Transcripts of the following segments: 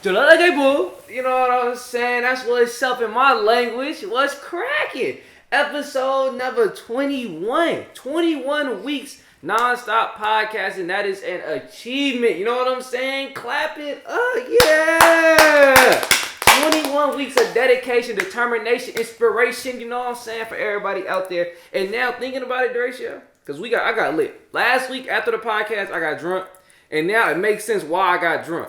You know what I'm saying? That's what's up in my language. What's cracking? Episode number 21. 21 weeks non-stop podcasting. That is an achievement. You know what I'm saying? Clap it up. Yeah. 21 weeks of dedication, determination, inspiration. You know what I'm saying? For everybody out there. And now thinking about it, Deracia, because I got lit. Last week after the podcast, I got drunk. And now it makes sense why I got drunk.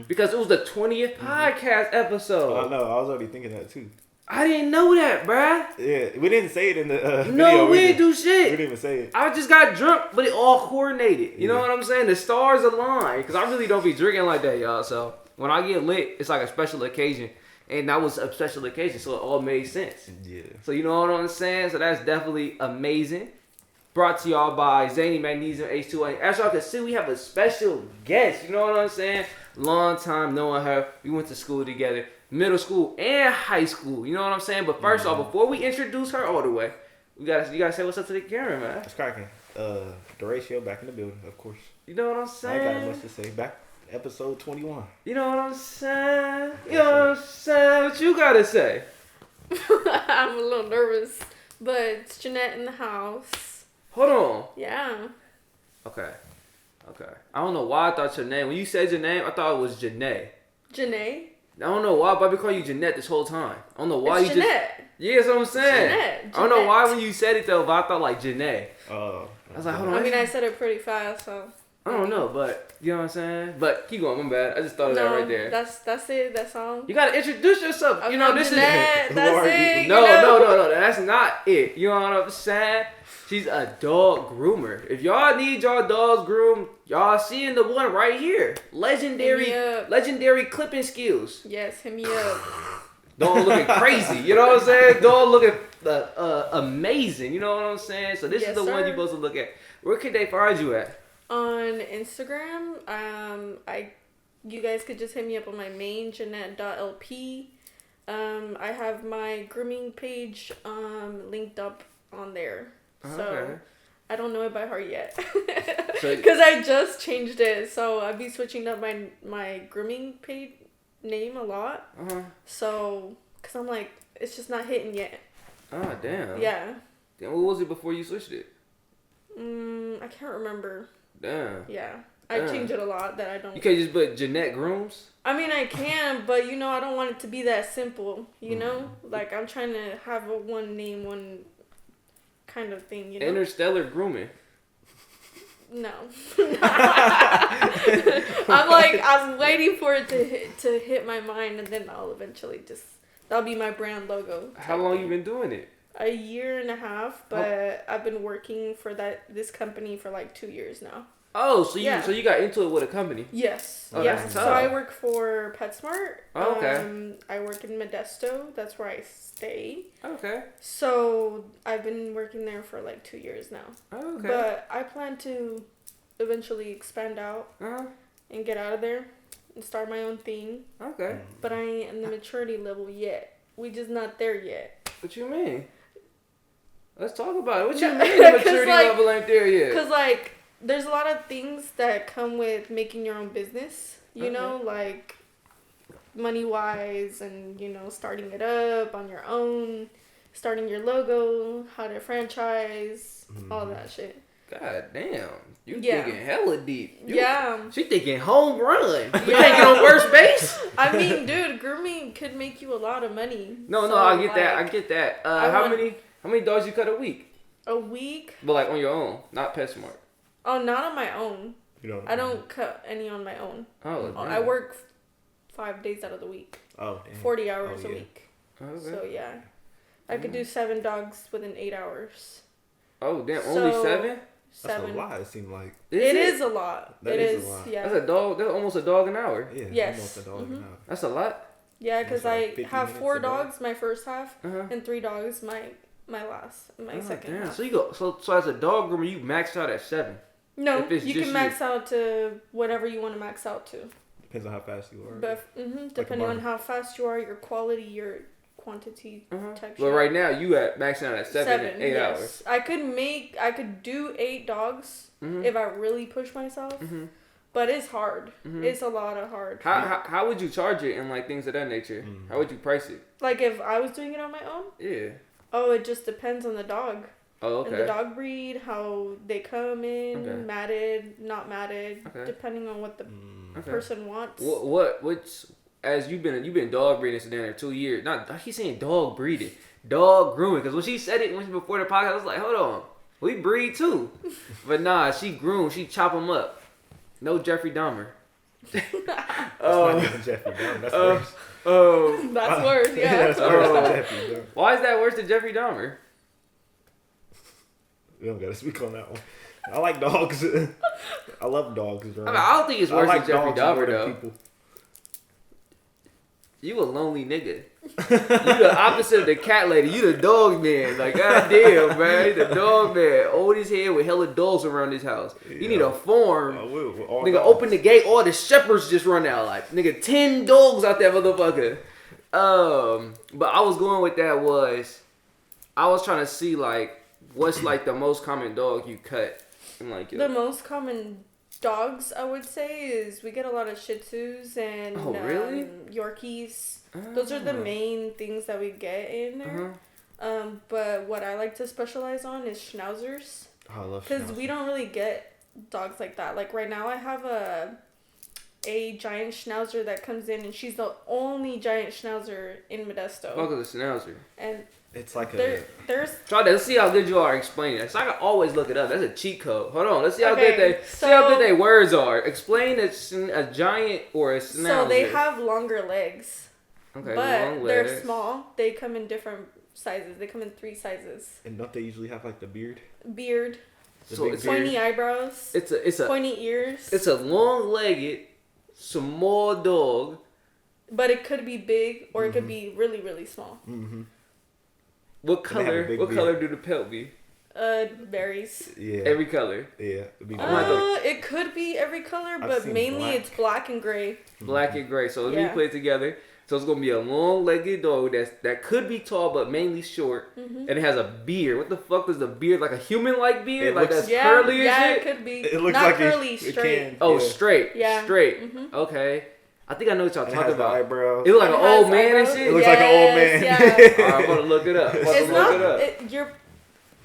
Because it was the 20th podcast episode. I know. I was already thinking that too. I didn't know that, bruh. Yeah, we didn't say it in the video. No, we didn't do shit. We didn't even say it. I just got drunk, but it all coordinated. You know what I'm saying? The stars aligned. Because I really don't be drinking like that, y'all. So when I get lit, it's like a special occasion. And that was a special occasion, so it all made sense. Yeah. So you know what I'm saying? So that's definitely amazing. Brought to y'all by Zany Magnesium H2O. As y'all can see, we have a special guest. You know what I'm saying? Long time knowing her. We went to school together. Middle school and high school. You know what I'm saying? But first off, before we introduce her all the way, you gotta say what's up to the camera, man. It's cracking. Deratio back in the building, of course. You know what I'm saying? I ain't got much to say. Back episode 21. You know what I'm saying? You know what I'm saying? What you gotta say? I'm a little nervous, but it's Jeanette in the house. Hold on. Yeah. Okay. I don't know why I thought your name. When you said your name, I thought it was Janae. Janae? I don't know why, but I've been calling you Jeanette this whole time. I don't know why it's you Jeanette. just... Yeah, that's what I'm saying. Jeanette. I don't know why when you said it though, but I thought like Janae. Oh. I was like, hold on. I mean, I said it pretty fast, so... I don't know, but you know what I'm saying? But keep going, my bad. I just thought of that right there. That's it, that's all. You gotta introduce yourself. Okay, you know, this Jeanette, is... that's it. No, that's not it. You know what I'm saying? She's a dog groomer. If y'all need y'all dogs groomed, y'all seeing the one right here. Legendary clipping skills. Yes, hit me up. Dog looking crazy. You know what I'm saying? Dog looking amazing. You know what I'm saying? So this is the one you're supposed to look at. Where could they find you at? On Instagram, you guys could just hit me up on my main, Jeanette.lp. I have my grooming page linked up on there. So I don't know it by heart yet. Because I just changed it. So I'll be switching up my grooming page name a lot. So, because I'm like, it's just not hitting yet. Oh, damn. Yeah. Then what was it before you switched it? I can't remember. Damn. Yeah. I change it a lot that I don't. You can't just put Jeanette Grooms? I mean, I can, but you know, I don't want it to be that simple, you know? Like, I'm trying to have a one name, one kind of thing, you know? Interstellar Grooming. No. I'm waiting for it to hit my mind, and then I'll eventually that'll be my brand logo. How long you been doing it? A year and a half, but I've been working for this company for like 2 years now. Oh, so you got into it with a company? Yes. Oh, yeah. that's So tough. I work for PetSmart. Oh, okay. I work in Modesto. That's where I stay. Okay. So I've been working there for like 2 years now. Oh, okay. But I plan to eventually expand out and get out of there and start my own thing. Okay. But I ain't in the maturity level yet. We just not there yet. What you mean? Let's talk about it. What you mean the maturity level ain't there yet? Because like, there's a lot of things that come with making your own business, you know, like money-wise and, you know, starting it up on your own, starting your logo, how to franchise, all that shit. God damn. You thinking hella deep. She thinking home run. You thinking on first base? I mean, dude, grooming could make you a lot of money. No, I get that. How many dogs you cut a week? A week? But like on your own, not PetSmart. Oh, not on my own. I don't cut any on my own. Oh, damn. I work 5 days out of the week. Oh, damn. 40 hours a week. Okay. So, yeah. I could do 7 dogs within 8 hours. Oh, damn. Only 7? 7. That's a lot, it seems like. It is a lot. That is a lot. Yeah. That's a dog. That's almost a dog an hour. Yeah, yes. almost a dog an hour. That's a lot. Yeah, because I have 4 a day. dogs my first half and 3 dogs my second damn. half. So you go. So as a dog groomer, you maxed out at 7. No, you can max out to whatever you want to max out to. Depends on how fast you are. But depending on how fast you are, your quality, your quantity type shit. Well, right now you at maxing out at 7 and 8 hours. I could do 8 dogs if I really push myself. But it's hard. Mm-hmm. It's a lot of hard. How would you charge it and like things of that nature? How would you price it? Like if I was doing it on my own? Yeah. Oh, it just depends on the dog. Oh, okay. And the dog breed, how they come in, Okay. matted, not matted, Okay. depending on what the Okay. person wants. What's as you've been dog breeding since there 2 years? Not I keep saying dog breeding, dog grooming. Because when she said it before the podcast, I was like, hold on, we breed too. But nah, she groom, she chop them up. No Jeffrey Dahmer. That's not even Jeffrey Dahmer. That's worse. That's worse, yeah. That's worse than Jeffrey Dahmer. Why is that worse than Jeffrey Dahmer? We don't gotta speak on that one. I like dogs. I love dogs, bro. I mean, I don't think it's worse like than Jeffrey dogs more Dahmer than though. people. You a lonely nigga. You the opposite of the cat lady. You the dog man. Like, goddamn, man. You the dog man. Old as hell with hella dogs around his house. You need a farm. Nigga, dogs. open the gate. All the shepherds just run out. Like, nigga, 10 dogs out there, motherfucker. But I was going with that I was trying to see, like, what's, like, the most common dog you cut. And, like, The most common dogs, I would say, is we get a lot of Shih Tzus and really? Yorkies. Those are the main things that we get in there. But what I like to specialize on is Schnauzers. Oh, I love Because we don't really get dogs like that. Like right now I have a giant Schnauzer that comes in, and she's the only giant Schnauzer in Modesto. Fuck is a Schnauzer. And it's like there's Try that. Let's see how good you are explaining it. So I can always look it up. That's a cheat code. Hold on. Let's see how good they words are. Explain a giant or a Schnauzer. So they have longer legs. Okay, but long they're legs. small. They come in different sizes. They come in 3 sizes. And don't they usually have like the beard? Beard. So it's Pointy eyebrows. It's a pointy ears. It's a long-legged, small dog. But it could be big or it could be really, really small. Mm-hmm. What color? What color do the pelt be? Varies. Yeah. Every color. Yeah. It could be every color, but mainly black. it's black and gray. Black and gray. So let me put it together. So it's gonna be a long-legged dog that could be tall but mainly short, and it has a beard. What the fuck is the beard? Like a human-like beard? It like looks, that's curly and yeah, shit? it could be. It looks not like curly, it straight. Oh, yeah. straight. Yeah. Straight. Mm-hmm. Okay. I think I know what y'all It talking has about. the eyebrows. It look like It an has old man and eyebrows. shit. It looks like an old man. Yeah. Alright, I'm gonna look it up. You're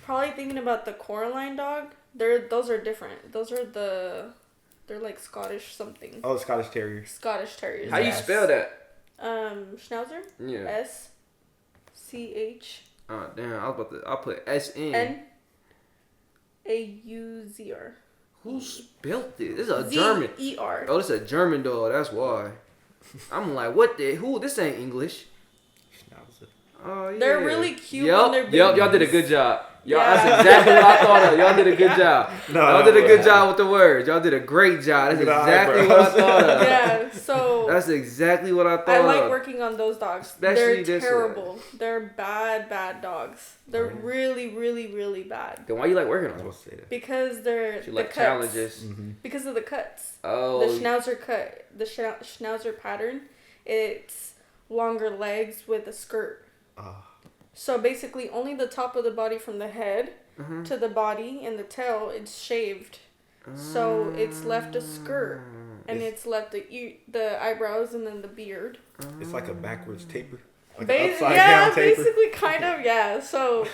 probably thinking about the Coraline dog. Those are different. They're like Scottish something. Oh, Scottish Terriers. Scottish Terriers. How you spell that? Schnauzer. Yeah. SCH. Oh damn! I'll put SN. NAUZR. Who spelled this? This is a German. ZER. Oh, this is a German dog. That's why. I'm like, what the? Who? This ain't English. Schnauzer. Oh yeah. They're really cute Yup, when they're babies. y'all did a good job. Y'all, that's exactly what I thought of. Y'all did a good job. Y'all did a good job with the words. Y'all did a great job. That's exactly what I thought of. Yeah, so that's exactly what I thought I like of. working on those dogs. Especially They're this terrible. They're bad dogs. They're really, really, really bad. Then why you like working on I them? was supposed to say that. Because they're She the like cuts. challenges. Mm-hmm. Because of the cuts. Oh. The Schnauzer cut. The Schnauzer pattern. It's longer legs with a skirt. So basically only the top of the body from the head to the body and the tail, it's shaved. So it's left a skirt. And it's left the eyebrows and then the beard. It's like a backwards taper. Like Ba- an upside yeah, down taper. basically kind of, yeah. So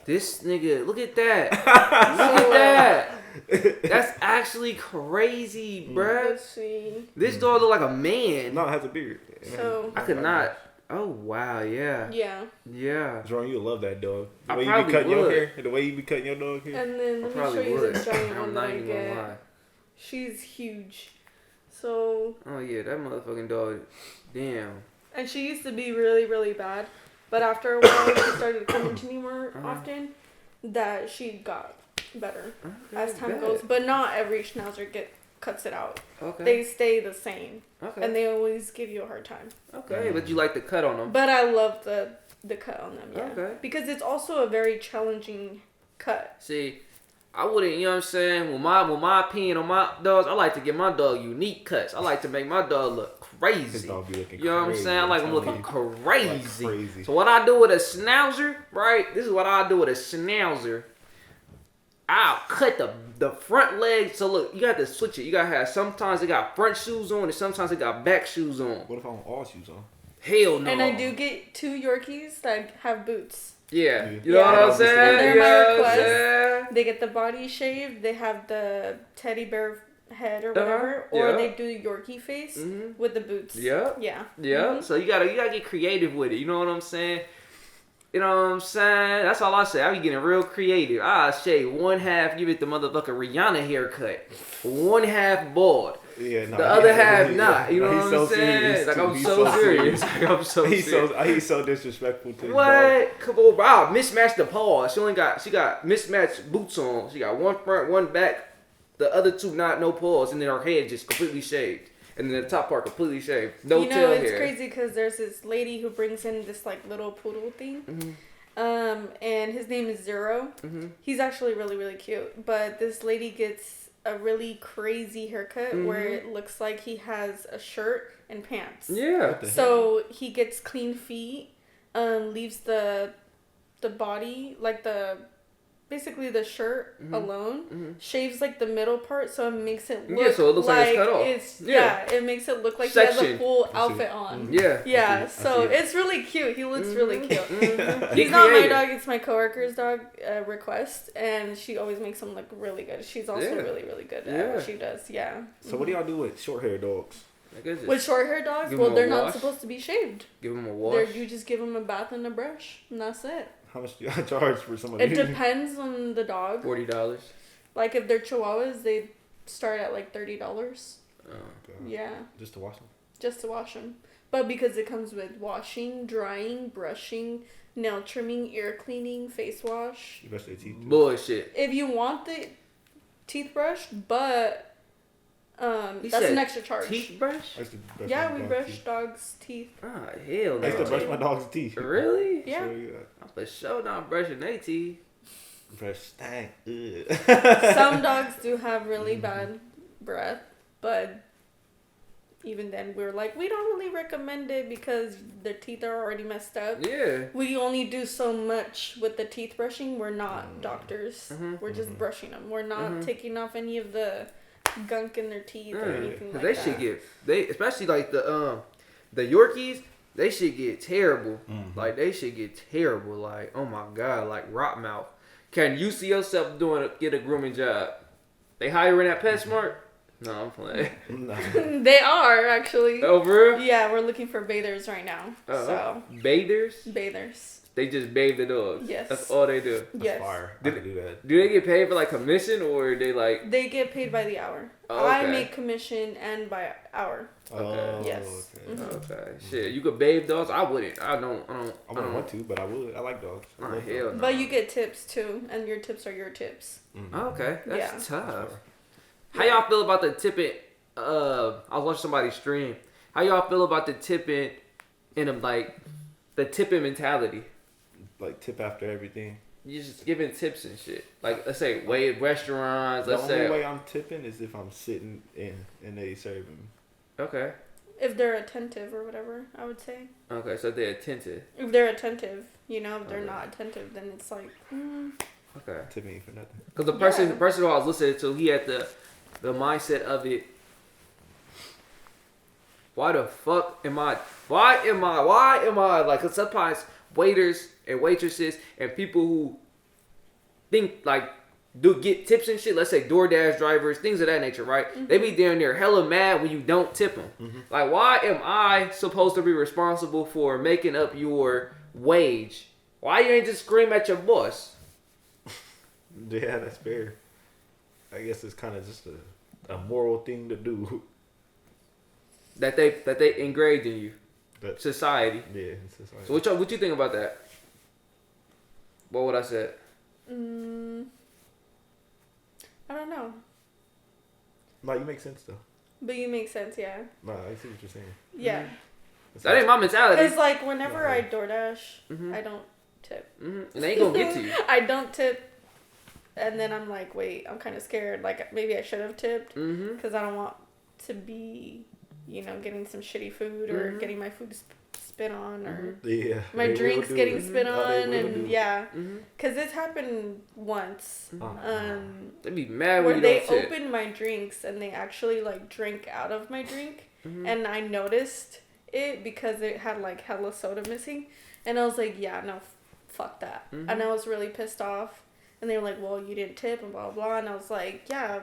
This nigga, look at that. Look at that. That's actually crazy, bruh. let's see. This dog look like a man. No, it has a beard. So I could not. Oh, wow, yeah. yeah. Yeah. Jerome, you love that dog. The I way you probably be cutting your would. hair. The way you be cutting your dog hair. And then I let me probably show you would. this giant I'm one not that I even gonna get. lie. She's huge. So Oh, yeah, that motherfucking dog. Damn. and she used to be really, really bad. But after a while she started coming to me more often, that she got better as time bet. goes. But not every Schnauzer cuts it out. Okay. They stay the same. Okay. And they always give you a hard time. Okay, but you like the cut on them. But I love the cut on them, yeah. Okay. Because it's also a very challenging cut. See, I wouldn't, you know what I'm saying? With my opinion on my dogs, I like to give my dog unique cuts. I like to make my dog look crazy. His dog be looking You know what I'm crazy, saying? I like him I'm looking telling crazy. Like crazy. So what I do with a Schnauzer, right? This is what I do with a Schnauzer. I'll cut the front leg. So look, you got to switch it. You gotta have, sometimes they got front shoes on and sometimes they got back shoes on. What if I want all shoes on? Hell no. And I do get 2 Yorkies that have boots. Yeah. Yeah. You know what I'm And saying? they're You my know what I'm request. saying? They get the body shaved. They have the teddy bear head or whatever, or yeah. they do Yorkie face with the boots. Yeah. Yeah. Yeah. So you gotta get creative with it. You know what I'm saying? You know what I'm saying? That's all I say. I be getting real creative. I shave one half, give it the motherfucker Rihanna haircut. One half bald. Yeah, no, The other half not. You know he's what so I'm saying? serious, Like too. I'm He's so serious. serious. Like I'm so He's serious. so disrespectful to his dog. What? Come on, bro. I mismatched the paws. She got mismatched boots on. She got one front, one back. The other 2 no paws, and then her head just completely shaved, and then the top part completely shaved. No You know, tail it's hair. crazy because there's this lady who brings in this like little poodle thing. And his name is Zero. He's actually really, really cute. But this lady gets a really crazy haircut where it looks like he has a shirt and pants. Yeah. So he gets clean feet, leaves the body, like basically the shirt alone, shaves like the middle part so it makes it look so it looks like it's cut off. It makes it look like he has a Section. full outfit on. Yeah. Yeah, I see so it. it's really cute. He looks really cute. Get He's not my creative. dog, it's my coworker's dog, Request, and she always makes him look really good. She's also Yeah. really, really good at Yeah. what she does, yeah. So what do y'all do with short hair dogs? I guess With short hair dogs, Give well, them a they're not wash. supposed to be shaved. give them a They're, wash. you just give them a bath and a brush, and that's it. How much do y'all charge for somebody? It depends on the dog. $40. Like if they're Chihuahuas, they start at like $30. Oh. Yeah, Just to wash them? just to wash them. But because it comes with washing, drying, brushing, nail trimming, ear cleaning, face wash. You brush their teeth? too? Bullshit. If you want the teeth brush, but He that's said an extra charge. Teeth brush? I used to brush Yeah, my we dog's brush teeth. dogs' teeth. Ah, hell I used to no. brush my dog's teeth. Really? Yeah. So, yeah. I'm for sure not brushing their teeth. Brush stank. Some dogs do have really bad breath, but even then we're like, we don't really recommend it because their teeth are already messed up. Yeah. We only do so much with the teeth brushing. We're not doctors. We're just brushing them. We're not taking off any of the gunk in their teeth or anything like they that. should get especially like the Yorkies, they should get terrible. Like they should get terrible. Like, oh my god, like rot mouth. Can you see yourself get a grooming job? They hiring at PetSmart? No, I'm playing. Nah. They are actually. Oh, for real? Yeah, we're looking for bathers right now. So Bathers? bathers. They just bathe the dogs. Yes. That's all they do. That's Yes. fire. I could do that. Do they get paid for like commission or they like? They get paid by the hour. Oh, I okay. make commission and by hour. Oh, Yes. okay. Okay, shit. You could bathe dogs. I wouldn't. I I wouldn't want to, but I would. I like dogs. I Oh, love hell dogs. no. But you get tips too, and your tips are your tips. Okay, that's Yeah. tough. How y'all feel about the tipping? I was watching somebody stream. How y'all feel about the tipping in the tipping mentality? Like tip after everything. You just giving tips and shit. Like let's say wait restaurants. The Let's only say way I'm tipping is if I'm sitting in and they serving me. okay. If they're attentive or whatever, I would say. Okay, so they're attentive. If they're attentive, if they're Okay. not attentive, then it's like, Okay. Tipping me for nothing. Because the person who I was listening to, he had the mindset of it. Why the fuck am I? Like, cause sometimes waiters and waitresses and people who think like do get tips and shit. Let's say DoorDash drivers, things of that nature, right? They be down there hella mad when you don't tip them. Like, why am I supposed to be responsible for making up your wage? Why you ain't just scream at your boss? Yeah, that's fair. I guess it's kind of just a moral thing to do. That they engraved in you, But society. yeah, it's just like, So what you think about that? What would I say? I don't know. like, you make sense though. But you make sense, yeah. Nah, I see what you're saying. Yeah. It's That ain't my mentality. Because, like, whenever I DoorDash, I don't tip. And they ain't gonna get to you. I don't tip. And then I'm like, wait, I'm kind of scared. Like, maybe I should have tipped. Because I don't want to be, getting some shitty food or getting my food spit on, or Yeah. my they will drinks do getting it. spit Oh, they on, will and do it. yeah, Mm-hmm. because it's happened once. They be mad Where when you they don't tip. opened my drinks and they actually like drank out of my drink, Mm-hmm. and I noticed it because it had like hella soda missing, and I was like, yeah, no, fuck that, Mm-hmm. and I was really pissed off, and they were like, well, you didn't tip and blah blah, and I was like, yeah,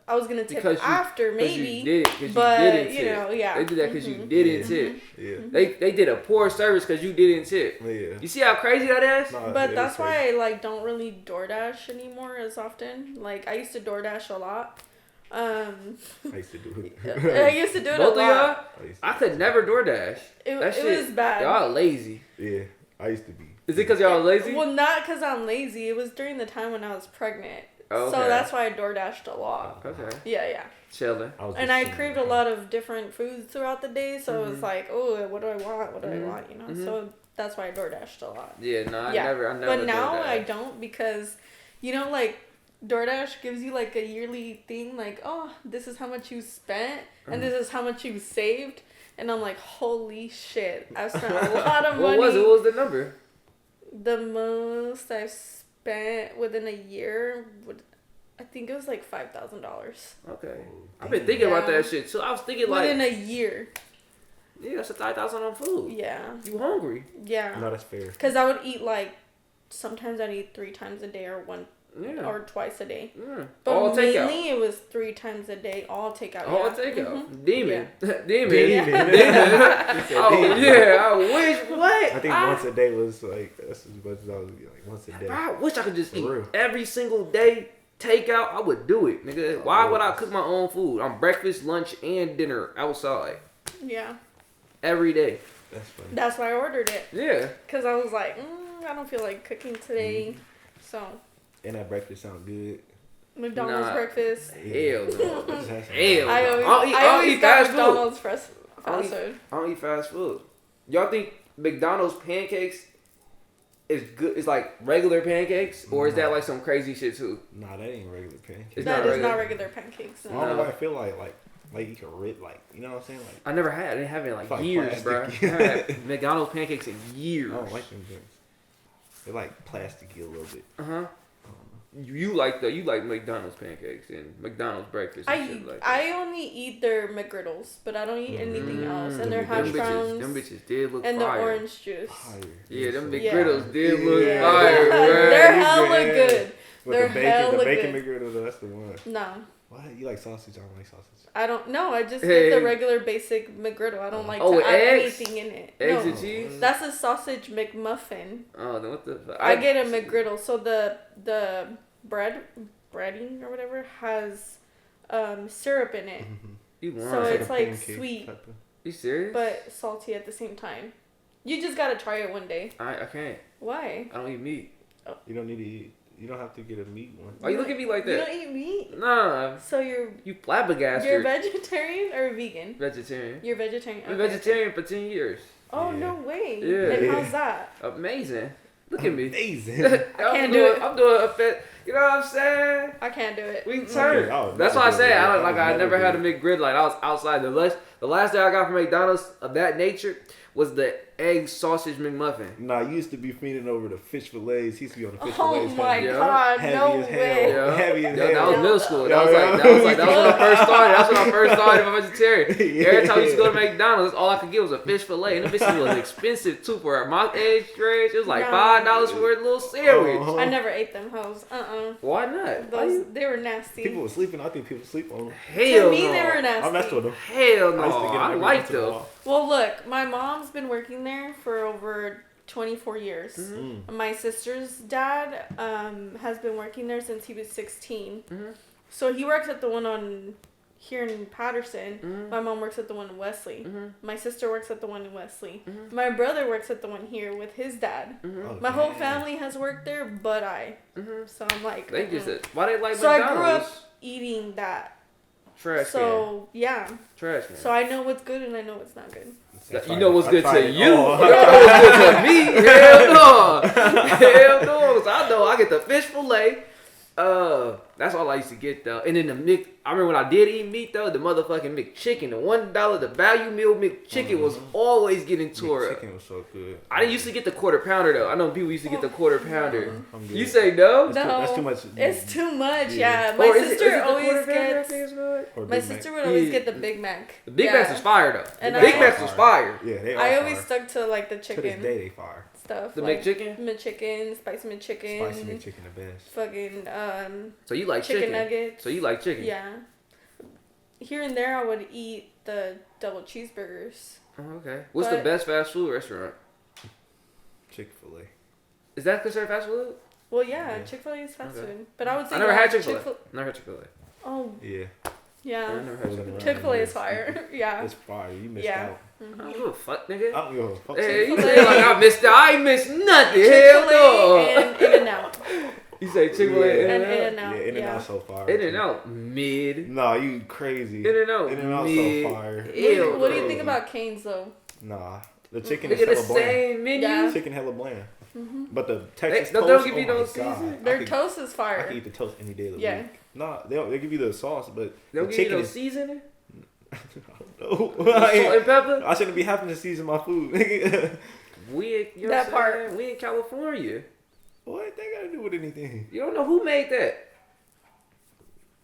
I was gonna tip Because after maybe, you did it, 'cause but you didn't you tip. know, yeah, They did that because you Mhm. didn't Yeah. tip. Yeah. They did a poor service because you didn't tip. Yeah. You see how crazy that is? Nah, But it that's is why I like don't really DoorDash anymore as often. Like I used to DoorDash a lot. I used to do it. I used to do it Both a of lot. y'all? I used to I could never DoorDash. It That shit, was bad. Y'all lazy. Yeah, I used to be. Is it because y'all lazy? Well, not because I'm lazy. It was during the time when I was pregnant. Okay. So that's why I DoorDashed a lot. Okay. Yeah. Chilling. And I craved a lot of different foods throughout the day. So it was Mhm. like, oh, what do I want? What do Mhm. I want? You know? Mhm. So that's why I DoorDashed a lot. Yeah, no, I Yeah. never But now DoorDashed. I don't because, you know, like DoorDash gives you like a yearly thing, like, oh, this is how much you spent and this is how much you saved, and I'm like, holy shit, I've spent a lot of money. What was the number? The most I've spent within a year I think it was like $5,000 Okay. I've been thinking about Yeah. that shit. So I was thinking like, within a year. yeah, that's $5,000 on food. Yeah, You hungry? yeah. No, that's fair. Because I would eat like sometimes I'd eat 3 times a day or Yeah. or twice a day. Yeah. But All mainly takeout. it was 3 times a day, all takeout. All yeah. takeout. Mhm. Demon. Demon. Demon. Demon. He said Oh demon. yeah. I wish what? I think once a day was like that's as much as I was like once a day. Bro, I wish I could just For eat real. every single day takeout. I would do it, nigga. Why would I cook my own food? I'm breakfast, lunch, and dinner outside Yeah. every day. That's funny. That's why I ordered it. Yeah. Because I was like, I don't feel like cooking today. So, And that breakfast sound good. McDonald's Nah. breakfast. Hell no. Just have some- Hell I no. always, I don't eat got fast food. McDonald's fast I don't food. I don't eat fast food. Y'all think McDonald's pancakes is good? Is like regular pancakes, or is that like some crazy shit too? Nah, that ain't regular pancakes. It's That not is regular. not regular pancakes. I No. don't know why I feel like you can rip you know what I'm saying? Like I never had. I didn't have it in like Fuck years, bro. I plastic. haven't had McDonald's pancakes in years. I don't like them things. They're like plasticky a little bit. Uh huh. You like McDonald's pancakes and McDonald's breakfast and shit like that. I only eat their McGriddles, but I don't eat anything else. And their hash them browns Them bitches did look and fire. the orange juice. Fire. Yeah, them big. Yeah. McGriddles did look Yeah. fire, bro. They're you hella good. good. With They're the bacon, hella bacon good. McGriddle, that's the one. No. What? You like sausage? I don't like sausage. I don't know. I just Hey. get the regular basic McGriddle. I don't like Oh, to add eggs? anything in it. Eggs no. and cheese? That's a sausage McMuffin. Oh, then what the fuck? I get a McGriddle. So the breading or whatever has syrup in it. You lying. So it's like pancake sweet, type of- You serious? but salty at the same time. You just gotta try it one day. I can't. Why? I don't eat meat. You don't need to eat. You don't have to get a meat one. Why you look at me like You that? don't eat meat? Nah, So you're flabbergasted. vegetarian or vegan? Vegetarian. You're vegetarian. Been Okay. vegetarian for 10 years. Oh Yeah. no way. Yeah. And Yeah. how's that? Amazing. Look at me. Amazing. can't do it. I'm doing a fit. You know what I'm saying? I can't do it. We Mm-mm. turn. I would That's never why I do say it. I I would I never never had a do it. McGriddle. Like I was outside. The last thing I got from McDonald's of that nature was the egg sausage McMuffin. Nah, you used to be feeding over the fish fillets. He used to be on the fish Oh fillets. my heavy. Yeah. god, Heavy no as hell. way. Yeah. Heavy as Yeah, that was hell. middle school. Yeah, That was yeah. like that was when I first started. That's when I first started my vegetarian. Every time I used to go to McDonald's, all I could get was a fish fillet, and the bitch was expensive too for my age range. It was like No. $5 for a little sandwich. Uh-huh. I never ate them hoes. Why not? Those they were nasty. People were sleeping. I think people sleep on them. Hell To me, no. they were nasty. I messed with them. Hell no. I used to get them I every like once in a them. while. Well, look, my mom's been working there for over 24 years. Mm. My sister's dad has been working there since he was 16. Mhm. So he works at the one on here in Patterson. Mhm. My mom works at the one in Wesley. Mhm. My sister works at the one in Wesley. Mhm. My brother works at the one here with his dad. Mhm. Oh, My whole dang. family has worked there, but I. Mhm. So I'm like, They just why they like So I grew McDonald's? up eating that. Trash can. So yeah. Trash can. So I know what's good and I know what's not good. You know what's good to you. You know Oh. what's good to me. Hell no. Hell no. 'Cause I know I get the fish fillet. That's all I used to get though. And then I remember when I did eat meat though, the motherfucking McChicken, the $1, the value meal McChicken was always getting tore up. Chicken was so good. I didn't used to get the quarter pounder though. I know people used to get the quarter pounder. I'm good. You say no? That's too much. It's too much. Yeah, Or my is it sister the always quarter pounder, I gets. think it's called? Or My Big sister Mac. would always get the Big Mac. The Big Macs was fire though. And The Big I- Macs was fire. Yeah, they are I always fire. stuck to like the To this chicken day, they fire. stuff. The like McChicken? McChicken, spicy McChicken. Spicy McChicken the best. Fucking So you like chicken nuggets. So you like chicken? Yeah. Here and there, I would eat the double cheeseburgers. Oh, okay. What's the best fast food restaurant? Chick-fil-A. Is that considered fast food? Well, yeah, Yeah. Chick-fil-A is fast Okay. food. But I would say I never had Chick-fil-A. Chick-fil- Never had Chick-fil-A. Oh, Yeah. I yeah. never had Chick-fil-A. Chick-fil-A is fire. Yeah. It's fire. You missed Yeah. out. I don't give a fuck, nigga. I don't give a fuck. Hey, you Chick-fil-A. say like I missed out. I ain't missed nothing. Hell Chick-fil-A no. and In-N-Out. You say Chick-fil-A Yeah. And In-N-Out? In-N-Out. Yeah, In-N-Out Yeah. so fire. In-N-Out mid. Nah, you crazy. In-N-Out In-N-Out mid. so fire. Ew, What do you bro. think about Cane's though? Nah, the chicken Look is at the hella bland. same menu. Yeah. Chicken hella bland. Mm-hmm. But the Texas They don't toast, give you oh my no God. seasoning? Their I could- toast is I could fire. eat the toast any day of the Yeah. week. Nah, they give you the sauce, but They'll the give you chicken no is. seasoning. No. Salt and pepper. I shouldn't be having to season my food. We, you know That what I'm part. saying? We in California. What they gotta do with anything? You don't know who made that.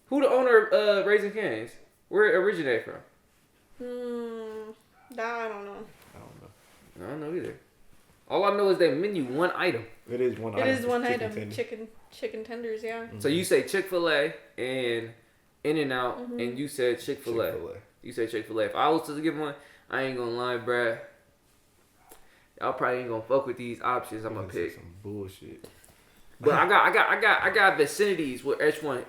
Who the owner of Raising Cane's? Where it originated from? That I don't know. I don't know. I don't know either. All I know is they menu one item. It is one It item. is It's one chicken item. tender. Chicken tenders, yeah. So you say Chick-fil-A and In-N-Out, Mm-hmm. and you said Chick-fil-A. Chick-fil-A. You say Chick-fil-A. If I was to give one, I ain't gonna lie, bruh. Y'all probably ain't gonna fuck with these options I'm gonna This is pick. some bullshit. But I got vicinities where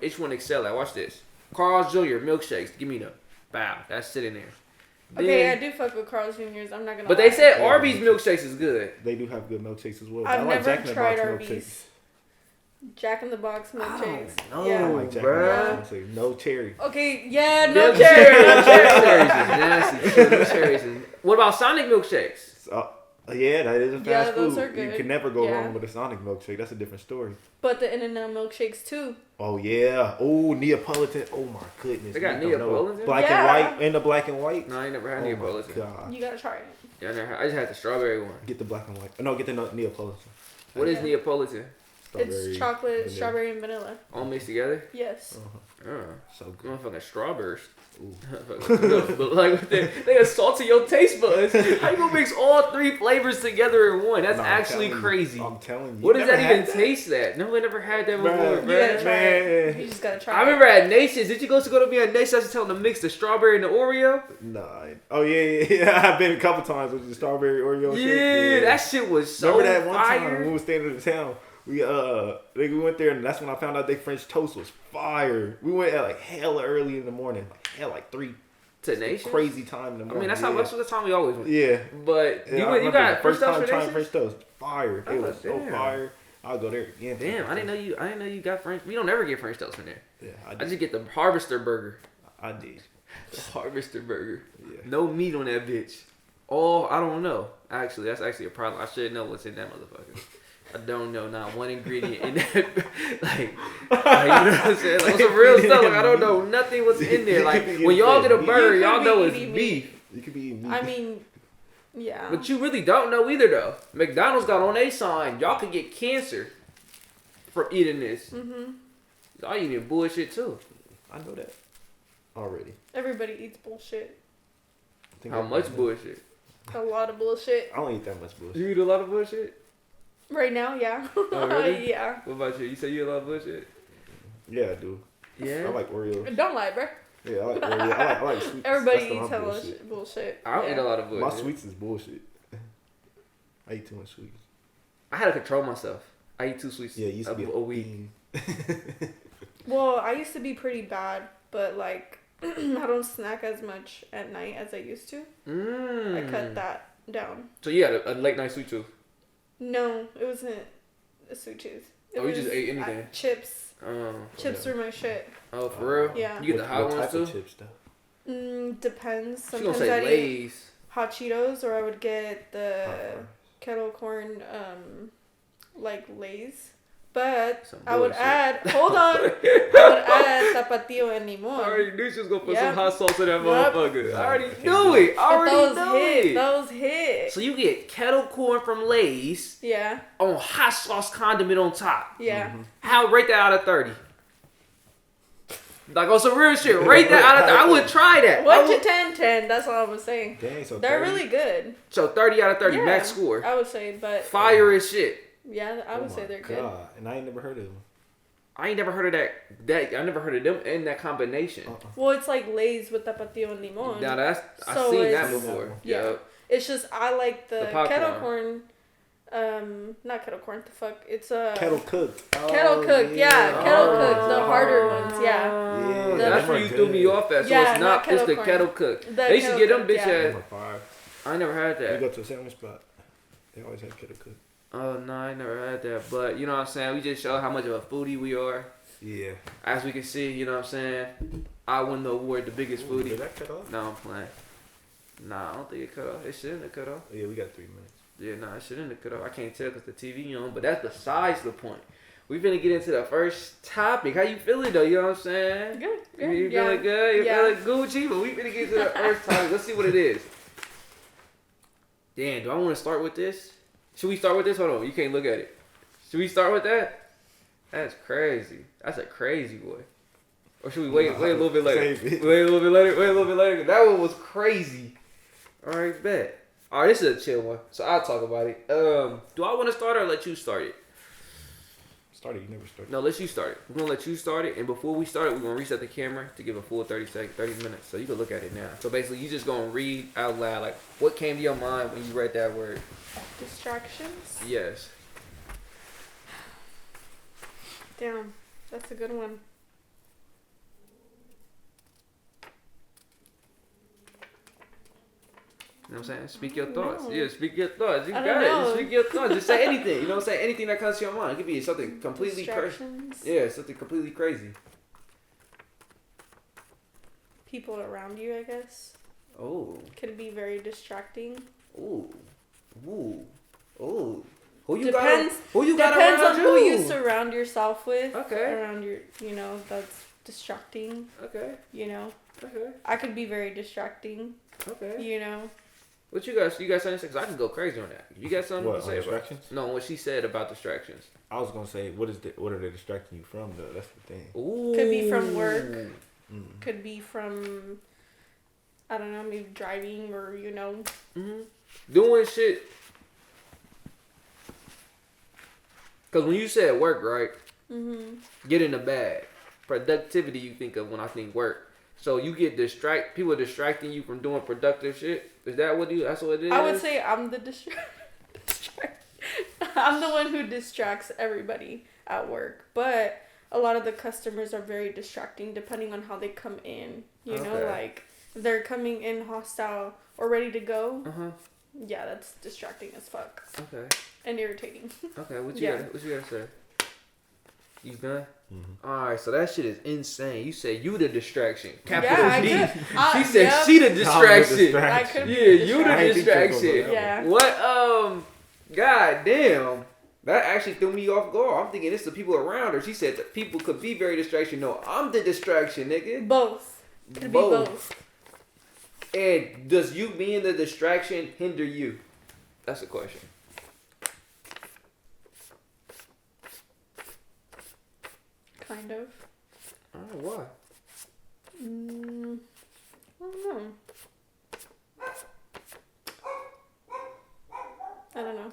each one excel at. Watch this. Carl's Jr. milkshakes. Give me them. Bow. That's sitting there. Okay, Then- I do fuck with Carl's Jr.'s. I'm not gonna. But lie. they said Yeah. Arby's milkshakes is good. They do have good milkshakes as well. but I've I like never Jack in the tried Box Arby's. milkshakes. Jack in the Box milkshakes. No, Yeah. I like Jack in the bruh. Box milkshakes. No cherry. Okay, yeah, no Milk cherry. cherries. Cherries is nasty. Milk cherries is- What about Sonic milkshakes? So, yeah, that is a fast Yeah, food. those are You good. can never go Yeah. wrong with a Sonic milkshake. That's a different story. But the In-N-Out milkshakes too. Oh yeah. Oh, Neapolitan. Oh my goodness. They got You don't know. Neapolitan? Black Yeah. and white and the black and white. No, I ain't never had Oh my Neapolitan. God. You gotta try it. Yeah, I just had the strawberry one. Get the black and white. No, get the Neapolitan. What is Yeah. Neapolitan? It's chocolate, vanilla. strawberry, and vanilla. All mixed together? Yes. So good. Motherfucking strawberries. Ooh. But like they assaulted your taste buds. How you gonna mix all three flavors together in one? That's No, I'm actually telling you. crazy. I'm telling you. What does Never that even had taste that? No, I never had that before, Bruh. You gotta bro. try it. Man. You just gotta try I it. remember at Nations. Did you go to be at Nations? I was telling them to mix the strawberry and the Oreo. Nah. Oh yeah. I've been a couple times with the strawberry Oreo shit. Yeah, that shit was so Remember that one time fire. when we was staying in the town? We went there and that's when I found out they French toast was fire. We went at like hella early in the morning, like 3 To Nations? crazy time in the I morning. mean, that's the time we always went. Yeah. But Yeah, I you remember got the first time toast for trying Nations? French toast. Fire. Oh, It was so damn. fire. I'll go there again. Damn, I didn't know you got French. We don't ever get French toast from there. Yeah, I just get the Harvester burger. I did. The Harvester burger. Yeah. No meat on that bitch. Oh, I don't know. Actually, that's actually a problem. I should know what's in that motherfucker. I don't know not one ingredient in that. like you know what I'm saying? Like, some real stuff. Like, I don't know nothing what's in there. Like, when y'all get a burger, You could y'all know be it's eating beef. You could be eating meat. I mean, yeah. But you really don't know either, though. McDonald's got on a sign, y'all could get cancer from eating this. Mm-hmm. Y'all eating bullshit, too. I know that already. Everybody eats bullshit. I think How everybody much knows. bullshit? A lot of bullshit. I don't eat that much bullshit. You eat a lot of bullshit? Right now, yeah. Oh, really? Yeah. What about you? You say you eat a lot of bullshit? Yeah, I do. Yeah? I like Oreos. Don't lie, bro. Yeah, I like Oreos. I like sweets. Everybody That's the eats my hella bullshit. bullshit. I don't eat a lot of bullshit. My sweets is bullshit. I eat too much sweets. I had to control myself. I eat 2 sweets Yeah, it used to be a week. Well, I used to be pretty bad, but like I don't snack as much at night as I used to. I cut that down. So you had a late night sweet tooth? No, it wasn't a sweet tooth. It Oh, you just was, ate anything? Chips. Oh. Chips were my shit. Oh, for real? Yeah. You get the hot what ones type too? of chips though? Depends. She gonna Sometimes say I'd eat Lay's. hot Cheetos, or I would get the Hot fries. kettle corn, like Lay's. But Some I would bullshit. add, hold on, I would add tapatio and limon. I already knew she was gonna put Yep. some hot sauce in that Yep. motherfucker. I already Can't knew do it. it. I But already those knew hit. it. Those hit. So you get kettle corn from Lay's Yeah. on hot sauce condiment on top. Yeah. How rate that out of 30? Like on some real shit. Rate that out of 30. I would try that. 1 to 10, 10. That's all I was saying. Dang, so They're 30? really good. So 30 out of 30 Yeah, max score. I would say, but Fire as shit. yeah, I would Oh say my they're good. God. And I ain't never heard of them. I ain't never heard of that. I never heard of them in that combination. Well, it's like Lay's with tapatio and limon. Now that's I So seen that it's- before. Yeah. Yeah. It's just I like the popcorn. kettle corn. Not kettle corn. The fuck, it's a Kettle cooked. kettle cooked. Yeah, kettle cooked. The harder ones. Yeah. Yeah, That's them where are you threw me good. off at. So Yeah, it's not not. It's kettle the corn. kettle cook. The They used to get them kettle bitch cooked, ass. Number 5. I never had You that. go to a sandwich spot. They always have kettle cooked. Oh no, I never had that. But you know what I'm saying. We just show how much of a foodie we are. Yeah. As we can see, you know what I'm saying. I won the award, the biggest Ooh, foodie. did that cut off? No, I'm playing. Nah, I don't think it cut off. It shouldn't have cut off. Oh, yeah, we got 3 minutes. Yeah, nah, it shouldn't have cut off. I can't tell because the TV on, but that's besides the point. We finna get into the first topic. How you feeling though? You know what I'm saying? Good. You yeah. feeling good? You Yeah. feeling Gucci? But we finna get to the first topic. Let's see what it is. Damn, do I want to start with this? Should we start with this? Hold on, you can't look at it. Should we start with that? That's crazy. That's a crazy boy. Or should we wait a little bit later? Save it. Wait a little bit later. That one was crazy. All right, bet. All right, this is a chill one, so I'll talk about it. Do I want to start or let you start it? Started, you never started. No, let you start it. We're gonna let you start it, and before we start it, we're gonna reset the camera to give a full 30 minutes, so you can look at it now. So basically, you just gonna read out loud, like what came to your mind when you read that word. Distractions. Yes. Damn, that's a good one. You know what I'm saying? Speak your don't thoughts. know. Yeah, speak your thoughts. You I got don't it. know. Just speak your thoughts. Just say anything. You know what I'm saying? Anything that comes to your mind. It could be something completely crazy. Distractions. Yeah, something completely crazy. People around you, I guess, Oh. can be very distracting. Ooh. Ooh. Ooh. Who you Depends- got? Who you got Depends around on you? who you surround yourself with. Okay. Around your, that's distracting. Okay. Okay. I could be very distracting. Okay. What you got? You got something to say? 'Cause I can go crazy on that. You got something What, to on say about? distractions? No, what she said about distractions. I was gonna say, what are they distracting you from though? That's the thing. Ooh. Could be from work. Mm. Could be from, I don't know, maybe driving or, Mm-hmm. Doing shit. Cause when you said work, right? Get in the bag. Productivity, you think of when I think work. So you get people distracting you from doing productive shit. Is that what that's what it is? I would say I'm the I'm the one who distracts everybody at work. But a lot of the customers are very distracting depending on how they come in. You know, Okay. like they're coming in hostile or ready to go. Uh-huh. Yeah, that's distracting as fuck. Okay. And irritating. Okay, what you Yeah. got to say? You done? Mm-hmm. Alright, so that shit is insane. You said you the distraction. Yeah, Capital I D. could. She said she the distraction. I could be Yeah, you the I ain't think you was gonna go distraction. that Yeah. What? God damn. That actually threw me off guard. I'm thinking it's the people around her. She said that people could be very distraction. No, I'm the distraction, nigga. Both. Could be both. And does you being the distraction hinder you? That's the question. Kind of. Oh, why? I don't know. I don't know.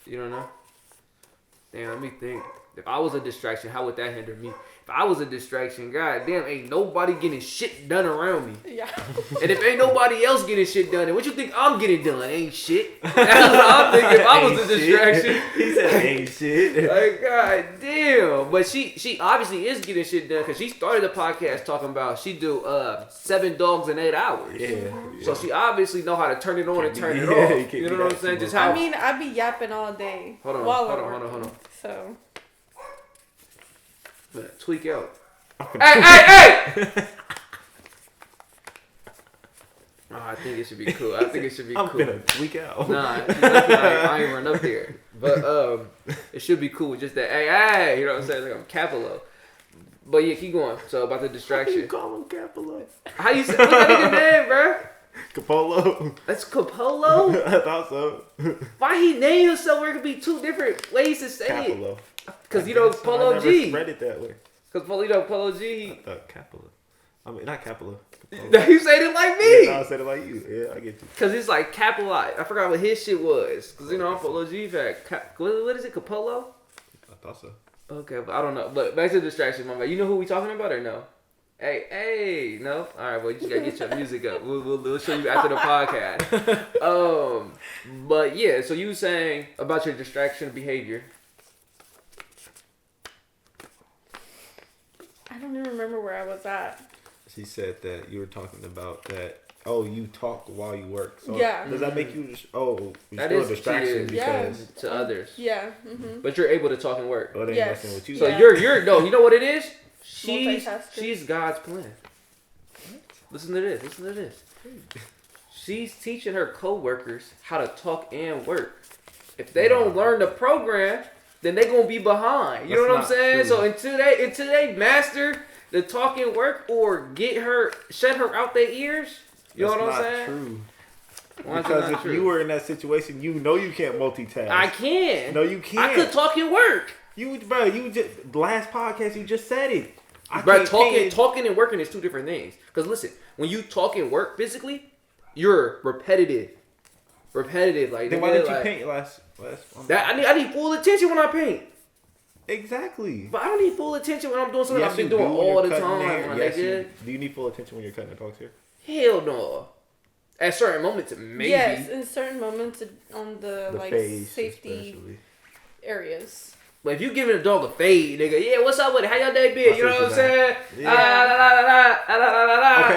You don't know? Damn, let me think. If I was a distraction, how would that hinder me? If I was a distraction, god damn, ain't nobody getting shit done around me. Yeah. And if ain't nobody else getting shit done, then what you think I'm getting done? Ain't shit. That's what I'm thinking if I was a Ain't shit. distraction. He said ain't shit. Like, god damn. But she obviously is getting shit done because she started the podcast talking about she do 7 dogs in 8 hours. Yeah. So she obviously know how to turn it on and turn it Yeah, you off. can't You know be what I'm that saying? too Just much. how I mean, I be yapping all day. Hold on, while hold I'm on, working, hold on. So. Man, tweak out. Hey! Oh, I think it should be cool. I think it should be I'm cool. finna tweak out. Nah, I ain't run up there. But it should be cool. Just that, hey, you know what I'm saying? Like I'm Capello. But yeah, keep going. So about the distraction. You call him Capello? How you say? What's that nigga name, bro? Capolo. That's Capolo. I thought so. Why he named himself where it could be two different ways to say Capello. it? Because you know Polo I G. never read it that way. Because you know Polo G. I thought Capello. I mean, not Capello. You said it like me. Yeah, I said it like you. Yeah, I get you. Because it's like capitalized. I forgot what his shit was. Because you know I'm Polo G fact. What is it? Capolo? I thought so. Okay, but I don't know. But back to the distraction, my man. You know who we talking about or no? Hey, no? All right, well, you just gotta get your music up. We'll show you after the podcast. But yeah, so you were saying about your distraction behavior. I don't even remember where I was at. She said that you were talking about that. Oh, you talk while you work. So Yeah. Does that make you? Oh, That still is a distraction Yeah. because. To others. Yeah. Mm-hmm. But you're able to talk and work. Oh, they ain't Yes. messing with you. So Yeah. you're no, you know what it is? Multitasker. She's God's plan. Listen to this. She's teaching her coworkers how to talk and work. If they don't learn the program, then they gonna be behind. You know what I'm That's saying? not So until they master the talk and work or shut her out their ears. You know what I'm That's saying? not true. Why is it Because not if true? you were in that situation, you know you can't multitask. I can. No, you can't. I could talk and work. You just last podcast you just said it. But talking and working is two different things. Because listen, when you talk and work physically, you're repetitive. Like Then why didn't you paint last? That I need full attention when I paint. Exactly. But I don't need full attention when I'm doing something Yes, I've been you doing do when all you're the cutting time. hair. My Yes, nigga. do you need full attention when you're cutting the dog's hair? Hell no. At certain moments, maybe. Yes, in certain moments on the like face safety especially. areas. But if you giving a dog a fade, nigga, yeah, what's up with it? How your day been? I You know see what I'm what saying? Yeah.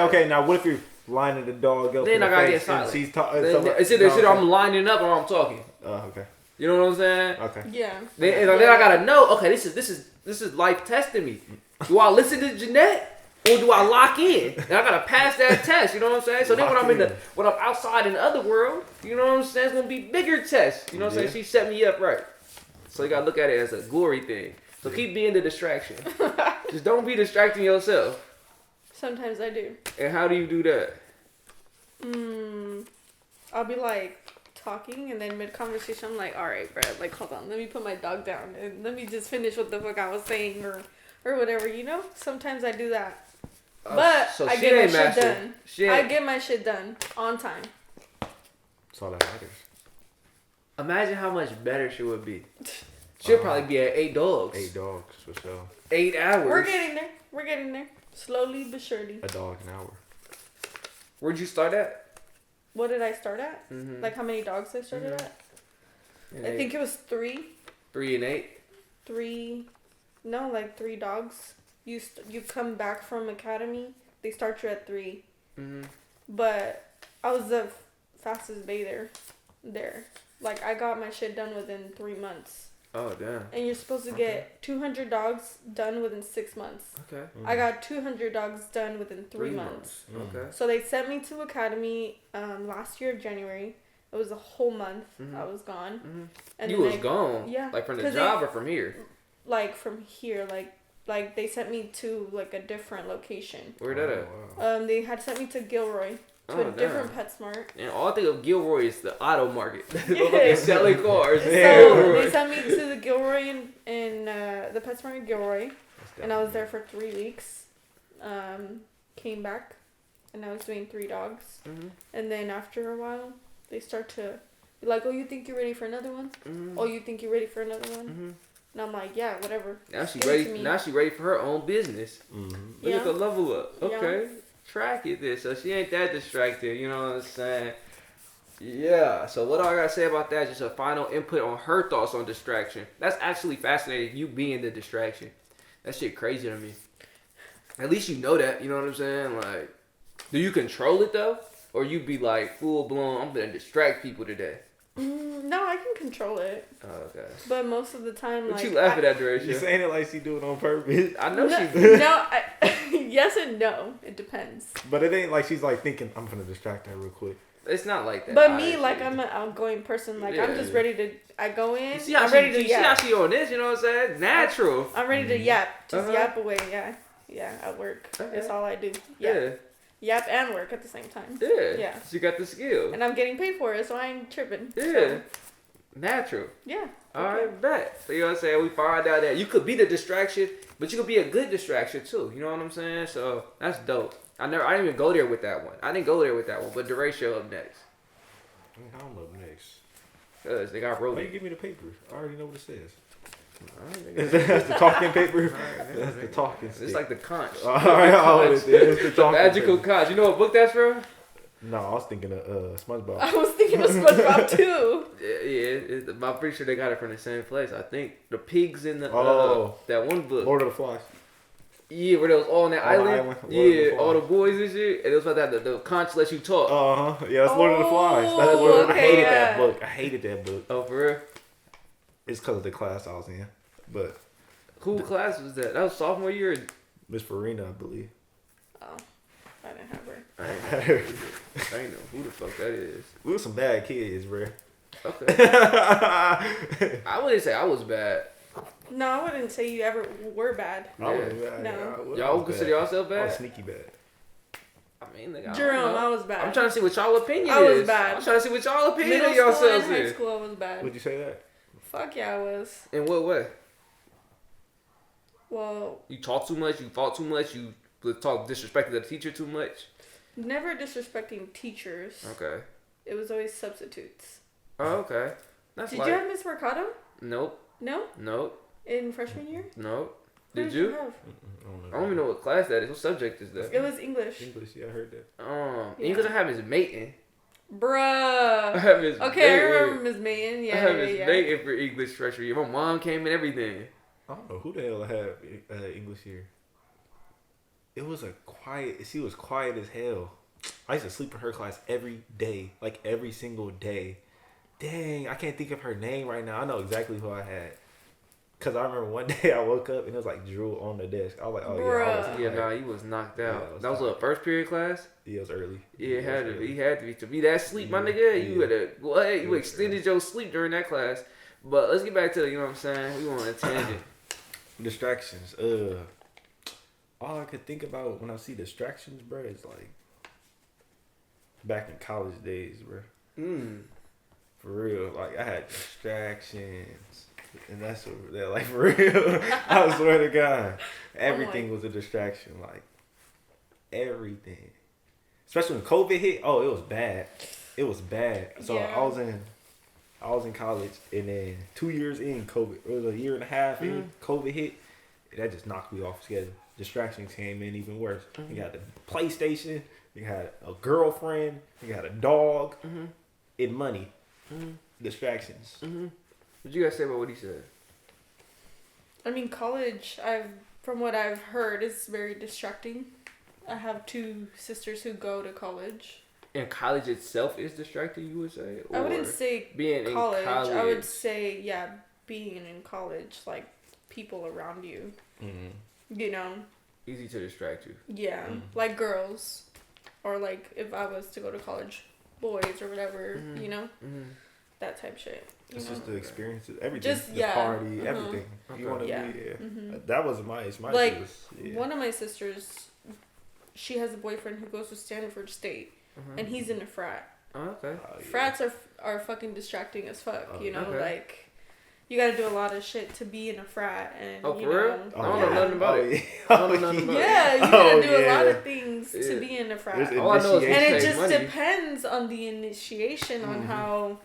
Okay. Now, what if you're lining the dog up? Then in I the gotta face get silent. and she's talking. It's either I'm lining up or I'm talking. Okay. You know what I'm saying? Okay. Yeah. Then I gotta know. Okay, this is life testing me. Do I listen to Jeanette or do I lock in? And I gotta pass that test. You know what I'm saying? So then when I'm outside in the other world, you know what I'm saying? It's gonna be bigger tests. You know what I'm saying? She set me up right. So you gotta look at it as a glory thing. So keep being the distraction. Just don't be distracting yourself. Sometimes I do. And how do you do that? I'll be like talking and then mid conversation I'm like, all right, Brad, like hold on, let me put my dog down and let me just finish what the fuck I was saying or whatever, you know? Sometimes I do that. But so I she get my ain't shit master. done. She I ain't- get my shit done on time. That's all that matters. Imagine how much better she would be. She'll probably be at 8 dogs. 8 dogs for sure. 8 hours. We're getting there. Slowly but surely. A dog an hour. Where'd you start at? What did I start at? Mm-hmm. Like how many dogs I started at? And I think it was 3. 3 and 8. 3. No, like 3 dogs. You come back from academy. They start you at 3. Mm-hmm. But I was the fastest day there. Like I got my shit done within 3 months. Oh damn. And you're supposed to get 200 dogs done within 6 months. Okay. I got 200 dogs done within 3 months. Okay. So they sent me to academy last year January. It was a whole month I was gone. Mm-hmm. And You then was gone. Yeah. Like from the 'cause job or from here? like from here, like they sent me to like a different location. Where that at? They had sent me to Gilroy to a different PetSmart. And all I think of Gilroy is the auto market. Yeah. They're selling cars. So they sent me to the Gilroy in the PetSmart in Gilroy, and I was there for 3 weeks. Came back, and I was doing 3 dogs, and then after a while, they start to be like, "Oh, you think you're ready for another one? Oh, you think you're ready for another one?" And I'm like, "Yeah, whatever." Now she ready. Now she ready for her own business. Look at the level up. Okay. Track it there. So she ain't that distracted. You know what I'm saying? Yeah. So what I gotta say about that? Just a final input on her thoughts on distraction. That's actually fascinating. You being the distraction. That shit crazy to me. At least you know that. You know what I'm saying? Like, do you control it though, or you be like full blown? I'm gonna distract people today. No, I can control it. Oh, okay. But most of the time, What like, you laughing at, Duration? You saying it like she do it on purpose. I know no, she do. no, yes and no. It depends. But it ain't like she's like thinking, I'm gonna distract her real quick. It's not like that. But honestly. me, like, I'm an outgoing person. Like, I'm just Yeah. ready to. I go in. You see how I'm ready to you see how yap. she on this, you know what I'm saying? Natural. I'm ready to yap. Just Uh-huh. yap away. Yeah. Yeah. At work. Okay. That's all I do. Yeah. Yap. Yap and work at the same time. Yeah. Yeah. She got the skill. And I'm getting paid for it, so I ain't tripping. Yeah. So, Natural. yeah. All right, bet. So you know what I'm saying? We find out that you could be the distraction, but you could be a good distraction too. You know what I'm saying? So that's dope. I didn't even go there with that one. I didn't go there with that one, but Duratio up next. I'm up next. Cause they got Why rolled. you give me the paper? I already know what it says. Alright, That's the talking paper. nigga. That's the talking It's stick. like the conch. Alright, it's the talking Magical paper. conch. You know what book that's from? No, I was thinking of SpongeBob. I was thinking of SpongeBob too. Yeah, I'm pretty sure they got it from the same place. I think the pigs in the Oh. that one book. Lord of the Flies. Yeah, where they was all on that On the island. island, Lord of the Yeah, Flies. all the boys and shit. And it was about that the conch lets you talk. Yeah, that's Lord of the Flies. That's Oh, Lord of the okay, I hated yeah. that book. I hated that book. Oh, for real? It's because of the class I was in. But Who class was that? That was sophomore year. Or- Miss Farina, I believe. Oh, I didn't have her. I ain't know who the fuck that is. We were some bad kids, bro. Okay. I wouldn't say I was bad. No, I wouldn't say you ever were bad. I was bad. No. Y'all consider yourself I bad? was sneaky bad. I mean, nigga, I don't Jerome, know. I was bad. I'm trying to see what y'all opinion I was is. bad. I'm trying to see what y'all opinion Middle of school yourselves and high is. school, I was bad. Would you say that? Fuck yeah, I was. In what way? Well, You talk too much. You fought too much. You talk disrespected the teacher too much. never disrespecting teachers. Okay. It was always substitutes. Oh, okay. That's Did like you have Miss Mercado? nope, No? nope, In freshman year? nope. Who Did you? have? I don't even know what class that is. What subject is that? It was English. English, yeah, I heard that. Yeah. English I have Miss Maton. I Bruh. have Miss Okay, I Maton. remember Miss Mayan. I Yeah, have yeah, Miss yeah. Maton for English freshman year. My mom came and everything. I don't know who the hell had English here. It was she was quiet as hell. I used to sleep in her class every day, like every single day. Dang, I can't think of her name right now. I know exactly who I had. Cause I remember one day I woke up and it was like drool on the desk. I was like, oh yeah, I was Bruh. Yeah, tired. nah, he was knocked out. I was That was tired. a first period class. Yeah, it was early. Yeah, it had to was be. early. He had to be. To be that sleep, my Yeah, nigga, you yeah. had to go ahead. You Yeah, extended your sleep during that class. But let's get back to, you know what I'm saying? We on a tangent. Distractions. All I could think about when I see distractions, bro, is like back in college days, bro. For real, like I had distractions, and that's what they're like for real. I swear to God, everything was a distraction, like everything. Especially when COVID hit, oh, it was bad. It was bad. So Yeah. I was in college, and then 2 years in COVID, it was a year and a half in COVID hit. That just knocked me off schedule. Distractions came in even worse. You got the PlayStation, you had a girlfriend, you had a dog, and money. Distractions. What you guys say about what he said? I mean, college, from what I've heard, is very distracting. I have 2 sisters who go to college. And college itself is distracting, you would say? I wouldn't Or say being college. in college. I would say, yeah, being in college, like people around you. You know? Easy to distract you. Yeah. Like girls. Or like if I was to go to college, boys or whatever, you know? That type shit. You It's know? just the experiences, everything. Just, the yeah. party, everything. You want to Yeah. be, That was my Like, shit was, yeah. one of my sisters, she has a boyfriend who goes to Stanford State, and he's in a frat. Oh, okay. Oh, yeah. Frats are fucking distracting as fuck, you know? okay. Like, you gotta do a lot of shit to be in a frat, and, Oh, you for know. real? I don't know yeah. nothing about it. Yeah. I don't know nothing about it. Yeah, you gotta Oh, do a lot yeah. of things Yeah. to be in a frat. There's All I know is initiation. And it Take just money. depends on the initiation on how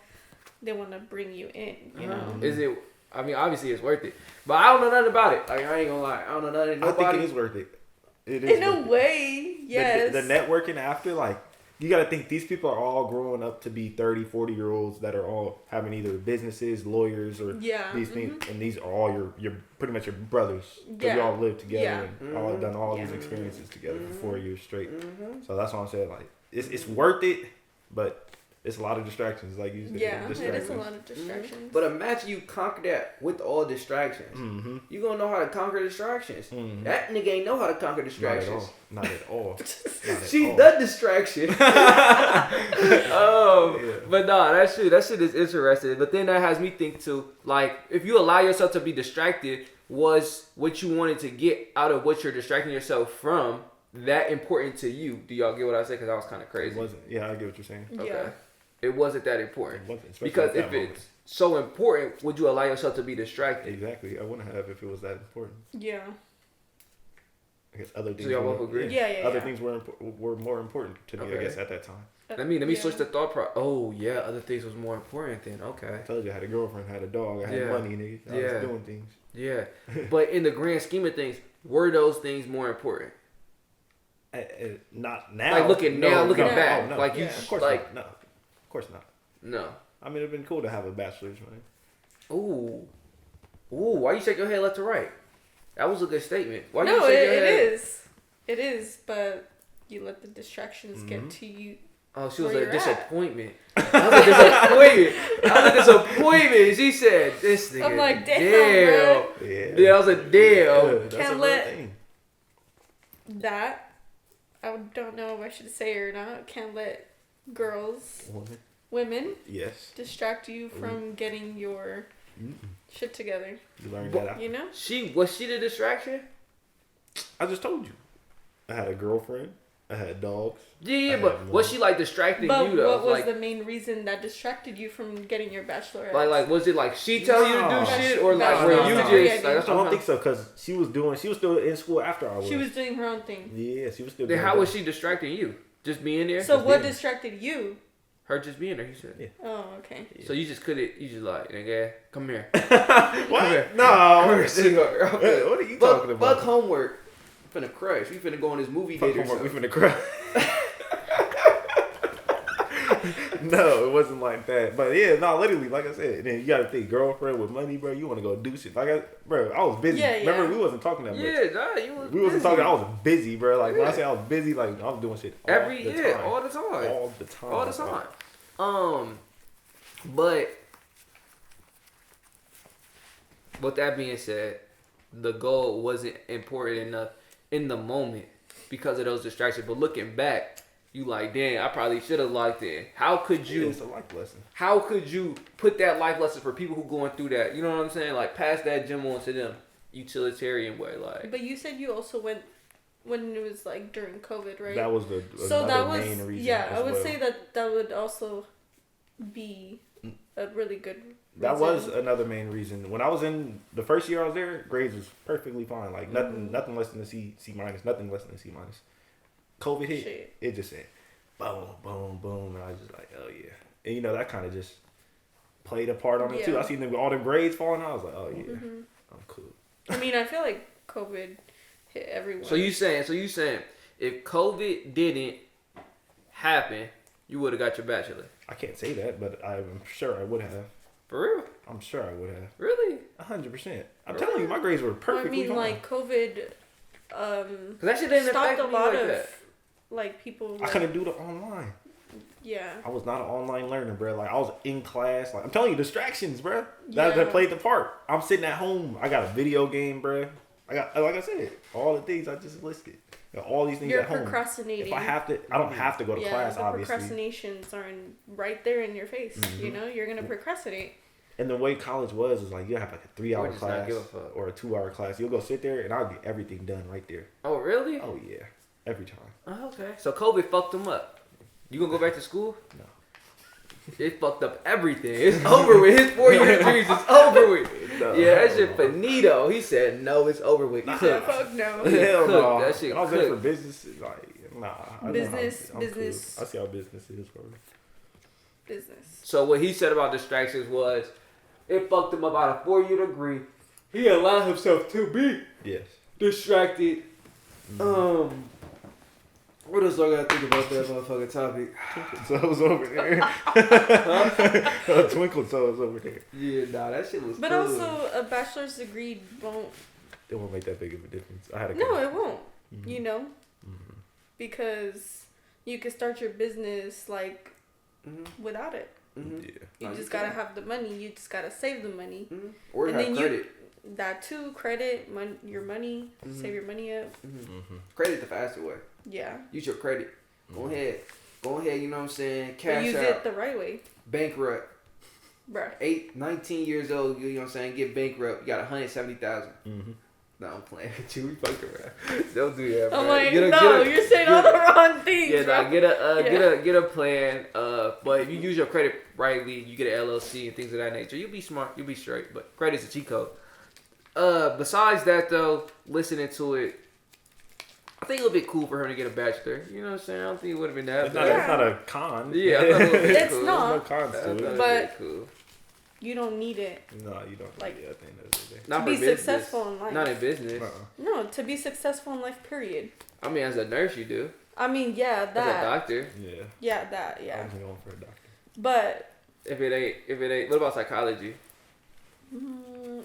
they want to bring you in, you know? Is it? I mean, obviously it's worth it, but I don't know nothing about it. Like I ain't gonna lie, I don't know nothing. I Nobody. think it is worth it. It is In a worth it. way, yes. The networking after, like, you got to think these people are all growing up to be 30, 40-year-olds that are all having either businesses, lawyers, or Yeah, these things. And these are all your pretty much your brothers. Because Yeah. you all live together Yeah. and all done all these Yeah. experiences together for 4 years straight. So that's what I'm saying. Like, it's worth it, but It's a lot of distractions, like you said. Yeah, it is a lot of distractions. But imagine you conquer that with all distractions. Mm-hmm. You gonna know how to conquer distractions. Mm-hmm. That nigga ain't know how to conquer distractions. Not at all. She's the distraction. But nah, that shit is interesting. But then that has me think too, like, if you allow yourself to be distracted, was what you wanted to get out of what you're distracting yourself from that important to you? Do y'all get what I say? Because I was kind of crazy. It wasn't. Yeah, I get what you're saying. Yeah. Okay. It wasn't that important. It wasn't, because if it's so important, would you allow yourself to be distracted? Exactly. I wouldn't have if it was that important. Yeah. I guess other things. So y'all both agree? Yeah. Other things were more important to me, I guess, at that time. Let me switch the thought process. Oh yeah, other things was more important then. Okay. I told you I had a girlfriend, I had a dog, I had money, nigga. I was doing things. Yeah. But in the grand scheme of things, were those things more important? Not now. Like looking back. Oh, no. Like you of course like not. No. Of course not. No. I mean, it'd been cool to have a bachelor's, man. Ooh, why you shake your head left to right? That was a good statement. Why no, you shake your head? It is, but you let the distractions get to you. Oh, she was a disappointment. I was a disappointment. She said, "This nigga." I'm like, damn. Bro. Yeah, I was like, damn. Can't let that. I don't know if I should say it or not. Can't let women, yes, distract you from getting your shit together. You learned that out. You know? Was she the distraction? I just told you. I had a girlfriend. I had dogs. Yeah, but was she like distracting you though? What was the main reason that distracted you from getting your bachelorette? Like was it like she tell you to do shit, or like where you just? Like, I don't think so, because she was still in school after I was. She was doing her own thing. Yeah, she was still. Then how was she distracting you? Just being there. So what distracted you? Her just being there, he said. Yeah. Oh, okay. Yeah. So you just couldn't. You just like, nigga, come here. What? Come here. No. What are you talking about? Fuck homework. We finna crush. We finna go on this movie date or something. We finna crush. No, it wasn't like that. But yeah, no, literally, like I said, then you gotta think, girlfriend with money, bro. You wanna go do shit. Like I was busy. Yeah. Remember, we wasn't talking that much. Yeah, wasn't talking. I was busy, bro. Like when I say I was busy, like I was doing shit all the time. But with that being said, the goal wasn't important enough in the moment because of those distractions. But looking back, you like, damn, I probably should have liked it. How could you? It's a life lesson. How could you put that life lesson for people who going through that? You know what I'm saying? Like pass that gem on to them, utilitarian way. Like. But you said you also went when it was like during COVID, right? That was main reason. Yeah, I would say that would also be a really good reason. That was another main reason. When I was in the first year I was there, grades was perfectly fine. Like nothing less than a C minus, nothing less than a C minus. COVID hit, it just said boom, boom, boom, and I was just like, oh yeah. And you know, that kind of just played a part on it too. I seen all the grades falling out. I was like, oh yeah, I'm cool. I mean, I feel like COVID hit everyone. So you saying if COVID didn't happen, you would have got your bachelor? I can't say that, but I'm sure I would have. For real? I'm sure I would have. Really? 100%. I'm telling you, my grades were perfectly fine. Like COVID, that shit didn't stopped affect a lot like of that. Like people. I couldn't do the online. Yeah. I was not an online learner, bro. Like I was in class. Like I'm telling you, distractions, bro. That played the part. I'm sitting at home. I got a video game, bro. I got, like I said, all the things I just listed. All these things at home. You're procrastinating. If I don't have to go to class, obviously. Procrastinations are right there in your face. Mm-hmm. You know, you're gonna procrastinate. And the way college was like you have like a 3-hour class or a 2-hour class. You'll go sit there and I'll get everything done right there. Oh really? Oh yeah, every time. Oh, okay. So COVID fucked them up. You gonna go back to school? No. It fucked up everything. It's over with. His 4-year degrees is over with. No, yeah, that shit finito. He said no, it's over with. Fuck no. Hell no. That shit I was there for business. Like nah. Business. Cool. I see how business is for me. Business. So what he said about distractions was, it fucked him up out of 4-year degree. He allowed himself to be distracted. Mm-hmm. What else do I gotta think about that motherfucking topic? Twinkle toes over there. Twinkle toes over there. Yeah, nah, that shit was. But also, a bachelor's degree won't. It won't make that big of a difference. No, it won't. Mm-hmm. You know, because you can start your business like without it. Yeah. You just gotta have the money. You just gotta save the money. Or and have then credit. That too, credit, your money, save your money up. Credit the faster way. Yeah. Use your credit. Go ahead, you know what I'm saying? Cash but use out. it the right way. Bankrupt. Bruh. 19 years old, you know what I'm saying? Get bankrupt. You got 170,000. No, I'm playing with you. We fucking around. Don't do that, bro. I'm like, you're saying all the wrong things. Yeah, bro. nah, get a plan. But if you use your credit rightly, you get an LLC and things of that nature. You'll be smart. You'll be straight. But credit's a cheat code. Besides that though, listening to it, I think it would be cool for her to get a bachelor. You know what I'm saying? I don't think it would have been that. It's not a con. Yeah, I thought it would be it's cool. not. No cons to it. But cool. You don't need it. No, you don't. Like, need it at the end of the day. Not to for be business. successful in life. Not in business. No, to be successful in life, period. I mean, as a nurse, you do. I mean, yeah, that. As a doctor. Yeah. Yeah, that, yeah. I'm going for a doctor. But. If it ain't, what about psychology?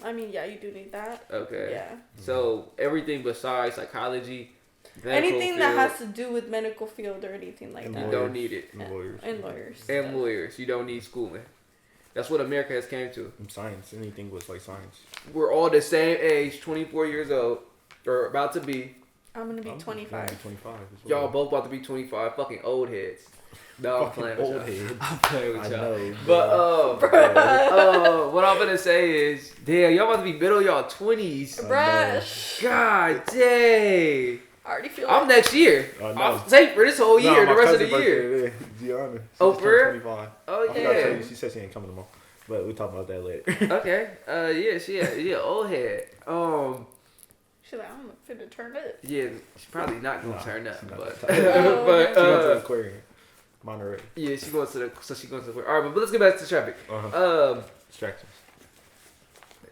I mean, yeah, you do need that. Okay. Yeah. So everything besides psychology, anything that has to do with medical field or anything like that. You don't need it. And lawyers. And lawyers. And lawyers. You don't need schooling. That's what America has came to. Science. Anything was like science. We're all the same age, 24 years old, or about to be. I'm gonna be 25. Be 25 as well. Y'all both about to be 25. Fucking old heads. No, I'm playing with old y'all. heads. I'm playing with I y'all. know, But what I'm gonna say is, damn, y'all about to be middle of y'all 20s. Bruh. God dang. I already feel I'm next year. No. I'm safe for this whole year, the rest of the year. Gianna. Oh, for real? 25. Oh, I forgot to tell yeah. you, she said she ain't coming tomorrow. But we'll talk about that later. Okay. Yeah, she old head. She's like, I'm finna turn up. Yeah, she's probably not gonna turn up, she's not but gonna turn up. but She went to the aquarium. Monterey. yeah, she goes to the. All right, but let's get back to the traffic. Distractions.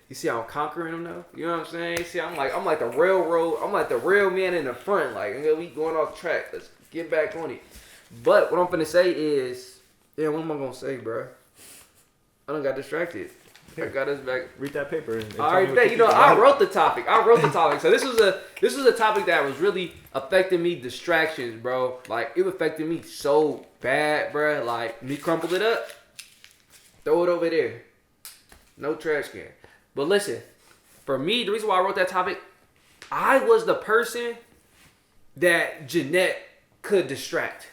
You see how I'm conquering them though? You know what I'm saying? See, I'm like the railroad. I'm like the real man in the front. Like, we going off track. Let's get back on it. But what I'm finna say is, yeah, what am I gonna say, bro? I done got distracted. I got us back. Read that paper. And All right, I wrote the topic. So this was a topic that was really affecting me. Distractions, bro. Like, it affected me so bad, bro. Like, me crumple it up, throw it over there. No trash can. But listen, for me, the reason why I wrote that topic, I was the person that Jeanette could distract.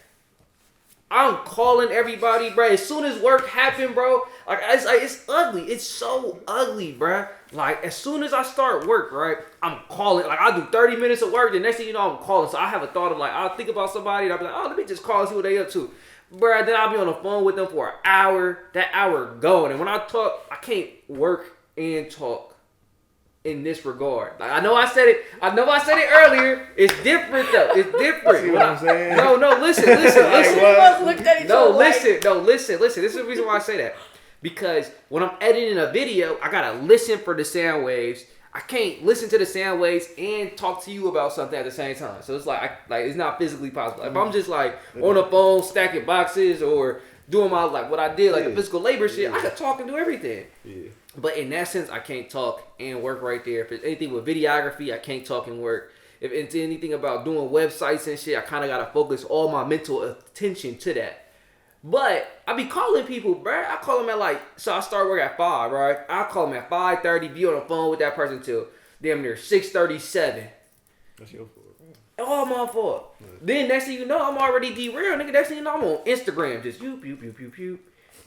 I'm calling everybody, bro. As soon as work happened, bro, it's ugly. It's so ugly, bro. Like, as soon as I start work, right, I'm calling. Like, I'll do 30 minutes of work. The next thing you know, I'm calling. So I have a thought of, like, I'll think about somebody, and I'll be like, oh, let me just call and see what they up to. Bro, then I'll be on the phone with them for an hour. That hour going. And when I talk, I can't work and talk in this regard. Like, I know I said it earlier. It's different though. It's different. See what I'm saying? No, listen. We both looked at each other Listen. This is the reason why I say that. Because when I'm editing a video, I gotta listen for the sound waves. I can't listen to the sound waves and talk to you about something at the same time. So it's like it's not physically possible. If I'm just like on the phone stacking boxes or doing my what I did, the physical labor shit, I could talk and do everything. Yeah. But in that sense, I can't talk and work right there. If it's anything with videography, I can't talk and work. If it's anything about doing websites and shit, I kind of got to focus all my mental attention to that. But I be calling people, bro. I call them at so I start work at 5, right? I call them at 5:30, be on the phone with that person till damn near 6:37. That's your fault. All my fault. Yeah. Then next thing you know, I'm already derailed, nigga. Next thing you know, I'm on Instagram, just pew.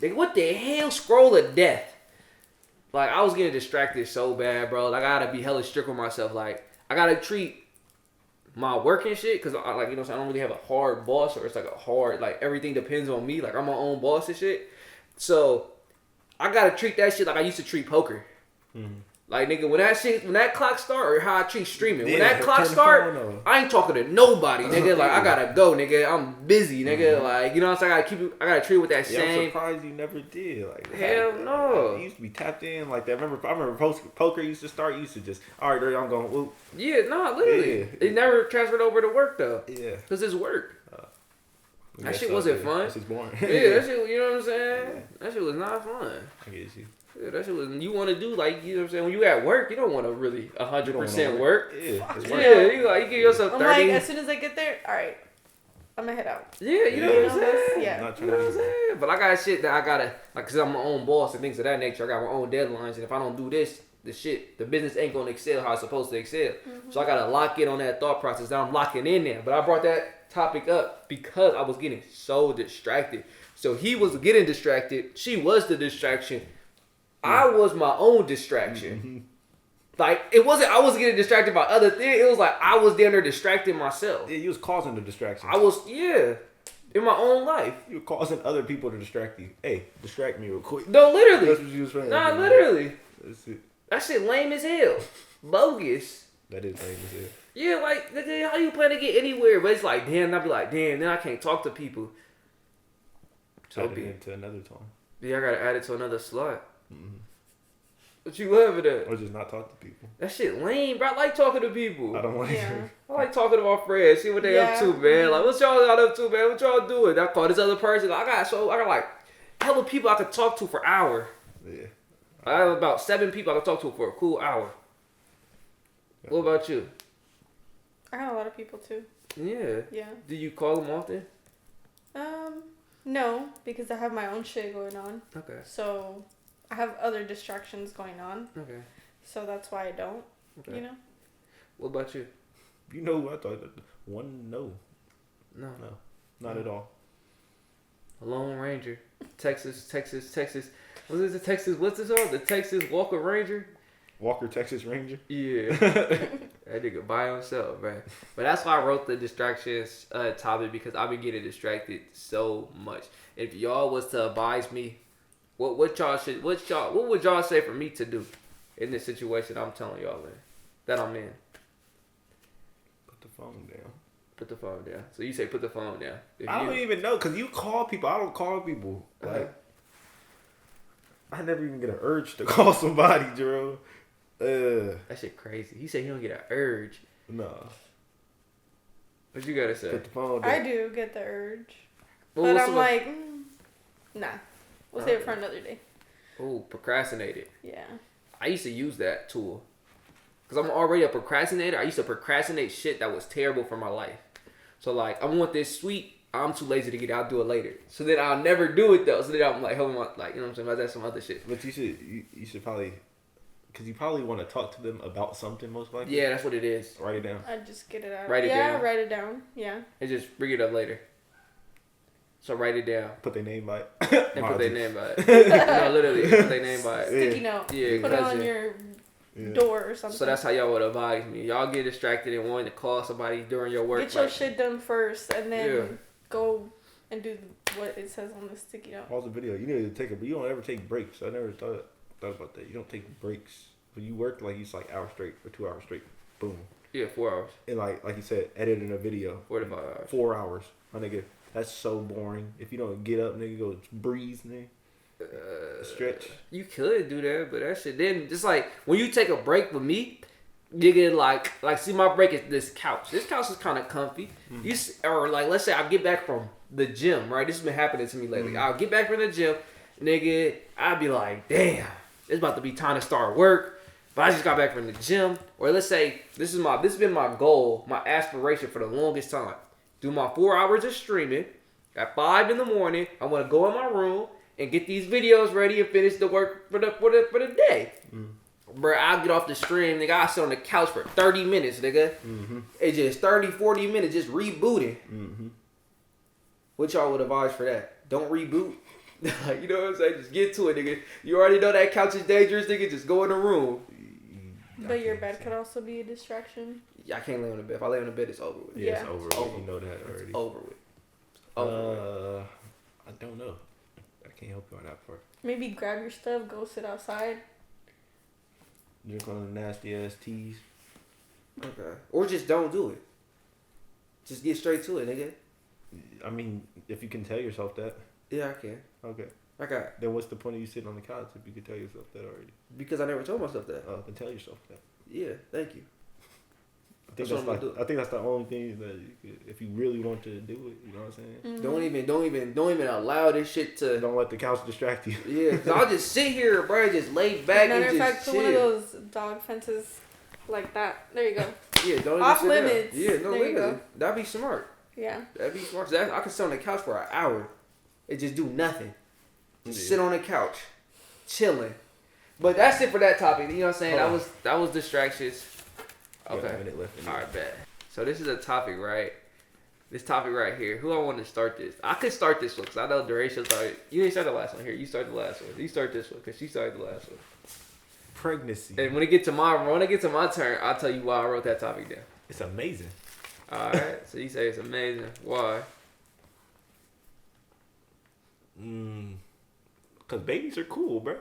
Nigga, what the hell? Scroll of death. Like, I was getting distracted so bad, bro. Like, I gotta be hella strict with myself. Like, I gotta treat my work and shit, because, I don't really have a hard boss, or it's like a hard, everything depends on me. Like, I'm my own boss and shit. So, I gotta treat that shit like I used to treat poker. Mm-hmm. Like, nigga, when that clock start, or how I treat streaming, when that clock start, I ain't talking to nobody, nigga. Like, I gotta go, nigga. I'm busy, nigga. Like, you know what I'm saying? I gotta treat it with that same. I'm surprised you never did. Like, hell no. You used to be tapped in like that. I remember poker used to start. You used to just, all right, there I'm going. Whoop. Yeah, no, literally. Yeah. It never transferred over to work though. Yeah. Because it's work. That shit sucks, wasn't fun. That's just boring. Yeah, that shit. You know what I'm saying? Yeah. That shit was not fun. I get you. Yeah, that shit was. You want to do you know what I'm saying? When you at work, you don't want to really 100% work. Yeah, Yeah, you give yourself 30. I'm like, as soon as I get there, all right. I'm gonna head out. Yeah, you know what I'm saying? Yeah. Not You know what I'm saying? But I got shit that I gotta, like, cause I'm my own boss and things of that nature. I got my own deadlines, and if I don't do this, the business ain't gonna excel how it's supposed to excel. So I gotta lock in on that thought process. Now I'm locking in there. But I brought that topic up because I was getting so distracted. So he was getting distracted. She was the distraction. I was my own distraction. Like, it wasn't, I wasn't getting distracted by other things. It was like, I was down there distracting myself. Yeah, you was causing the distraction. In my own life. You were causing other people to distract you. Hey, distract me real quick. No, literally. That's what you was saying. Nah, literally. That's it. That shit lame as hell. Bogus. That is lame as hell. Yeah, like, nigga, how you plan to get anywhere? But it's like, damn, I'll be like, damn, then I can't talk to people. So Add it into another time. Yeah, I gotta add it to another slot. What you laughing at? Or just not talk to people. That shit lame, bro. I like talking to people. I don't like Yeah. I like talking to my friends, see what they up to, man. Like, what y'all up to, man? What y'all doing? I call this other person. I got like hella people I could talk to for an hour. Yeah. I have about 7 people I could talk to for a cool hour. Yeah. What about you? I have a lot of people too. Yeah. Yeah. Do you call them often? No, because I have my own shit going on. Okay. So I have other distractions going on. Okay. So that's why I don't. Okay. You know? What about you? You know who I thought? One, no. No. No. Not at all. A Lone Ranger. Texas. What is the Texas? What's this called? The Texas Walker Ranger? Walker, Texas Ranger? Yeah. That nigga by himself, man. But that's why I wrote the distractions topic, because I've been getting distracted so much. If y'all was to advise me, what would y'all say for me to do in this situation I'm telling y'all in, that I'm in? Put the phone down. Put the phone down. So you say put the phone down. I don't even know, because you call people. I don't call people. Like, I never even get an urge to call somebody, Jerome. That shit crazy. He said he don't get an urge. No. What you gotta say? Put the phone down. I do get the urge. Well, but I'm like, nah. We'll save it for another day. Oh, procrastinated. Yeah. I used to use that tool. Because I'm already a procrastinator. I used to procrastinate shit that was terrible for my life. So, like, I want this sweet. I'm too lazy to get it. I'll do it later. So then I'll never do it, though. So then I'm like, hold on, like, you know what I'm saying? That's some other shit. But you should probably, because you probably want to talk to them about something, most likely. Yeah, that's what it is. Write it down. I just get it out. Write it down. Yeah, write it down. Yeah. And just bring it up later. So write it down. Put their name by it. And put their name by it. No, literally, put their name by it. Sticky note. Yeah, Put it on your door or something. So that's how y'all would advise me. Y'all get distracted and wanting to call somebody during your work. Get your shit done first, and then Yeah. go and do what it says on the sticky note. Pause the video. You need to take you don't ever take breaks. I never thought about that. You don't take breaks. When you work, like, you like hours straight or 2 hours straight. Boom. Yeah, 4 hours. And like you said, editing a video. 4 to 5 hours. 4 hours. My nigga, that's so boring. If you don't get up, nigga, go breathe, nigga. Stretch. You could do that, but that shit then just like when you take a break with me, you get like see my break is this couch. This couch is kind of comfy. Or like let's say I get back from the gym, right? This has been happening to me lately. I'll get back from the gym, nigga. I'll be like, damn, it's about to be time to start work. But I just got back from the gym. Or let's say this has been my goal, my aspiration for the longest time. Do my 4 hours of streaming at 5 in the morning. I want to go in my room and get these videos ready and finish the work for the day. Bro, I'll get off the stream, nigga. I'll sit on the couch for 30 minutes, nigga. It's just 30, 40 minutes just rebooting. What y'all would advise for that? Don't reboot. You know what I'm saying? Just get to it, nigga. You already know that couch is dangerous, nigga. Just go in the room. But your bed could also be a distraction. I can't lay on the bed. If I lay on the bed, it's over with. Yeah, it's Yeah. over. You know that already. It's over with. Over with. I don't know. I can't help you on that part. Maybe grab your stuff, go sit outside. Drink one of the nasty ass teas. Okay. Or just don't do it. Just get straight to it, nigga. I mean, if you can tell yourself that. Yeah, I can. Okay. I got. Then what's the point of you sitting on the couch if you can tell yourself that already? Because I never told myself that. Oh, then tell yourself that. Yeah, thank you. I think That's what I'm gonna do. I think that's the only thing that if you really want to do it, you know what I'm saying? Don't even allow this shit to. Don't let the couch distract you. Yeah, cause I'll just sit here, bro, just lay back Matter and of just fact, chill. put one of those dog fences like that. There you go. Yeah, don't even Off sit down. limits. Yeah, no, There you literally. go. That'd be smart. Yeah. That'd be smart. I could sit on the couch for an hour and just do nothing. Just sit on the couch, chilling. But that's it for that topic. You know what I'm saying? That was distractions. Okay. A minute left. All right, bet. So this is a topic, right? This topic right here. Who I want to start this? I could start this one because I know Duratio started. You didn't start the last one here. You start the last one. You start this one because she started the last one. Pregnancy. And when it get to my turn, I'll tell you why I wrote that topic down. It's amazing. All right. So you say it's amazing. Why? Cause babies are cool, bro.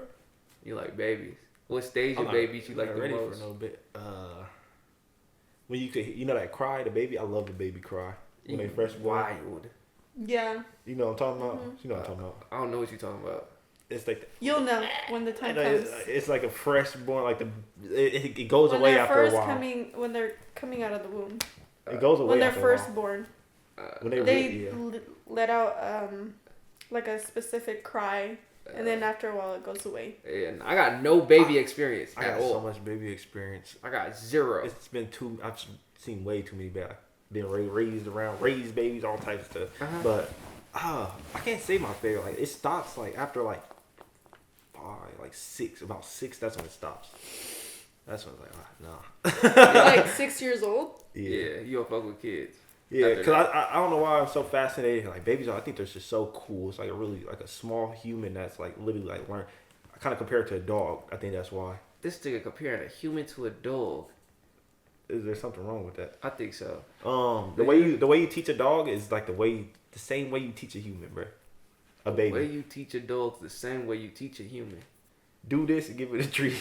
You like babies? What stage of babies you like the ready most? for a little bit. When you know that cry, the baby. I love the baby cry when they fresh born. Wild. Yeah. You know what I'm talking about? You know what I'm talking about? I don't know what you're talking about. It's like you'll know when the time comes. It's like a fresh born, like it goes away after a while. When they're coming out of the womb. It goes away when they're after first a while. born. When they let out like a specific cry, and then after a while it goes away. And I got no baby experience I got so much baby experience. I got zero. It's been I've seen way too many babies. Been raised babies, all types of stuff. But I can't say my favorite. Like it stops like after like 5, like 6, about 6. That's when it stops. That's when it's like nah. You're like 6 years old. Yeah, you don't fuck with kids. Yeah, because I don't know why I'm so fascinated. Like babies, I think they're just so cool. It's like a small human that's like literally like learn. I kind of compare it to a dog. I think that's why. This nigga comparing a human to a dog. Is there something wrong with that? I think so. The way you teach a dog is like the same way you teach a human, bro. A baby. The way you teach a dog is the same way you teach a human. Do this and give it a treat.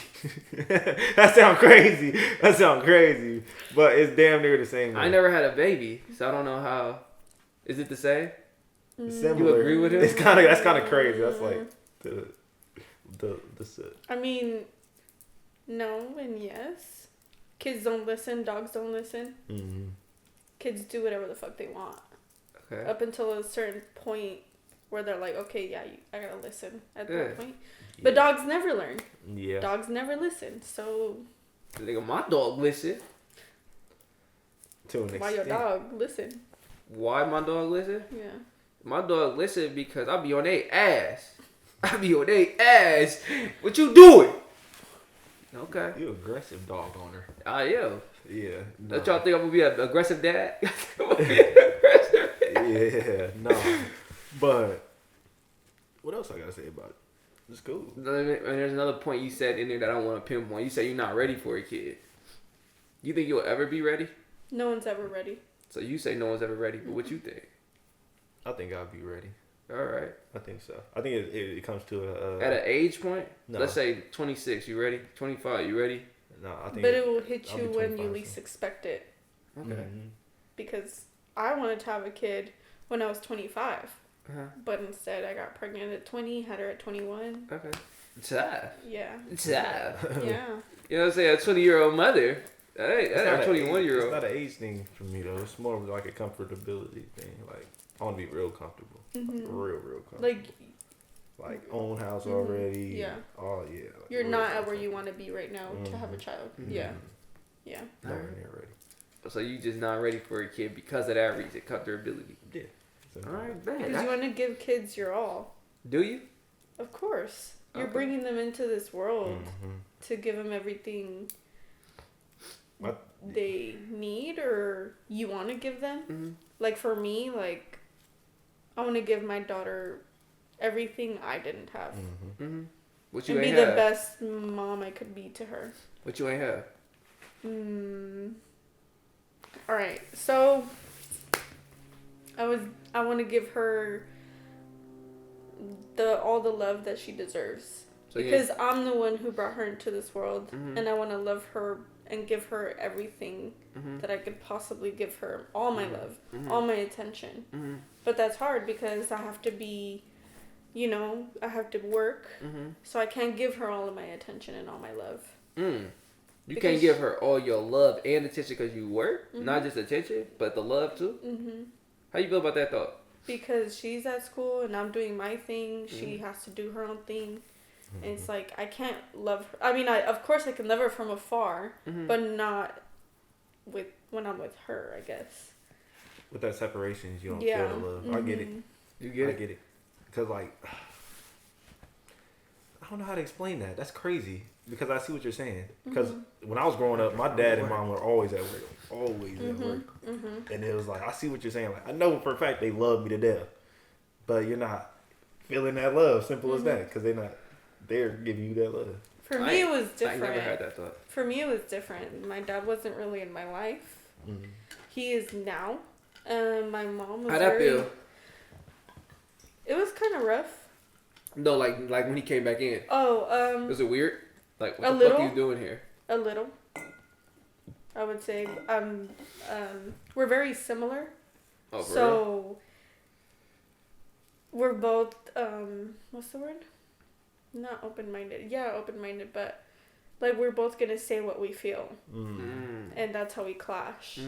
That sounds crazy. But it's damn near the same way. I never had a baby, so I don't know how. Is it the same? Similar. You agree with him? That's kind of crazy. That's like the I mean, no and yes. Kids don't listen. Dogs don't listen. Mm-hmm. Kids do whatever the fuck they want. Okay. Up until a certain point where they're like, okay, yeah, I gotta listen at that point. Yeah. But dogs never learn. Yeah. Dogs never listen. So Nigga, my dog listen. To an why your extent. dog listen? Why my dog listen? Yeah. My dog listen because I be on their ass. What you doing? Okay. You aggressive dog owner. I am. Yeah. Don't y'all think I'm gonna be an aggressive dad? Yeah. No. But what else I gotta say about it? It's cool. And there's another point you said in there that I want to pinpoint. You said you're not ready for a kid. You think you'll ever be ready? No one's ever ready. So you say no one's ever ready, but what you think? I think I'll be ready. All right. I think so. I think it comes to at an age point. No. Let's say 26. You ready? 25. You ready? No, I think. But it will hit I'll you be when you 25, least expect it. Okay. Mm-hmm. Because I wanted to have a kid when I was 25. But instead I got pregnant at 20, had her at 21. Okay. Tough. Yeah. Tough. Yeah. You know what I'm saying? A 20-year-old mother. That ain't a 21-year-old. It's not an age thing for me though. It's more of like a comfortability thing. Like I want to be real comfortable. Mm-hmm. Like, real comfortable. Like own house already. Yeah. Oh yeah. Like You're not at where you want to be right now to have a child. Mm-hmm. Yeah. Yeah. Nowhere near ready. So you just not ready for a kid because of that reason, comfortability. Yeah. So, All right, man. Because you want to give kids your all. Do you? Of course. You're Okay. bringing them into this world Mm-hmm. to give them everything What? they need or you want to give them. Mm-hmm. Like for me, like I want to give my daughter everything I didn't have. Mm-hmm. Mm-hmm. What you And be ain't the have? best mom I could be to her. What you ain't have? All right. So I want to give her all the love that she deserves. So because I'm the one who brought her into this world, Mhm. and I want to love her and give her everything Mhm. that I could possibly give her. All my love, Mhm. all my attention. Mm-hmm. But that's hard because I have to be, I have to work. Mm-hmm. So I can't give her all of my attention and all my love. You Because can't give her all your love and attention because you work, Mhm. not just attention, but the love too. Mm-hmm. How you feel about that thought? Because she's at school and I'm doing my thing. She Mm-hmm. has to do her own thing. And it's like, I can't love her. I mean, of course I can love her from afar, Mhm. but not when I'm with her, I guess. with that separation, you don't Yeah. feel the love. I get it. You get I it? get it. Because, like, I don't know how to explain that. That's crazy. Because I see what you're saying. Because when I was growing up, my dad and mom were always at work. Always at work. And it was like, I see what you're saying. Like, I know for a fact they love me to death. But you're not feeling that love. Simple as that. Because they're not there giving you that love. For me, it was I different. never had that thought. For me, it was different. My dad wasn't really in my life. He is now. My mom was How'd that feel? It was kind of rough. No, like when he came back in. Oh, Was it weird? Like, what a the little. fuck are you doing here? A little. I would say. We're very similar. Oh, for real? So we're both what's the word? Not open-minded. Yeah, open-minded, but like we're both gonna say what we feel, and that's how we clash.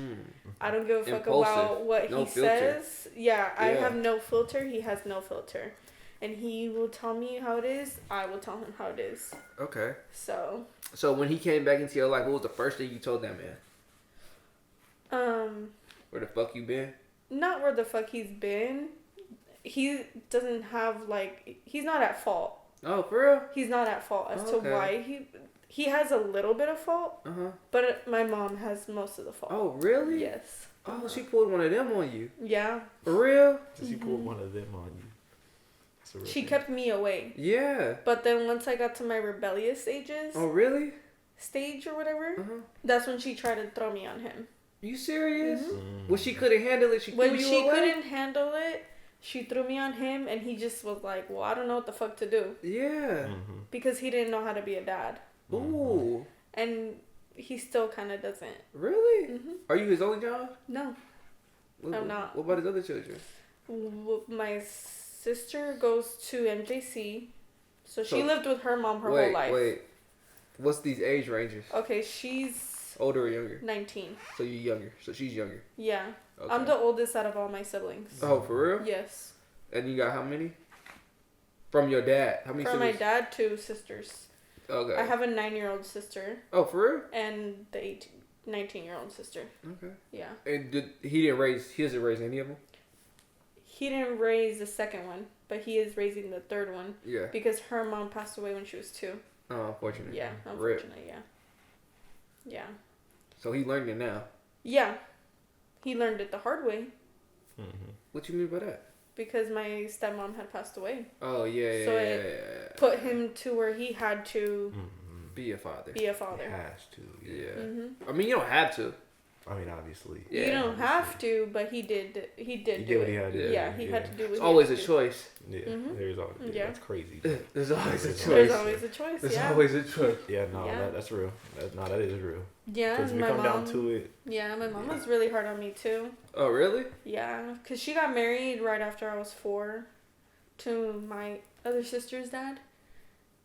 I don't give a fuck Impulsive. about what No he filter. says. Yeah, I have no filter. He has no filter, and he will tell me how it is. I will tell him how it is. Okay. So. So when he came back into your life, what was the first thing you told that man? Where the fuck you been? Not where the fuck he's been. He doesn't have like he's not at fault. Oh, for real? He's not at fault as to why he has a little bit of fault. But my mom has most of the fault. Oh, really? Yes. Oh, she pulled one of them on you. Yeah. For real? So she pulled one of them on you. She kept me away. Yeah. But then once I got to my rebellious stages. Oh, really? Stage or whatever. That's when she tried to throw me on him. You serious? When she couldn't handle it, she threw when you she away? couldn't handle it, she threw me on him, and he just was like, "Well, I don't know what the fuck to do." Yeah. Because he didn't know how to be a dad. Ooh. And he still kind of doesn't. Really? Are you his only child? No. I'm not. What about his other children? My sister goes to MJC, so she lived with her mom her whole life. Wait. What's these age ranges? Okay, she's older or younger? 19. So you're younger. So she's younger. Yeah. Okay. I'm the oldest out of all my siblings. Oh, for real? Yes. And you got how many? From your dad? How many From siblings? my dad, 2 sisters. Okay. I have a 9-year-old sister. Oh, for real? And the 19-year-old sister. Okay. Yeah. And he doesn't raise any of them? He didn't raise the second one, but he is raising the third one. Yeah. Because her mom passed away when she was 2. Oh, unfortunately. Yeah, unfortunately, yeah. Yeah. So he learned it now? Yeah. He learned it the hard way. What you mean by that? Because my stepmom had passed away. Oh, yeah. So it put him to where he had to be a father. He has to. Yeah. I mean, you don't have to. I mean, obviously. Yeah, you don't have to, but he did. He did do what it. He had to do. Yeah, he had to do what It's he always had a to choice. Yeah, there's always. Yeah, that's crazy. There's always a choice. There's always a choice. There's always a choice. Yeah, no, that's real. That is real. Yeah, because we my come mom. down to it. Yeah, my mom was really hard on me too. Oh, really? Yeah, because she got married right after I was 4 to my other sister's dad.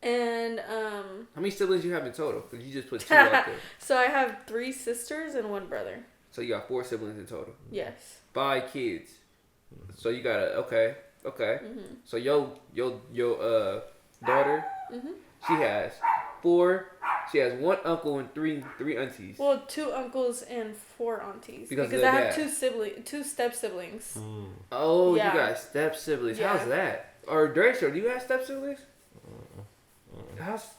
And how many siblings you have in total? Because you just put 2 out there. So I have 3 sisters and 1 brother. So you got 4 siblings in total. Yes. 5 kids. So you got okay. So your daughter, she has 4. She has 1 uncle and 3 aunties. Well, 2 uncles and 4 aunties. Because I have 2 step siblings. Oh, yeah. You got step siblings. Yeah. How's that? Or Draco, do you have step siblings?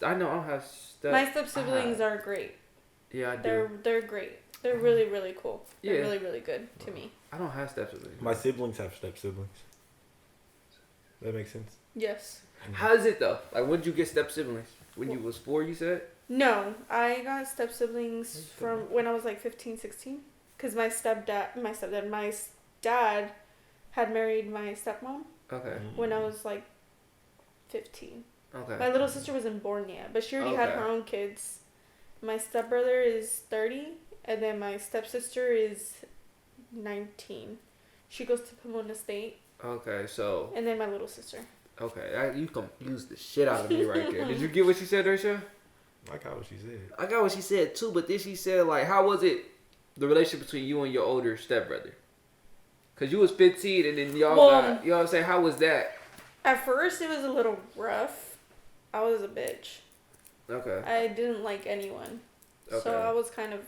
I know I don't have step. My step siblings are great. Yeah, I do. They're great. They're really, really cool. They're Yeah. really, really good to me. I don't have step siblings. My siblings have step siblings. That makes sense. Yes. How is it though? Like, when did you get step siblings? When you was 4, you said? No, I got step siblings from when I was like 15, 16. Because my dad had married my stepmom. Okay. When I was like 15. Okay. My little sister wasn't born yet, but she already had her own kids. My stepbrother is 30, and then my stepsister is 19. She goes to Pomona State. Okay, so. And then my little sister. Okay, you confused the shit out of me right there. Did you get what she said, Draco? I got what she said. I got what she said too, but then she said, like, how was it, the relationship between you and your older stepbrother? Because you was 15 and then y'all got, you know what I'm saying? How was that? At first, it was a little rough. I was a bitch. Okay. I didn't like anyone. Okay. So I was kind of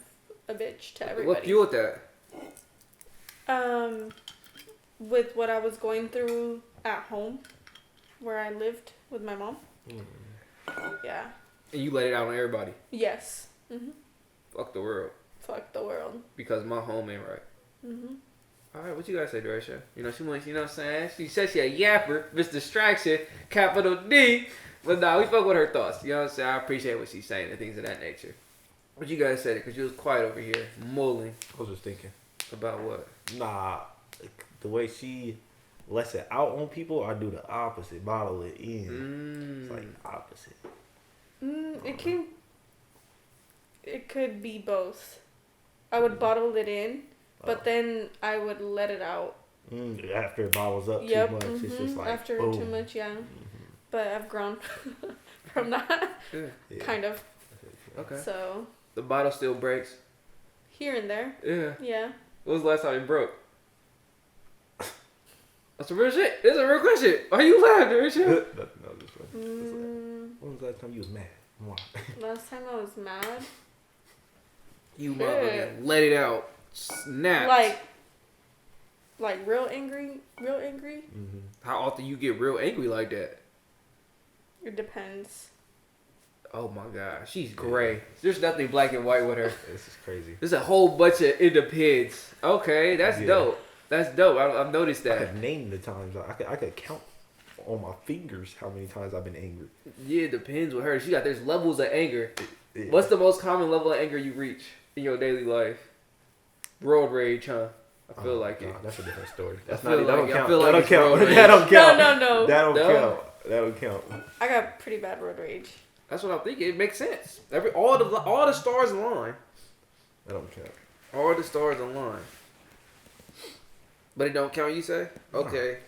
a bitch to everybody. What fueled that? With what I was going through at home, where I lived with my mom. Yeah. And you let it out on everybody. Yes. Fuck the world. Fuck the world. Because my home ain't right. All right, what you gotta say, Dorisha? You know, she wants, you know what I'm saying? She said she a yapper, Miss Distraction, capital D. But nah, we fuck with her thoughts. You know what I'm saying? I appreciate what she's saying and things of that nature. What you guys said it, because you was quiet over here, mulling. I was just thinking. About what? Nah, the way she lets it out on people, I do the opposite. Bottle it in. It's like opposite. It could be both. I would bottle it in, but then I would let it out. After it bottles up too much, it's just like after boom. too much, yeah. But I've grown from that, kind of. Okay. So the bottle still breaks. Here and there. Yeah. Yeah. When was the last time it broke? That's a real shit. That's a real question. Why you laughing, Richard? No, just when was the last time you was mad? Why? Last time I was mad. You motherfucker, let it out. Snap. Like real angry. How often you get real angry like that? It depends. Oh my god, she's gray. There's nothing black and white with her. This is crazy. There's a whole bunch of it depends. Okay, that's dope. That's dope. I've noticed that. I could name the times. I could count on my fingers how many times I've been angry. Yeah, it depends with her. There's levels of anger. Yeah. What's the most common level of anger you reach in your daily life? Road rage, huh? I feel like it. That's a different story. I That feel don't like count. it's That don't count. road rage. That don't count. No. That don't count. That don't count. I got pretty bad road rage. That's what I'm thinking. It makes sense. All the stars align. That don't count. All the stars align. But it don't count, you say? Okay.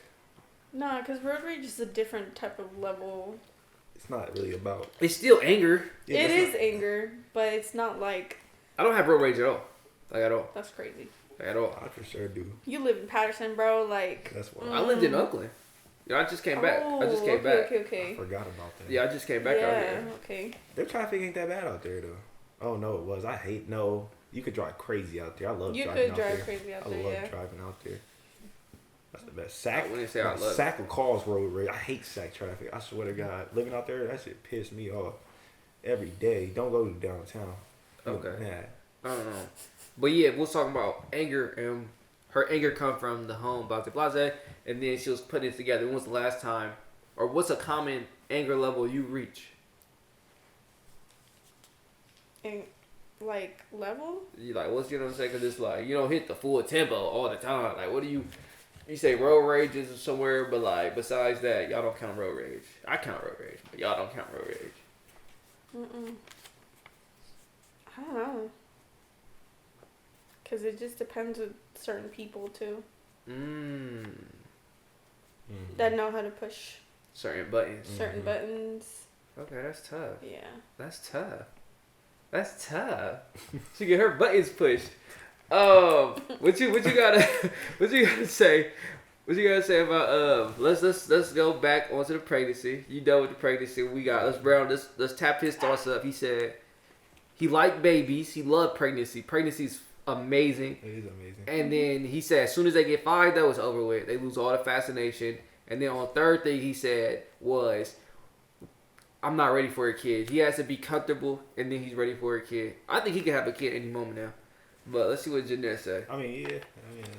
Nah, because road rage is a different type of level. It's not really about. It's still anger. Yeah, it is anger, but it's not like. I don't have road rage at all. Like at all. That's crazy. Like, at all. I for sure do. You live in Patterson, bro. Like. That's why. I lived in Oakland. I just came back. Okay. I forgot about that. Yeah, I just came back out here. Okay. Their traffic ain't that bad out there though. Oh no, it was. No, you could drive crazy out there. I love driving out there. You could drive crazy out there. I love driving out there. That's the best. I wouldn't say I love Sac will cause road rage. I hate Sac traffic. I swear to God, living out there, that shit pissed me off every day. Don't go to downtown. Okay. Nah. I don't know. But yeah, we'll talk about anger, and her anger come from the home, Blase, and then she was putting it together. When was the last time, or what's a common anger level you reach? Like level? You like, what's, you know what I'm saying? Because it's like, you don't hit the full tempo all the time. Like, what do you say road rage is somewhere, but like, besides that, y'all don't count road rage. I count road rage, but y'all don't count road rage. I don't know. Because it just depends with certain people, too. That know how to push. Certain buttons. Certain buttons. Okay, that's tough. Yeah. That's tough. She get her buttons pushed. What you gotta say? What you gotta say about let's go back onto the pregnancy. You done with the pregnancy? Let's tap his thoughts up. He said he liked babies. He loved pregnancy. Pregnancy's amazing. It is amazing. And then he said as soon as they get 5, that was over with. They lose all the fascination. And then on the third thing he said was, I'm not ready for a kid. He has to be comfortable, and then he's ready for a kid. I think he can have a kid any moment now. But let's see what Jeanette say. I mean, yeah.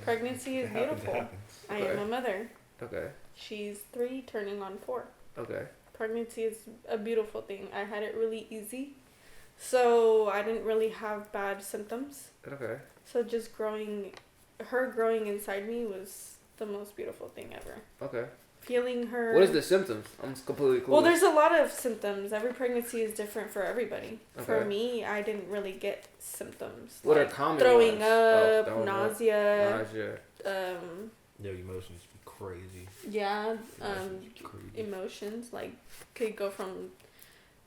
Pregnancy is beautiful. I am a mother. Okay. She's 3, turning on 4. Okay. Pregnancy is a beautiful thing. I had it really easy. So I didn't really have bad symptoms. Okay. So just growing inside me was the most beautiful thing ever. Okay. Feeling her. What is the symptoms? I'm completely clueless. Well, there's a lot of symptoms. Every pregnancy is different for everybody. Okay. For me, I didn't really get symptoms. What like are common throwing ones? up, nausea. Your emotions be crazy. Yeah. Crazy. Emotions like could go from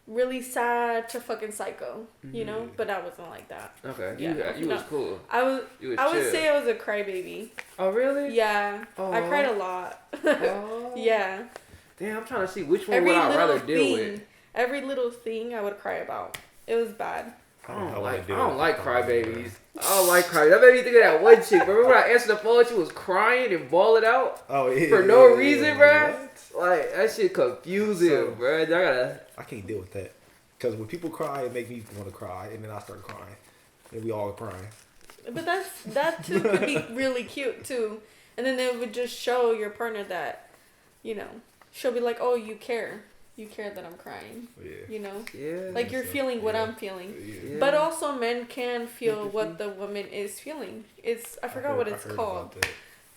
really sad to fucking psycho, you know, but I wasn't like that. Okay, yeah, you was cool. I would chill. say I was a crybaby. Oh really? Yeah, Aww. I cried a lot. Yeah. Damn, I'm trying to see which one would I rather deal with. Every little thing I would cry about. It was bad. I don't like crybabies. I don't like crybabies. That made me think of that one chick. Remember when I answered the phone, she was crying and bawling out for no reason, bro. Like that shit confusing, bro. I can't deal with that because when people cry, it makes me want to cry, and then I start crying, and we all crying. But that too could be really cute too, and then it would just show your partner that, you know, she'll be like, oh, you care that I'm crying. Yeah. You know? Yeah. Like you're feeling what I'm feeling. Yeah. But also men can feel what the woman is feeling. I forgot what it's called.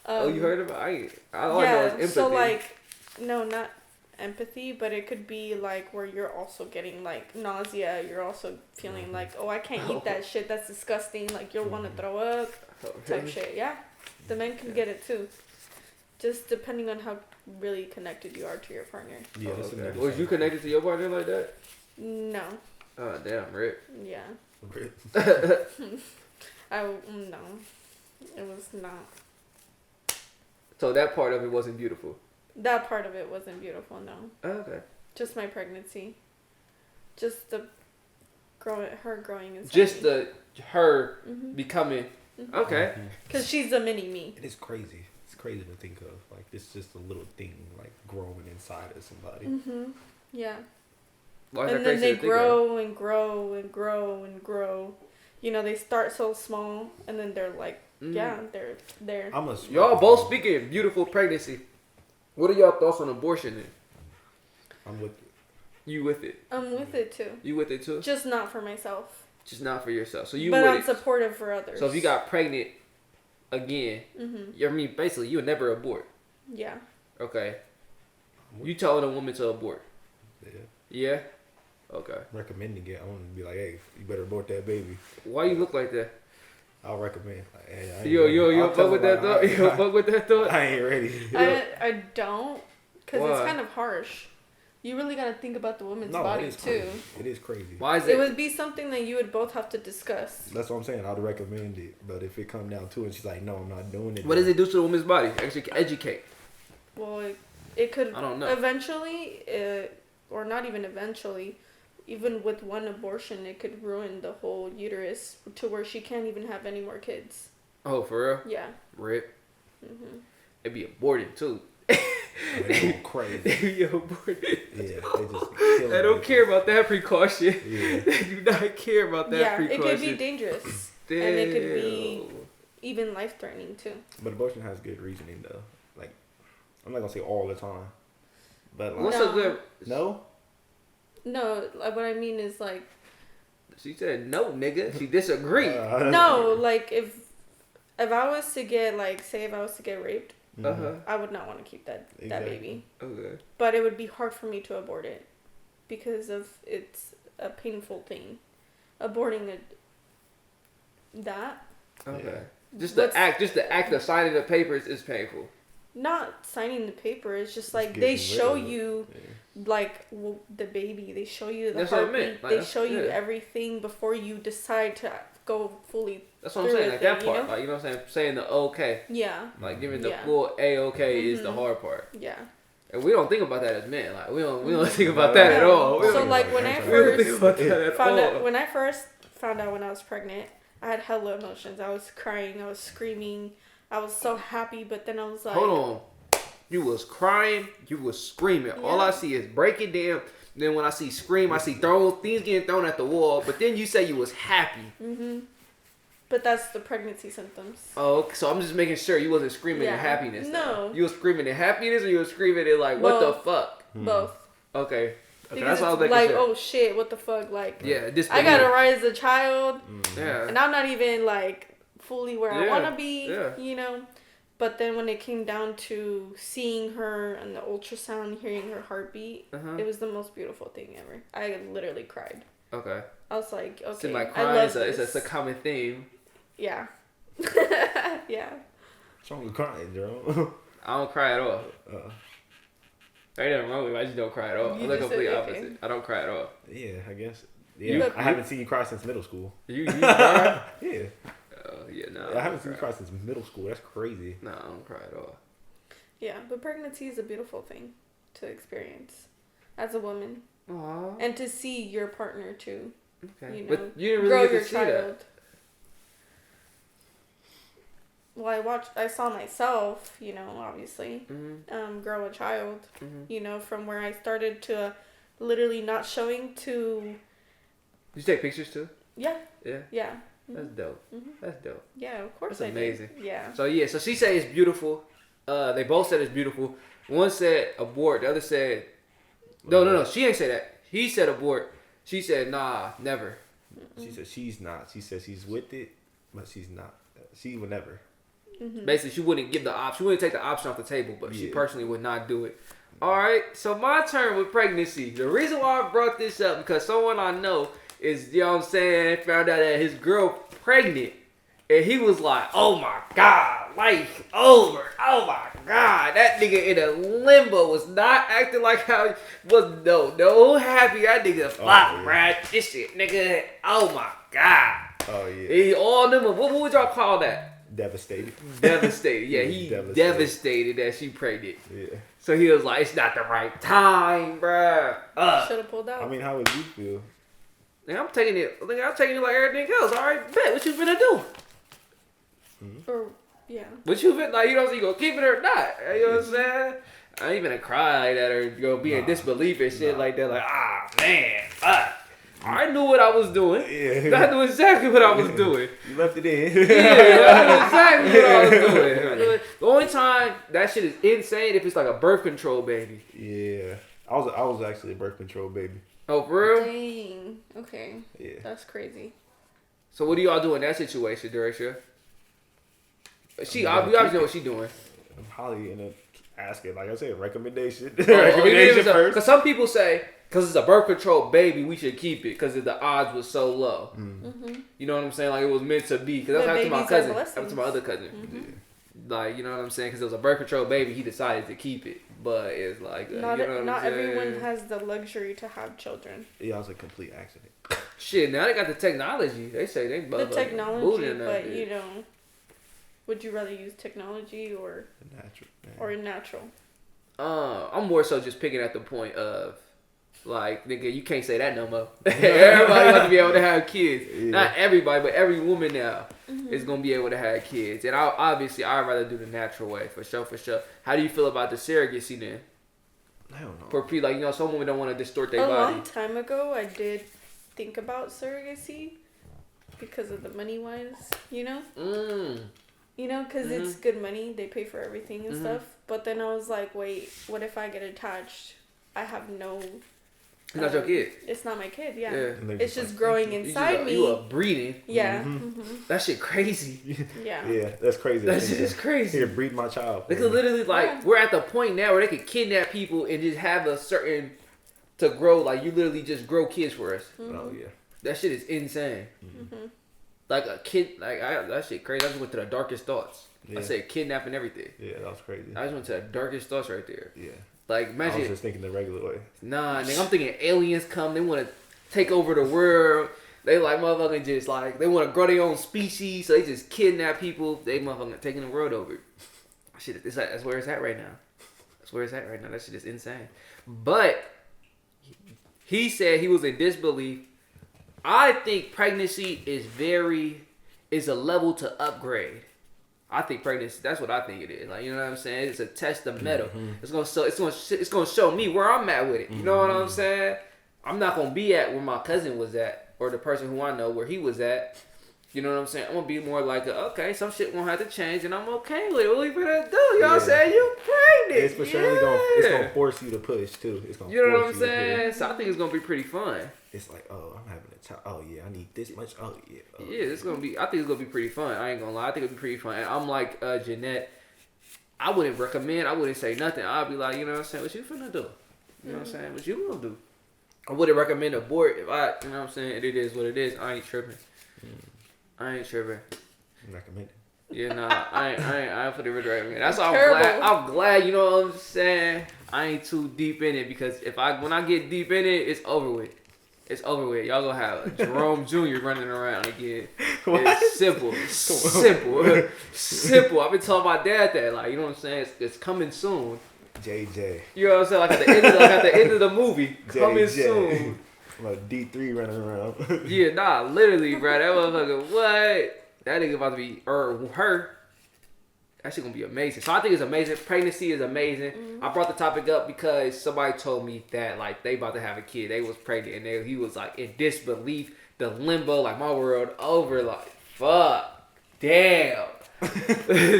You heard about it? I know it's empathy. So like, no, not empathy, but it could be like where you're also getting like nausea. You're also feeling like, oh, I can't eat that shit. That's disgusting. Like you'll want to throw up type shit. Yeah. The men can get it too. Just depending on how really connected you are to your partner. Yeah. Okay. Was you connected to your partner like that? No. Oh damn, Rip. Yeah. Rip. No. It was not. So that part of it wasn't beautiful. That part of it wasn't beautiful. No. Oh, okay. Just my pregnancy. Just her growing inside. Just me. her becoming. Mm-hmm. Okay. Because she's a mini me. It is crazy. It's crazy to think of. Like, it's just a little thing, like, growing inside of somebody. Mm-hmm. Yeah. Why is And that then crazy they to think grow and grow and grow and grow. You know, they start so small, and then they're like, yeah, they're there. Y'all both speaking beautiful pregnancy. What are y'all thoughts on abortion then? I'm with it. You with it? I'm with it too. You with it too? Just not for myself. Just not for yourself. So you but with I'm it. supportive for others. So if you got pregnant again, I mean, basically, you would never abort. Yeah. Okay. You telling a woman to abort? Yeah. Yeah? Okay. Recommending it. I want to be like, hey, you better abort that baby. Why you look like that? I'll recommend. Like, hey, you fuck with that thought? You fuck with that thought? I ain't ready. I don't. Because Why? it's kind of harsh. You really got to think about the woman's body too. Crazy. It is crazy. Why is it? It would be something that you would both have to discuss. That's what I'm saying. I'd recommend it. But if it come down to it, she's like, no, I'm not doing it. What does it do to the woman's body? Actually educate. Well, it could I don't know. Eventually, or not even eventually, even with one abortion, it could ruin the whole uterus to where she can't even have any more kids. Oh, for real? Yeah. Rip. It'd be aborted too. They go crazy. They be aborted. Yeah, they just killing They don't care about that precaution. Yeah. They do not care about that precaution. Yeah, it could be dangerous. Damn. And it could be even life-threatening too. But abortion has good reasoning though. Like, I'm not gonna say all the time, but like, What's a good? No. No, what I mean is like. She said no, nigga. She disagreed. No, like if I was to get say if I was to get raped, I would not want to keep that baby. Okay. But it would be hard for me to abort it because of it's a painful thing. Aborting that. Okay. Just the act of signing the papers is painful. Not signing the paper. It's just like they show you, the baby. They show you the heartbeat. They show you everything before you decide to go fully. That's what I'm saying. Like that part. Like, you know what I'm saying? Saying the okay. Yeah. Like giving the full A-okay is the hard part. Yeah. And we don't think about that as men. Like we don't think about that at all. So like when I first found out when I was pregnant, I had hella emotions. I was crying. I was screaming. I was so happy, but then I was like... Hold on. You was crying. You was screaming. Yeah. All I see is breaking down. Then when I see scream, I see things getting thrown at the wall. But then you say you was happy. But that's the pregnancy symptoms. Oh, so I'm just making sure you wasn't screaming in happiness. No. You was screaming in happiness or you was screaming in like, what the fuck? Both. Okay. That's all I was making sure. Oh shit, what the fuck? Like, I gotta raise a child. Yeah. And I'm not even like... fully where I want to be, you know. But then when it came down to seeing her and the ultrasound, hearing her heartbeat, it was the most beautiful thing ever. I literally cried. Okay. I was like, okay, like I love this. It's a common theme. Yeah. Yeah. What's wrong with crying, Joe? I don't cry at all. Ain't nothing wrong with me. I just don't cry at all. I'm the complete opposite. I don't cry at all. Yeah, I guess. Yeah, I haven't seen you cry since middle school. You cry? Yeah. No. I haven't seen you cry since middle school. That's crazy. No, I don't cry at all. Yeah, but pregnancy is a beautiful thing to experience as a woman. Aww. And to see your partner too. Okay. You know, But you didn't grow really get your to see child. that. Well, I saw myself, you know, obviously, Mm-hmm. grow a child, Mm-hmm. you know, from where I started to literally not showing to, Did you take pictures too? yeah, Yeah. yeah. That's dope. Mm-hmm. That's dope. Yeah, of course That's I amazing. did. Yeah. So yeah, so she said it's beautiful. They both said it's beautiful. One said abort. The other said no. She ain't say that. He said abort. She said nah, never. She said she's not. She said she's with it, but she's not. She would never. Mm-hmm. Basically, she wouldn't give the option. She wouldn't take the option off the table, but she Yeah. personally would not do it. All right. So my turn with pregnancy. The reason why I brought this up because someone I know is, you know what I'm saying, found out that his girl pregnant, and he was like, "Oh my God, life over. Oh my God, that nigga in a limbo was not acting like how he was. No happy. That nigga flop, yeah. bruh. This shit, nigga. Oh my God. Oh yeah. He all them. What would y'all call that? Devastated. Devastated. Yeah, he devastated that she pregnant. Yeah. So he was like, it's not the right time, bruh. Should have pulled out. I mean, how would you feel? Nigga, I'm taking it like everything else. All right, bet. What you finna do? Or, yeah. What you finna, like, you know, so you gonna keep it or not? You know what I'm saying? I ain't finna cry like that or be in disbelief and shit like that. Like, man, fuck. I knew what I was doing. Yeah. I knew exactly what I was doing. You left it in. Yeah, I knew exactly what I was doing. The only time that shit is insane if it's like a birth control baby. Yeah. I was actually a birth control baby. Oh, for real? Dang. Okay. Yeah. That's crazy. So what do y'all do in that situation, Duresha? We obviously know what she doing. I'm probably gonna ask it, like I said, recommendation. Recommendation first. Because some people say, because it's a birth control baby, we should keep it because the odds was so low. Mm-hmm. You know what I'm saying? Like it was meant to be. Because that's But happened to my babies are cousin. blessings. Happened to my other cousin. Mm-hmm. Like, you know what I'm saying? Because it was a birth control baby, he decided to keep it. But it's like, Not you know what not I'm saying? everyone has the luxury to have children. Yeah, it was a complete accident. Shit, now they got the technology. They say they The technology, booting that but bitch. you know, would you rather use technology or Natural. Man. or natural? I'm more so just picking at the point of, like, nigga, you can't say that no more. Everybody about to be able to have kids. Yeah. Not everybody, but every woman now is gonna be able to have kids. And I'd rather do the natural way for sure. How do you feel about the surrogacy then? I don't know. For like, you know, some women don't want to distort their A body. long time ago, I did think about surrogacy because of the money wise, you know. You know, because it's good money. They pay for everything and stuff. But then I was like, wait, what if I get attached? I have no... It's not your kid. It's not my kid, yeah. And It's just growing inside me. You are breeding. Yeah. That shit crazy. Yeah. Yeah, that's crazy. That shit is crazy. Here, breed my child. They could literally, like, we're at the point now where they could kidnap people and just have a certain... to grow, like, you literally just grow kids for us. Oh, yeah. That shit is insane. Like a kid, like that shit crazy. I just went to the darkest thoughts. Yeah. I said kidnapping everything. Yeah, that was crazy. I just went to the darkest thoughts right there. Yeah. Like I imagine, was just thinking the regular way. nah, nigga, I'm thinking aliens come. They want to take over the world. They like motherfucking just like they want to grow their own species, so they just kidnap people. They motherfucking taking the world over. Shit, that's where it's at right now. That's where it's at right now. That shit is insane. But he said he was in disbelief. I think pregnancy is a level to upgrade. I think pregnancy. That's what I think it is. Like, you know what I'm saying? It's a test of metal. It's gonna show me where I'm at with it. You know what I'm saying? I'm not gonna be at where my cousin was at, or the person who I know where he was at. You know what I'm saying? I'm gonna be more like, okay, some shit won't have to change, and I'm okay with it. What you gonna do? You know what I'm saying? You pregnant. It's for sure gonna force you to push too. It's gonna. You know what I'm force you to saying? push. So I think it's gonna be pretty fun. It's like, oh, I'm having a child. Oh yeah, I need this much. Oh yeah. Oh, Yeah, it's gonna be. I think it's gonna be pretty fun. I ain't gonna lie. I think it'll be pretty fun. And I'm like Jeanette. I wouldn't recommend. I wouldn't say nothing. I'd be like, you know what I'm saying? What you finna do? You know what I'm saying? What you gonna do? I wouldn't recommend abort if I. You know what I'm saying? It is what it is. I ain't tripping. I ain't tripping. Recommend it. Yeah, nah. I ain't put it right, man. That's why Terrible. I'm glad. You know what I'm saying? I ain't too deep in it because when I get deep in it, it's over with. It's over with. Y'all gonna have Jerome Jr. running around again. It's simple. Simple. I've been telling my dad that, like, you know what I'm saying? It's coming soon. JJ. You know what I'm saying? Like at the end of the movie, coming JJ. soon. Like D3 running around. Yeah, nah, literally, bro. That motherfucker, what? That nigga about to be, or her. That shit gonna be amazing. So I think it's amazing. Pregnancy is amazing. I brought the topic up because somebody told me that like they about to have a kid. They was pregnant and he was like in disbelief, the limbo, like my world over. Like fuck, damn.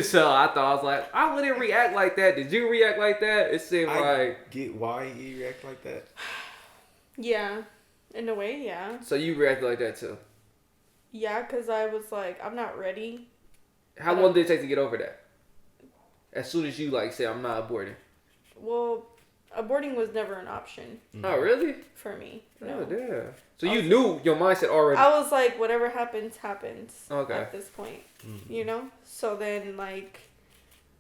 So I thought I was like, I wouldn't react like that. Did you react like that? It seemed like Get why he react like that. Yeah, in a way, yeah. So you reacted like that too. Yeah, because I was like, I'm not ready. How long did it take to get over that? As soon as you like say I'm not aborting. Well, aborting was never an option. Oh really? For me. No. No. Oh damn. So you knew your mindset already. I was like, whatever happens, happens. Okay. At this point, you know. So then, like,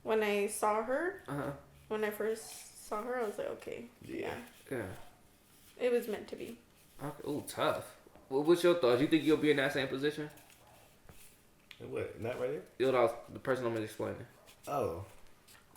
when I saw her, when I first saw her, I was like, okay, yeah. It was meant to be. Okay. Ooh, tough. What's your thoughts? You think you'll be in that same position? What? Not right here? You know, the person I'm explaining. Oh.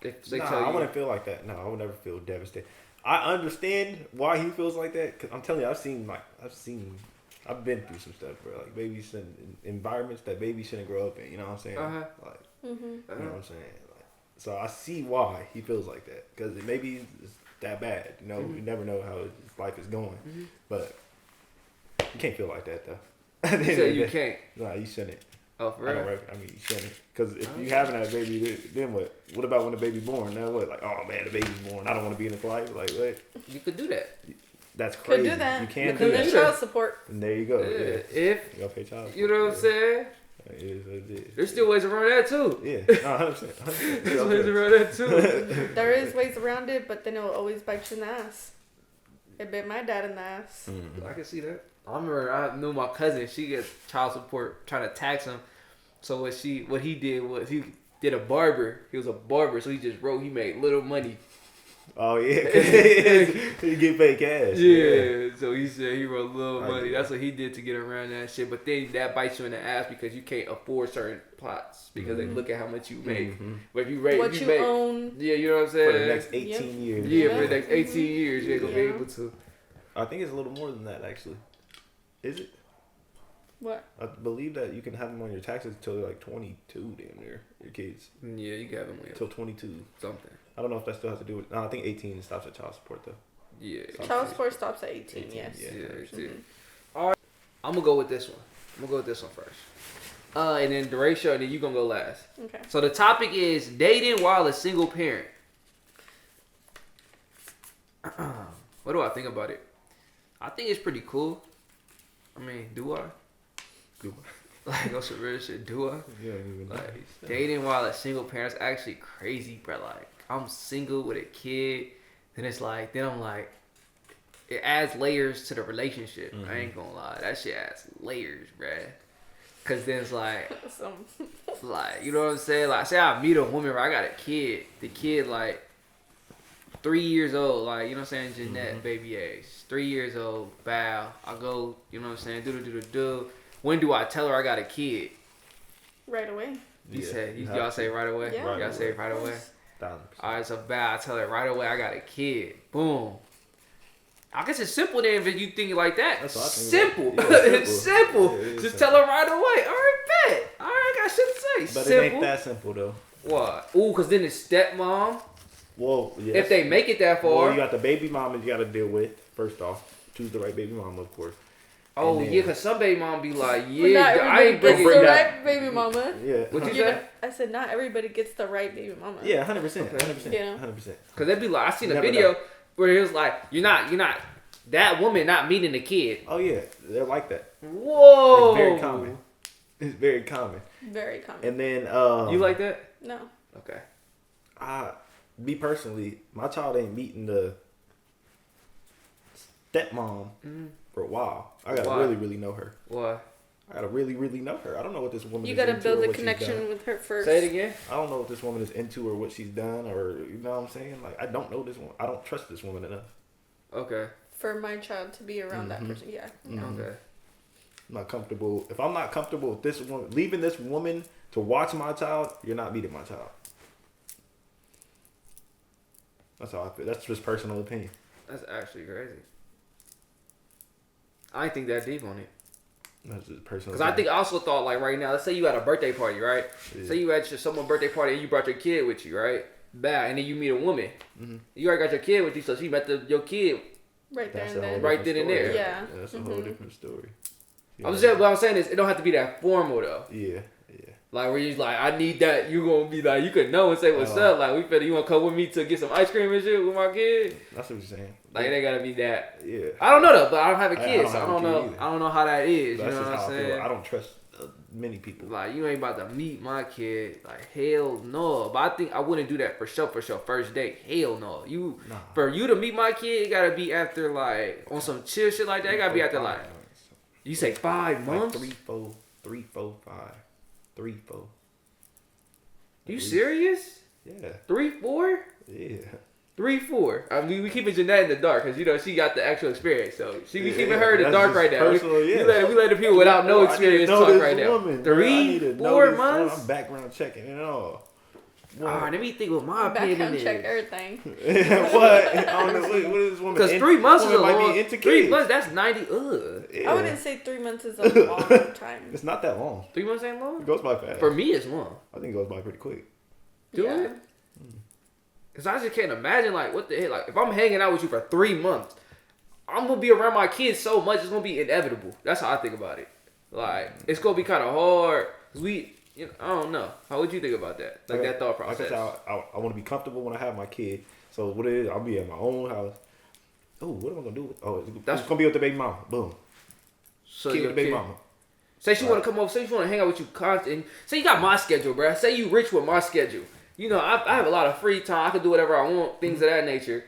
They nah, tell you. I wouldn't feel like that. No, I would never feel devastated. I understand why he feels like that. Cause I'm telling you, I've been through some stuff, bro. Like babies in environments that babies shouldn't grow up in. You know what I'm saying? Like, you know what I'm saying? Like, so I see why he feels like that. Because maybe it's that bad. You know, you never know how his life is going. But you can't feel like that though. You said you can't. Nah, you shouldn't. Oh, for real? I mean, you shouldn't. Because if you having that baby, then what? What about when the baby's born? Now what? Like, oh man, the baby's born. I don't want to be in this life. Like, what? You could do that. That's crazy. Could do that. You can't do do that. child support. And there you go. Yeah. Yeah. If You gotta pay child support. you know what I'm saying? It is what it is. There's still ways around that too. Yeah. No, 100%. There's ways around that too. There is ways around it, but then it will always bite you in the ass. It bit my dad in the ass. I can see that. I remember I knew my cousin. She gets child support trying to tax him. So what he did was he did a barber. He was a barber, so he just wrote. He made little money. Oh yeah, you get paid cash. Yeah, so he said he wrote little money. Yeah. That's what he did to get around that shit. But then that bites you in the ass because you can't afford certain plots because they look at how much you make. But if you rate What you own. yeah, you know what I'm saying. For the next 18 years. Yeah, for the next 18 years, you ain't gonna be able to. I think it's a little more than that actually. Is it? What? I believe that you can have them on your taxes until they're like 22, damn near your kids. Yeah, you can have them Until 22. something. I don't know if that still has to do with. No, I think 18 stops at child support though. Yeah. Child support stops at 18, 18, yes. yeah. Yeah. All right, I'm gonna go with this one. First. And then the ratio, and then you gonna go last. Okay. So the topic is dating while a single parent. What do I think about it? I think it's pretty cool. I mean, do I? Like, on some real shit, do I? Yeah, even Like, dating while a single parent's actually crazy, bro. Like, I'm single with a kid, then it's like, then I'm like, it adds layers to the relationship. I ain't gonna lie. That shit adds layers, bruh. Cause then it's like, you know what I'm saying? Like, say I meet a woman where I got a kid. The kid, like, 3 years old. Like, you know what I'm saying? Jeanette, baby age. 3 years old. Bow. I go, you know what I'm saying? Do. When do I tell her I got a kid? Right away. Y'all say right away? Yeah. Y'all say right away? 1,000%. Alright, so bow. I tell her right away I got a kid. Boom. I guess it's simple then if you think like that. That's what I think. Simple. Yeah, It's simple. Yeah, it is Just simple. tell her right away. Alright, bet. Alright, I got shit to say. But simple. it ain't that simple though. What? Ooh, cause then it's stepmom. Well, yes. If they make it that far. Well, you got the baby mama you got to deal with first off. Choose the right baby mama, of course. Oh then- yeah, cause some baby mom be like, But not yeah, I everybody ain't gets bringing the that- right baby mama. Yeah. What you You say? know, I said not everybody gets the right baby mama. Yeah, 100%. 100%. Yeah. 100%. Cause they be like, I seen a Never video know. where it was like, you're not that woman not meeting the kid. Oh yeah, they're like that. Whoa. It's very common. It's very common. Very common. And then You like that? No. Okay. Me personally, my child ain't meeting the stepmom for a while. I gotta Why? really know her. Why? I gotta really know her. I don't know what this woman You is gotta into build or a what she's connection done. with her first. Say it again. I don't know what this woman is into or what she's done or you know what I'm saying. Like I don't know this one. I don't trust this woman enough. Okay. For my child to be around that person. Yeah. Okay. I'm not comfortable. If I'm not comfortable with this woman, leaving this woman to watch my child, you're not meeting my child. That's how I feel. That's just personal opinion. That's actually crazy. I ain't think that deep on it. That's just personal. Because I also thought, like, right now, let's say you had a birthday party, right? Yeah. Say you had someone's birthday party and you brought your kid with you, right? Bad. And then you meet a woman. Mm-hmm. You already got your kid with you, so she met your kid. Right there and then. Right then and there. Yeah. That's a whole different story. Yeah. What I'm saying is, it don't have to be that formal, though. Yeah. Like, where you're like, I need that. You gonna be like, you could know and say what's up. Like, you want to come with me to get some ice cream and shit with my kid? That's what you're saying. Like, it ain't gotta be that. Yeah. I don't know, though, but I don't have a kid, so I don't know. Either. I don't know how that is. That's you know just what how I'm I saying? feel. I don't trust many people. Like, you ain't about to meet my kid. Like, hell no. But I think I wouldn't do that for sure. First date. Hell no. For you to meet my kid, it gotta be after, like, on some chill shit like that. It gotta be after, like, you say 5 months? Like 3, 4, 5. 3, 4. You serious? Yeah. 3, 4? Yeah. 3, 4. I mean, we keeping Jeanette in the dark because, you know, she got the actual experience. So we keeping her in the dark right now. We let the people without no experience talk right now. 3, 4 months? I'm background checking and all. Let me think what my opinion is. Background check everything. What? I don't know. What is this woman? Because 3 months is a long. 3 months, that's that's 90. Ugh. Yeah. I wouldn't say 3 months is a long time. It's not that long. 3 months ain't long? It goes by fast. For me, it's long. I think it goes by pretty quick. Do it? Because I just can't imagine, like, what the hell. Like, if I'm hanging out with you for 3 months, I'm going to be around my kids so much, it's going to be inevitable. That's how I think about it. Like, it's going to be kind of hard. Because I don't know. How would you think about that? Like, that thought process. I want to be comfortable when I have my kid. So, what it is, I'll be at my own house. Oh, what am I going to do? It's going to be with the baby mama. Boom. So kid with the baby mama. Say she want to come over. Say she want to hang out with you constantly. Say you got my schedule, bro. Say you rich with my schedule. You know, I have a lot of free time. I can do whatever I want. Things of that nature.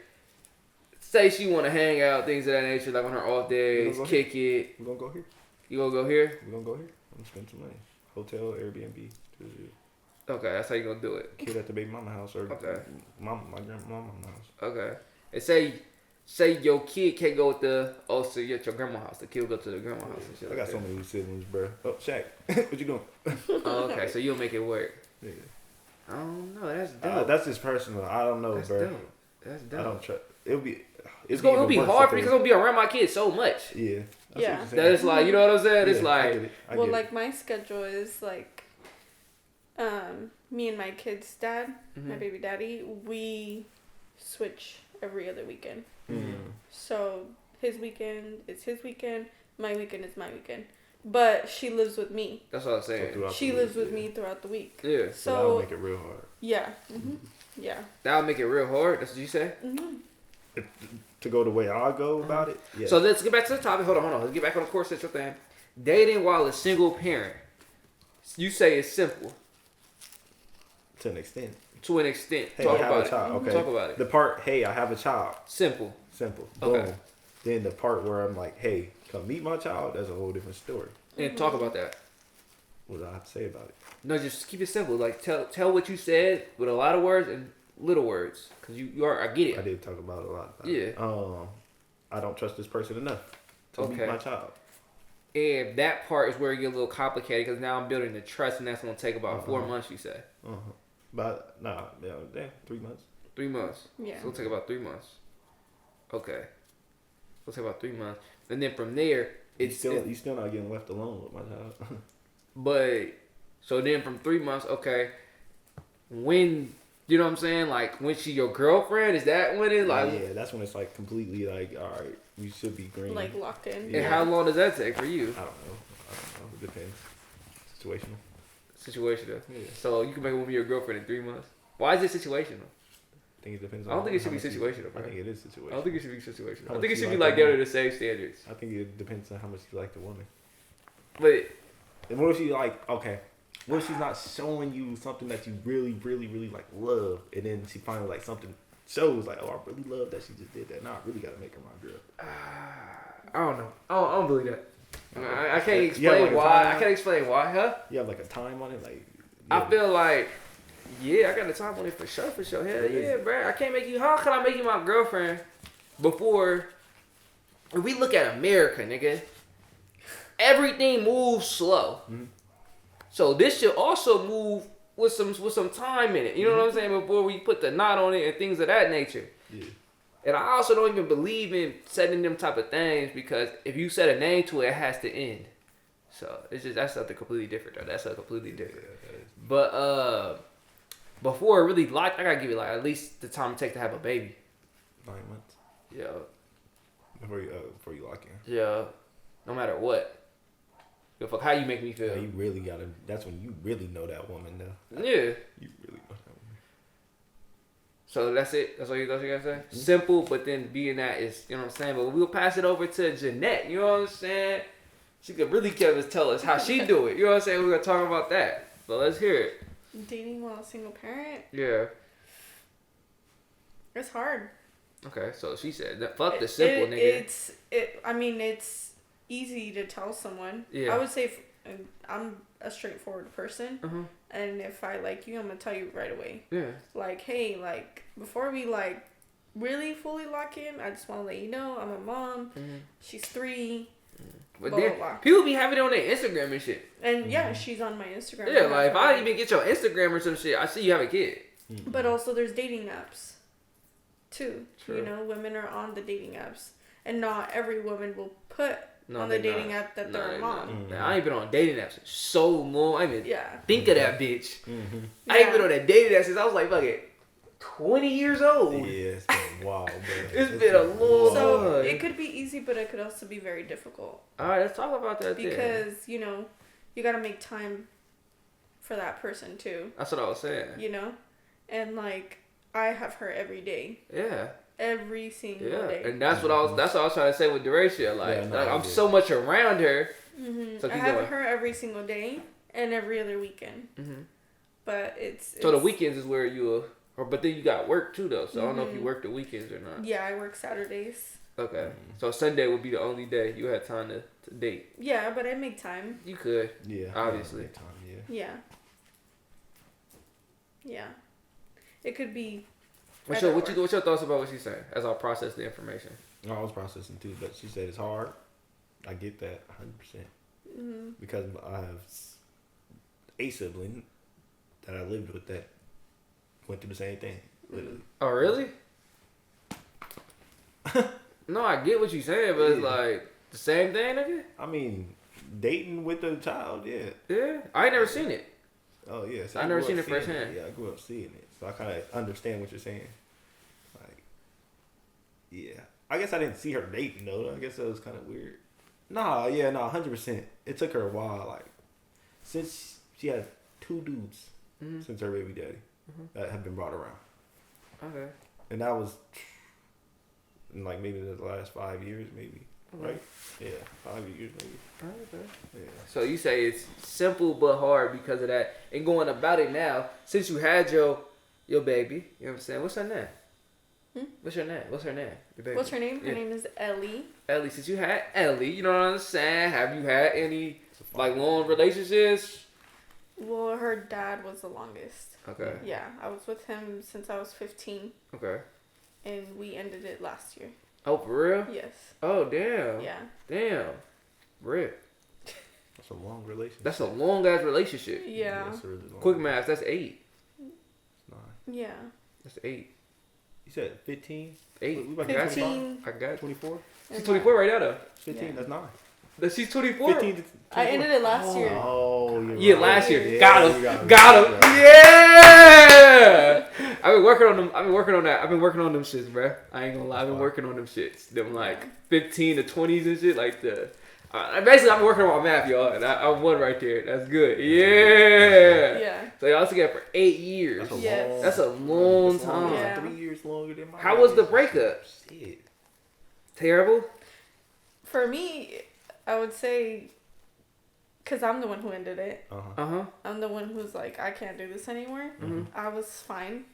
Say she want to hang out. Things of that nature. Like on her off days. Kick it. We're going to go here. You going to go here? We're going to go here. I'm going to spend some money. Hotel, Airbnb. Okay, that's how you going to do it. Kid at the baby mama house or my grandmama house. Okay. And say your kid can't go with so you're at your grandma's house. The kid will go to the grandma's house and shit. I got so many siblings, bro. Oh, Shaq. What you doing? Oh, okay. So you'll make it work. Yeah. I don't know. That's dope. That's just personal. I don't know, That's bro. Dope. That's dope. I don't trust. It'll be hard for you because I'm gonna be around my kids so much. Yeah. Yeah. That it's like, you know what I'm saying? Yeah, it's like, I get it. Like my schedule is like, me and my kid's dad, my baby daddy, we switch every other weekend. Mm-hmm. So his weekend is his weekend, my weekend is my weekend. But she lives with me. That's what I'm saying. She lives with me throughout the week. Yeah. So that'll make it real hard. Yeah. Mm-hmm. Yeah. That'll make it real hard. That's what you say? Mm-hmm. To go the way I go about it. Yeah. So let's get back to the topic. Hold on. Let's get back on the course central thing. Dating while a single parent. You say it's simple. To an extent. To an extent. Hey, Talk I have about a child. it. Okay. Talk about it. The part, hey, I have a child. Simple. Boom. Okay. Then the part where I'm like, hey, come meet my child, that's a whole different story. And talk about that. What do I have to say about it? No, just keep it simple. Like tell what you said with a lot of words and little words, cause I get it. I did talk about it a lot. Yeah. I don't trust this person enough to meet my child. And that part is where it gets a little complicated, because now I'm building the trust, and that's gonna take about 4 months. You say. But 3 months. 3 months. Yeah. So it'll take about 3 months. Okay. It'll take about 3 months, and then from there, you still not getting left alone with my child. But so then from 3 months, okay, when you know what I'm saying, like when she your girlfriend, is that when it like? Yeah, that's when it's like completely like, all right, we should be green. Like locked in. And how long does that take for you? I don't know. It depends. Situational. Situational. Yeah. So you can make a woman your girlfriend in 3 months. Why is it situational? I think it depends. I don't think it should be situational, bro. I think it is situational. I don't think it should be situational. How I think it much should you be like like the they're woman? the same standards. I think it depends on how much you like the woman. But And what if she like, okay, what if she's not showing you something that you really, really, really like love, and then she finally like something shows like, oh, I really love that she just did that. Now I really gotta make her my girl. I don't know. I don't believe that. I can't explain like why. I can't explain why, huh? You have like a time on it, like. I feel like, yeah, I got the time on it for sure. Hell yeah, bro. I can't make you. How can I make you my girlfriend before? If we look at America, nigga, everything moves slow. Mm-hmm. So this should also move with some time in it. You know what I'm saying? Before we put the knot on it and things of that nature. Yeah. And I also don't even believe in setting them type of things because if you set a name to it, it has to end. So it's just that's something completely different though. That's something completely different. But before really locked, I gotta give you like at least the time it takes to have a baby. 9 months. Yeah. Before you lock in. Yeah. No matter what. Yo, fuck how you make me feel. Yeah, you really gotta. That's when you really know that woman though. Yeah. You really know that woman. So that's it. That's all you gotta say. Mm-hmm. Simple, but then being that is, you know what I'm saying. But we'll pass it over to Jeanette. You know what I'm saying. She could really tell us how she do it. You know what I'm saying. We're gonna talk about that. But let's hear it. Dating while a single parent. Yeah. It's hard. Okay, so she said, "Fuck the simple nigga." It's easy to tell someone. Yeah. I would say I'm a straightforward person, and if I like you, I'm gonna tell you right away. Yeah. Like, hey, like before we like really fully lock in, I just want to let you know I'm a mom. She's 3. But blah, then blah, blah. people be having it on their Instagram and shit. And yeah, she's on my Instagram. Yeah, like if I even get your Instagram or some shit, I see you have a kid. But also, there's dating apps, too. True. You know, women are on the dating apps, and not every woman will put on the dating app that they're a mom. Man, I ain't been on dating apps in so long. I even think of that bitch. I ain't been on that dating app since I was like fucking 20 years old. Yeah, it's been wild, bro. It's been a long So time. it could be easy, but it could also be very difficult. All right, let's talk about that because you know you got to make time for that person too. That's what I was saying. You know, and like I have her every day. Yeah. Every single day. And that's what I was trying to say with Duracia. Like, I'm so much around her. So I have her every single day and every other weekend. But it's so the weekends is where but then you got work too though. So I don't know if you work the weekends or not. Yeah, I work Saturdays. Okay. So Sunday would be the only day you had time to date. Yeah, but I make time. You could. Yeah. Obviously. Yeah. Yeah. It could be. What's your thoughts about what she's saying as I process the information? I was processing too, but she said it's hard. I get that 100%. Because I have a sibling that I lived with that went through the same thing. Literally. Oh, really? No, I get what you're saying, but it's like the same thing, nigga? I mean, dating with a child, yeah. Yeah? I ain't never seen it. Oh, yeah. So I never seen it firsthand. Yeah, I grew up seeing it. So I kind of understand what you're saying. Like, yeah. I guess I didn't see her dating, though. I guess that was kind of weird. 100%. It took her a while. Like, since she had 2 dudes since her baby daddy that have been brought around. Okay. And that was in like maybe the last 5 years, maybe. Right? Yeah, 5 years maybe. Okay. Yeah. So you say it's simple but hard because of that. And going about it now, since you had your baby, you know what I'm saying? What's her name? What's her name? What's her name? Your baby. What's her name? Her name is Ellie. Ellie, since you had Ellie, you know what I'm saying? Have you had any like long relationships? Well, her dad was the longest. Okay. Yeah, I was with him since I was 15. Okay. And we ended it last year. Oh, for real? Yes. Oh, damn. Yeah. Damn. Rip. That's a long relationship. That's a long ass relationship. Yeah. That's a really long Quick math, that's 8. It's 9. Yeah. That's 8. You said 15? 8. We about 15. I got 24? She's 24 right now though. 15, Yeah. that's 9. She's 24. 15 to 24. I ended it last year. Oh, you're Yeah, right. last year. Yeah, Got him. you got Got him. it. Yeah. I've been working on them. I've been working on that. I've been working on them shits, bruh. I ain't gonna lie. I've been working on them shits. Them like 15 to 20s and shit. Like the. Basically, I've been working on my math, y'all. And I'm one right there. That's good. Yeah. Yeah. So y'all together for 8 years. That's a long time. Yeah. 3 years longer than mine. How was the breakup? Shit. Terrible. For me, I would say, because I'm the one who ended it. I'm the one who's like, I can't do this anymore. I was fine,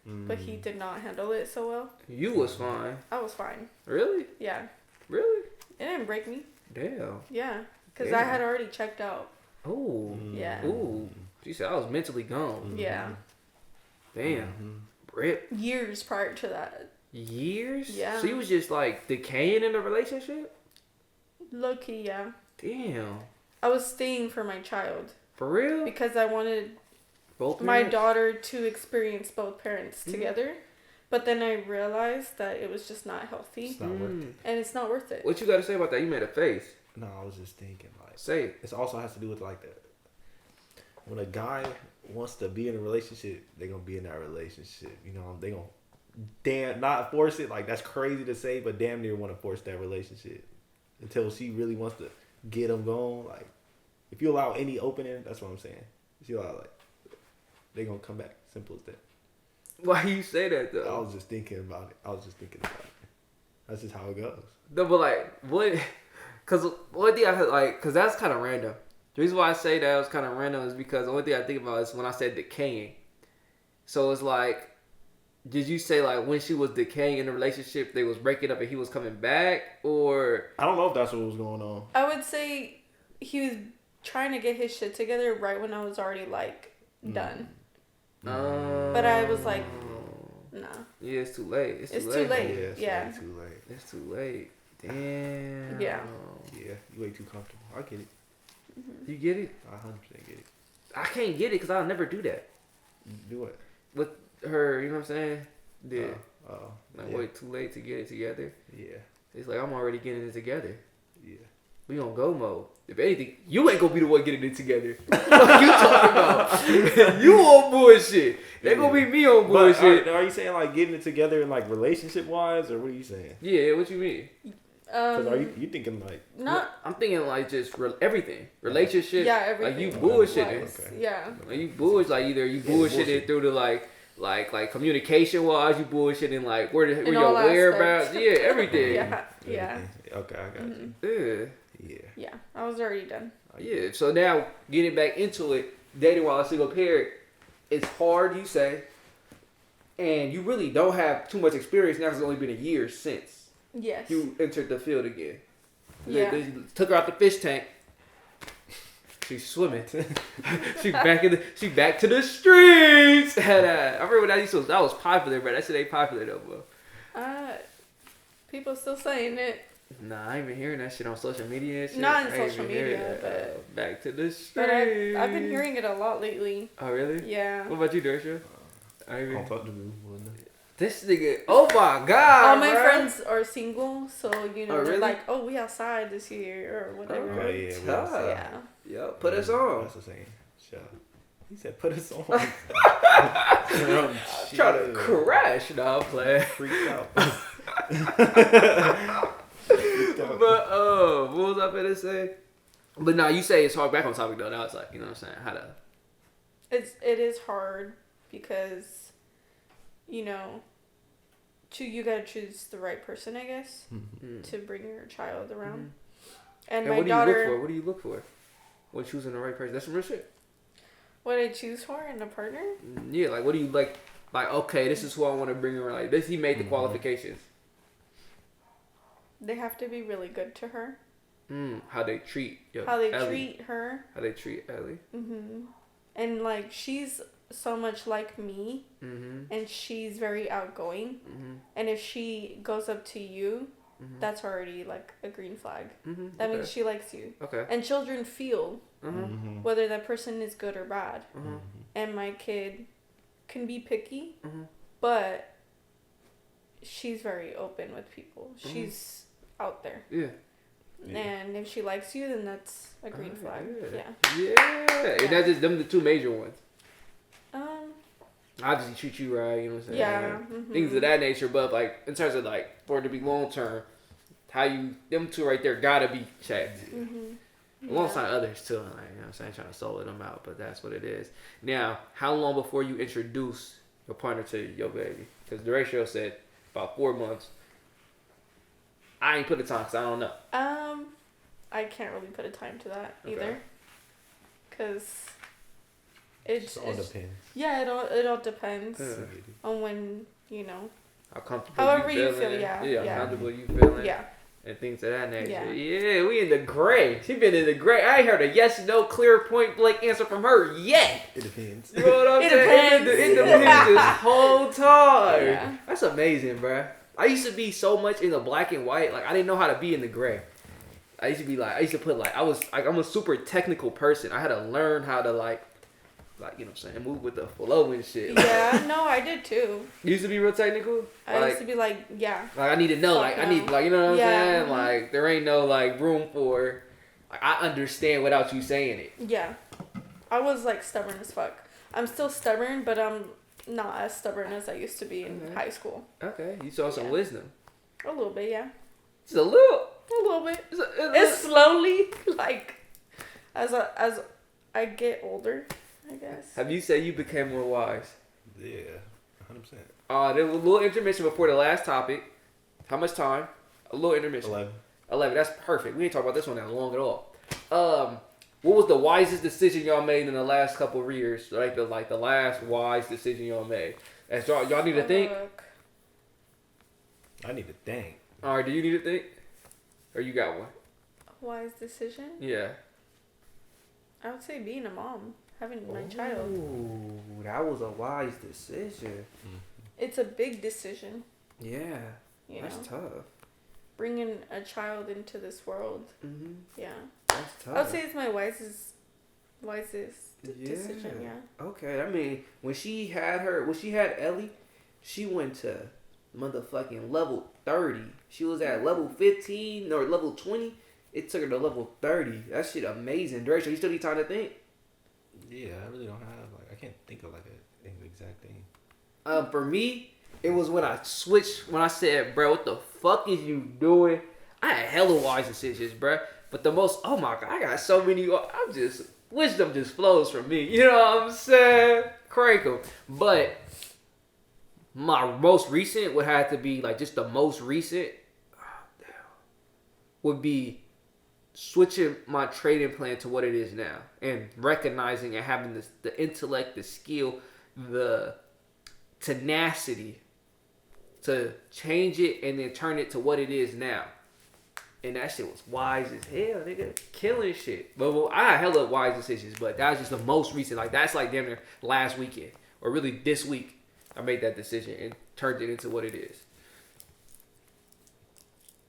but he did not handle it so well. You was fine. I was fine. Really? Yeah. Really? It didn't break me. Damn. Yeah. Because I had already checked out. Oh. Yeah. Ooh. She said I was mentally gone. Yeah. Damn. Rip. Years prior to that. Years? Yeah. So you was just like decaying in the relationship? Low key, yeah. Damn. I was staying for my child. For real? Because I wanted Both my parents? daughter to experience both parents together. But then I realized that it was just not healthy. It's not worth it. And it's not worth it. What you got to say about that? You made a face. No, I was just thinking like. Say it. It also has to do with like the. When a guy wants to be in a relationship, they're gonna be in that relationship. You know, they gonna not force it. Like that's crazy to say, but damn near want to force that relationship until she really wants to get them going. Like if you allow any opening, that's what I'm saying. If you allow like, they gonna come back. Simple as that. Why you say that though? I was just thinking about it. That's just how it goes. No, but like what? Cause one thing I had like, cause that's kind of random. The reason why I say that was kind of random is because the only thing I think about is when I said decaying. So it's like, did you say like when she was decaying in the relationship, they was breaking up and he was coming back, or? I don't know if that's what was going on. I would say he was trying to get his shit together right when I was already like done. But I was like, nah. Yeah, it's too late. It's too late. Yeah, it's way too late. It's too late. Damn. Yeah. Yeah, you way too comfortable. I get it. You get it? I 100% get it. I can't get it because I'll never do that. Do it. With her, you know what I'm saying? Yeah. Yeah. Wait too late to get it together. Yeah. It's like I'm already getting it together. Yeah. We on go mode. If anything, you ain't gonna be the one getting it together. What you talking about? You on bullshit. They gonna be me on bullshit. But are you saying like getting it together in like relationship wise, or what are you saying? Yeah, what you mean? Because are you thinking like not? I'm thinking like just everything, relationship. Yeah, everything. Like you bullshitting. Okay. Yeah. Like you bullshit. Like either you bullshitting through the like communication wise, you bullshitting like where your whereabouts. Yeah, everything. Yeah. Okay, I got you. Yeah. Yeah, I was already done. Yeah. So now getting back into it, dating while a single parent, it's hard, you say, and you really don't have too much experience now. 'Cause it's only been a year since. Yes. You entered the field again. Yeah. They took her out the fish tank. She's swimming. She back to the streets. And, I remember when that was popular, bro. That shit ain't popular though, bro. People still saying it. Nah, I ain't been hearing that shit on social media and shit. Not on social media, but back to the streets. But I've been hearing it a lot lately. Oh really? Yeah. What about you, Dersha? I'll talk to you. This nigga, oh my god! All my friends are single, so they're really? like, "Oh, we outside this year or whatever." Oh yeah, Yeah, put us on. That's the same. Shut up. He said, "Put us on." Try to crash, nah, I'm playing. Freaked out. But what was I gonna say? But nah, you say it's hard. Back on topic though. Now it's like, you know what I'm saying? How to? It is hard because, you gotta choose the right person, I guess, to bring your child around. And my daughter. What do you look for? When choosing the right person? That's some real shit. What I choose for in a partner? Yeah, like what do you like? Like, okay, this is who I want to bring around. Like this, he made the qualifications. They have to be really good to her. How they treat Ellie. Treat her. How they treat Ellie. And like she's so much like me, and she's very outgoing. And if she goes up to you, that's already like a green flag. That means she likes you. Okay. And children feel whether that person is good or bad. And my kid can be picky, but she's very open with people. She's out there. Yeah. And if she likes you, then that's a green flag. Yeah. And that's just them the two major ones. Obviously treat you right, you know what I'm saying? Yeah. Things of that nature, but like in terms of like for it to be long term, them two right there gotta be checked. Alongside others too, like, you know what I'm saying, trying to solo them out, but that's what it is. Now, how long before you introduce your partner to your baby? Because the ratio said about 4 months. I ain't put a time because I don't know. I can't really put a time to that either, because it all depends. Yeah, it all depends on when how comfortable. However you feel, yeah. How comfortable you feeling. Yeah. And things of that nature. Yeah, we in the gray. She been in the gray. I ain't heard a yes, no, clear, point blank answer from her yet. It depends. You know what I'm saying? It depends this whole time. Yeah. That's amazing, bruh. I used to be so much in the black and white. Like, I didn't know how to be in the gray. I'm a super technical person. I had to learn how to, like, like, you know what I'm saying, move with the flow and shit. Yeah, no, I did too. You used to be real technical? I used to be like, yeah. Like, I need to know, Fuck like, no. I need, like, you know what I'm Yeah, saying? mhm. Like, there ain't no, like, room for, like, I understand without you saying it. Yeah. I was like stubborn as fuck. I'm still stubborn, but I'm not as stubborn as I used to be in high school. Okay, you saw some Yeah. wisdom. A little bit, yeah. Just a little. A little bit. It's It's slowly, like, as I get older, I guess. Have you said you became more wise? Yeah, 100%. There was a little intermission before the last topic. How much time? A little intermission. 11. That's perfect. We ain't talk about this one that long at all. What was the wisest decision y'all made in the last couple of years? Like the last wise decision y'all made. As y'all need to think. I need to think. All right, do you need to think? Or you got one? Wise decision? Yeah. I would say being a mom, having my child. Ooh, that was a wise decision. It's a big decision. Yeah. You That's know? tough. Bringing a child into this world. Mm-hmm. Yeah. That's tough. I would say it's my wisest decision, yeah. Okay, I mean, when she had Ellie, she went to motherfucking level 30. She was at level 15 or level 20. It took her to level 30. That shit amazing. Drake, you still need time to think? Yeah, I really don't have, like, I can't think of, like, an exact thing. For me, it was when I switched, when I said, bro, what the fuck is you doing? I had hella wise decisions, bro. But the most, oh my God, I got so many, wisdom just flows from me. You know what I'm saying? Crank 'em. But my most recent would have to be, like, just the most recent, would be switching my trading plan to what it is now. And recognizing and having the intellect, the skill, the tenacity to change it and then turn it to what it is now. And that shit was wise as hell, nigga. Killing shit. But I had hella wise decisions, but that was just the most recent. Like, that's like damn near last weekend. Or really this week, I made that decision and turned it into what it is.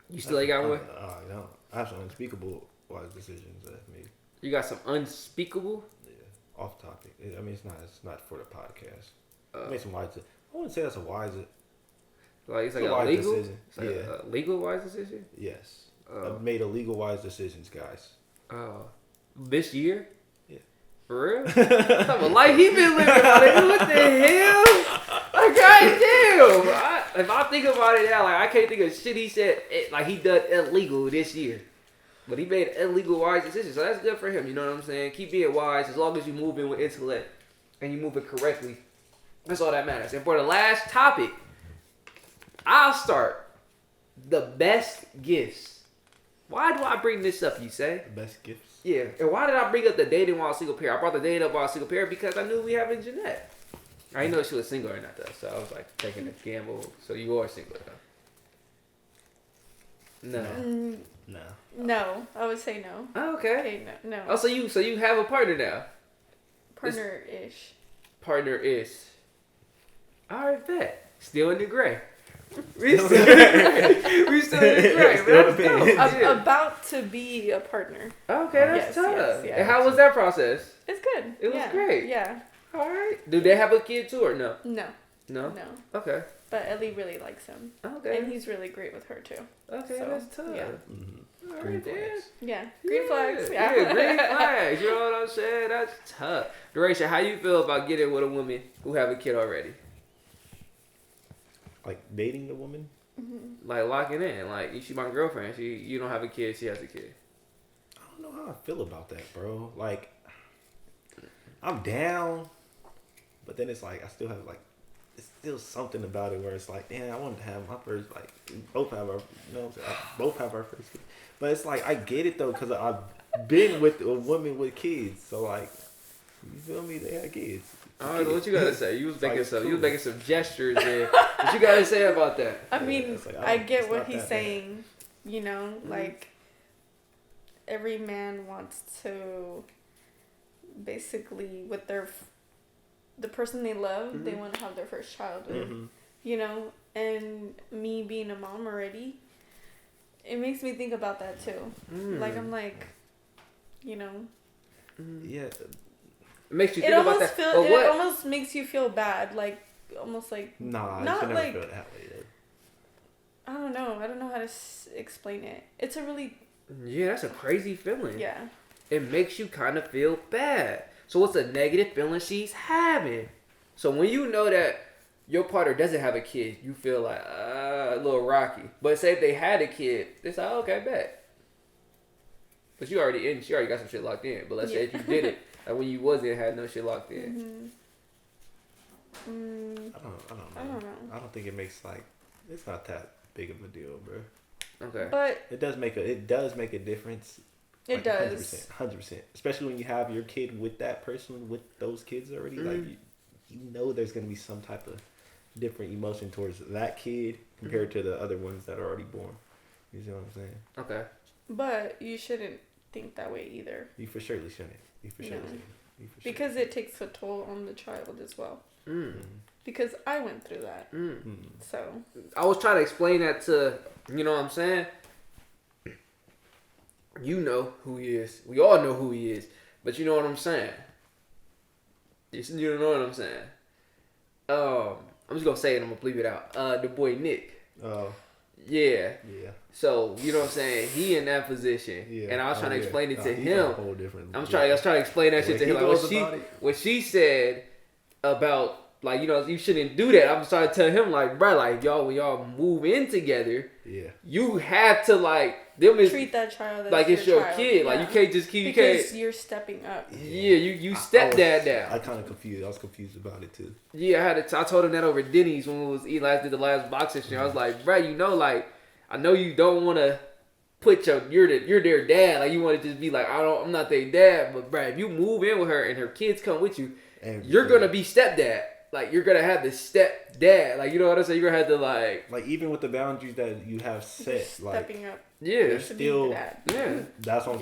You still ain't got one? I don't. I have some unspeakable wise decisions that I've made. You got some unspeakable? Yeah, off topic. I mean, it's not for the podcast. I made some wise. I wouldn't say that's a wise. Like, it's like a wise legal decision. It's like Yeah. a legal wise decision? Yes. I've made illegal wise decisions, guys. This year? Yeah. For real? What type of life he been living? Like, what the hell? Like, goddamn. If I think about it now, like, I can't think of shit he said, like, he done illegal this year. But he made illegal wise decisions, so that's good for him. You know what I'm saying? Keep being wise as long as you move in with intellect and you move it correctly. That's all that matters. And for the last topic, I'll start. The best gifts. Why do I bring this up, you say? Best gifts? Yeah. And why did I bring up the dating while single pair? I brought the dating up while single pair because I knew we having Jeanette. I didn't know she was single or not, though. So I was like taking a gamble. So you are single, though? No. No. No, I would say no. Oh, okay. Okay, no. Oh, so you have a partner now? Partner-ish. Partner-ish. All right, bet. Still in the gray. We still in the gray. We still in the gray. But that's dope. Yeah. About to be a partner. Okay, that's Yes, tough. yes, yeah. And how was that process? It's good. It was great. Yeah. All right. Do they have a kid too or no? No. No? No. Okay. But Ellie really likes him. Okay. And he's really great with her too. Okay, So, that's tough. yeah. Mm-hmm. All Green right, then. flags. Yeah. Green flags. Yeah, green flags. You know what I'm saying? That's tough. Duration, how you feel about getting with a woman who have a kid already? Like dating the woman? Mm-hmm. Like locking in. Like, she my girlfriend. You don't have a kid. She has a kid. I don't know how I feel about that, bro. Like, I'm down, but then it's like I still have like, it's still something about it where it's like, damn, I wanted to have my first, like, both have our, you know what I'm saying? Both have our first kid. But it's like, I get it though, because I've been with a woman with kids. So, like, you feel me? They had kids. I don't know what you gotta say. You was making like, some. cool. You was making some gestures there. What you gotta say about that? I mean, it's like, I get it's what not he's that saying. You know, Mm-hmm. like every man wants to basically with the person they love, Mm-hmm. they want to have their first child with. Mm-hmm. You know, and me being a mom already, it makes me think about that too. Mm. Like I'm like, you know, Yeah. It makes you think about that. It almost makes you feel bad, like almost like Nah, not you should never like feel that way. Though. I don't know. I don't know how to explain it. It's a really that's a crazy feeling. yeah. It makes you kind of feel bad. So what's a negative feeling she's having? So when you know that your partner doesn't have a kid, you feel like a little rocky. But say if they had a kid, it's like okay, bet. But she already got some shit locked in. But let's say if you did it, like when you wasn't had no shit locked in. I don't know. I don't think it makes it's not that big of a deal, bro. Okay. But it does make a difference. It does. 100%. Especially when you have your kid with that person, with those kids already. Like, you know there's going to be some type of different emotion towards that kid compared to the other ones that are already born. You see what I'm saying? Okay. But you shouldn't think that way either. You for surely shouldn't. Because it takes a toll on the child as well. Because I went through that. So. I was trying to explain that to, you know what I'm saying? You know who he is. We all know who he is. But you know what I'm saying? You know what I'm saying? I'm just going to say it. I'm going to bleep it out. The boy Nick. Oh. Yeah. Yeah. So, you know what I'm saying? He in that position. Yeah. And I was trying to explain it to him. A whole different I was trying to explain that shit to him. Like what she said about, like, you know, you shouldn't do that. I'm trying to tell him, like, bro, like, when y'all move in together, you have to, like, treat that child as like it's your child. kid. Like, you can't just keep... Because you're stepping up. Yeah, you stepdad down. I kind of confused. I was confused about it, too. Yeah, I told him that over Denny's when we was eating did the last boxing show. I was like, bro, you know, like, I know you don't want to put you're their dad. Like, you want to just be like, I'm not their dad. But, bro, if you move in with her and her kids come with you, you're going to be stepdad. Like, you're going to have the stepdad. Like, you know what I'm saying? You're going to have to, like... Like, even with the boundaries that you have set, stepping up. Yeah. You're still... Yeah. That's what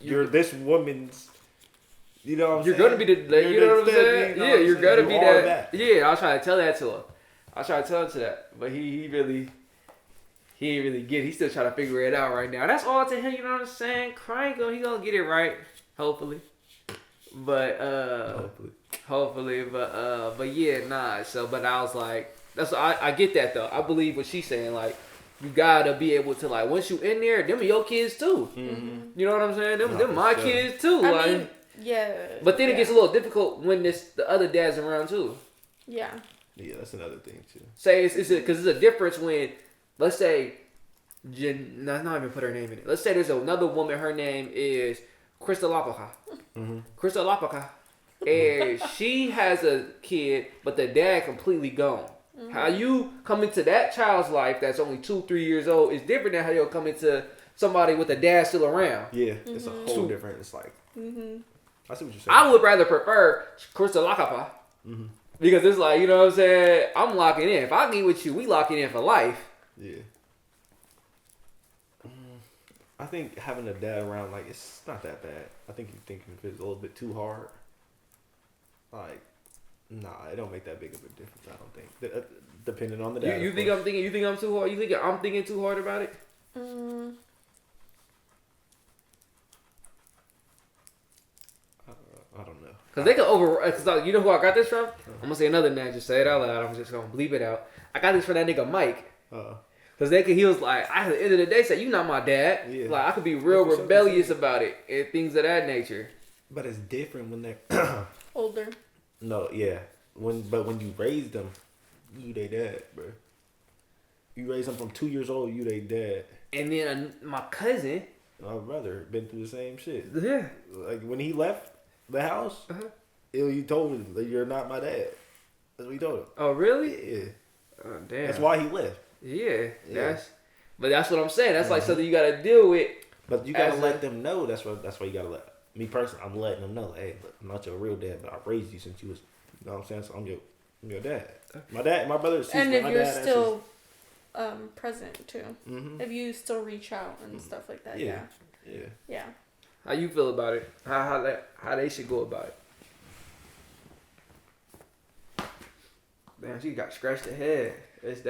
you're this woman's... You know what I'm saying? You're going to be the... You know what I'm saying? Yeah, you're going to be that. Yeah, I was trying to tell that to her. I was trying to tell him to that. But he really... He ain't really get it. He's still trying to figure it out right now. That's all to him, you know what I'm saying? Crying, he gonna get it right. Hopefully. But, Hopefully, but yeah, nah. So, but I was like, I get that though. I believe what she's saying. Like, you gotta be able to, like, once you in there, them are your kids too. Mm-hmm. You know what I'm saying? Them my kids too. I mean, yeah. But then it gets a little difficult when the other dad's around too. Yeah. Yeah, that's another thing too. Say because it's a difference when, let's say, not even put her name in it. Let's say there's another woman. Her name is Crystal Lapaca. Mm-hmm. Crystal Lapaca. And she has a kid, but the dad completely gone. Mm-hmm. How you come into that child's life that's only 2-3 years old is different than how you'll come into somebody with a dad still around. Yeah, it's a whole different. It's like I see what you're saying. I would rather prefer Crystal Lakapa because it's like, you know what I'm saying. I'm locking in. If I meet with you, we locking in for life. Yeah. I think having a dad around, like, it's not that bad. I think you're thinking if it's a little bit too hard. Like, nah, it don't make that big of a difference. I don't think. Depending on the dad. You think I'm thinking? You think I'm too hard? You think I'm thinking too hard about it? I don't know. Cause they can Cause you know who I got this from? I'm gonna say another name. Just say it out loud. I'm just gonna bleep it out. I got this from that nigga Mike. Cause he was like, at the end of the day, say you not my dad. Yeah. Like I could be real rebellious about it and things of that nature. But it's different when they're older. No, yeah. When you raise them, you they dad, bro. You raise them from 2 years old, you they dad. And then my cousin, my brother, been through the same shit. Yeah. Like when he left the house, he told him that you're not my dad. That's what he told him. Oh really? Yeah. Oh damn. That's why he left. Yeah. That's what I'm saying. That's like something you gotta deal with. But you gotta let them know. That's why you gotta let me personally. I'm letting them know. Hey, look, I'm not your real dad, but I raised you since you was. You know what I'm saying? So I'm your dad. My brother. And if you're still present too, if you still reach out and stuff like that, yeah. How you feel about it? How they should go about it? Damn, she got scratched the head. It's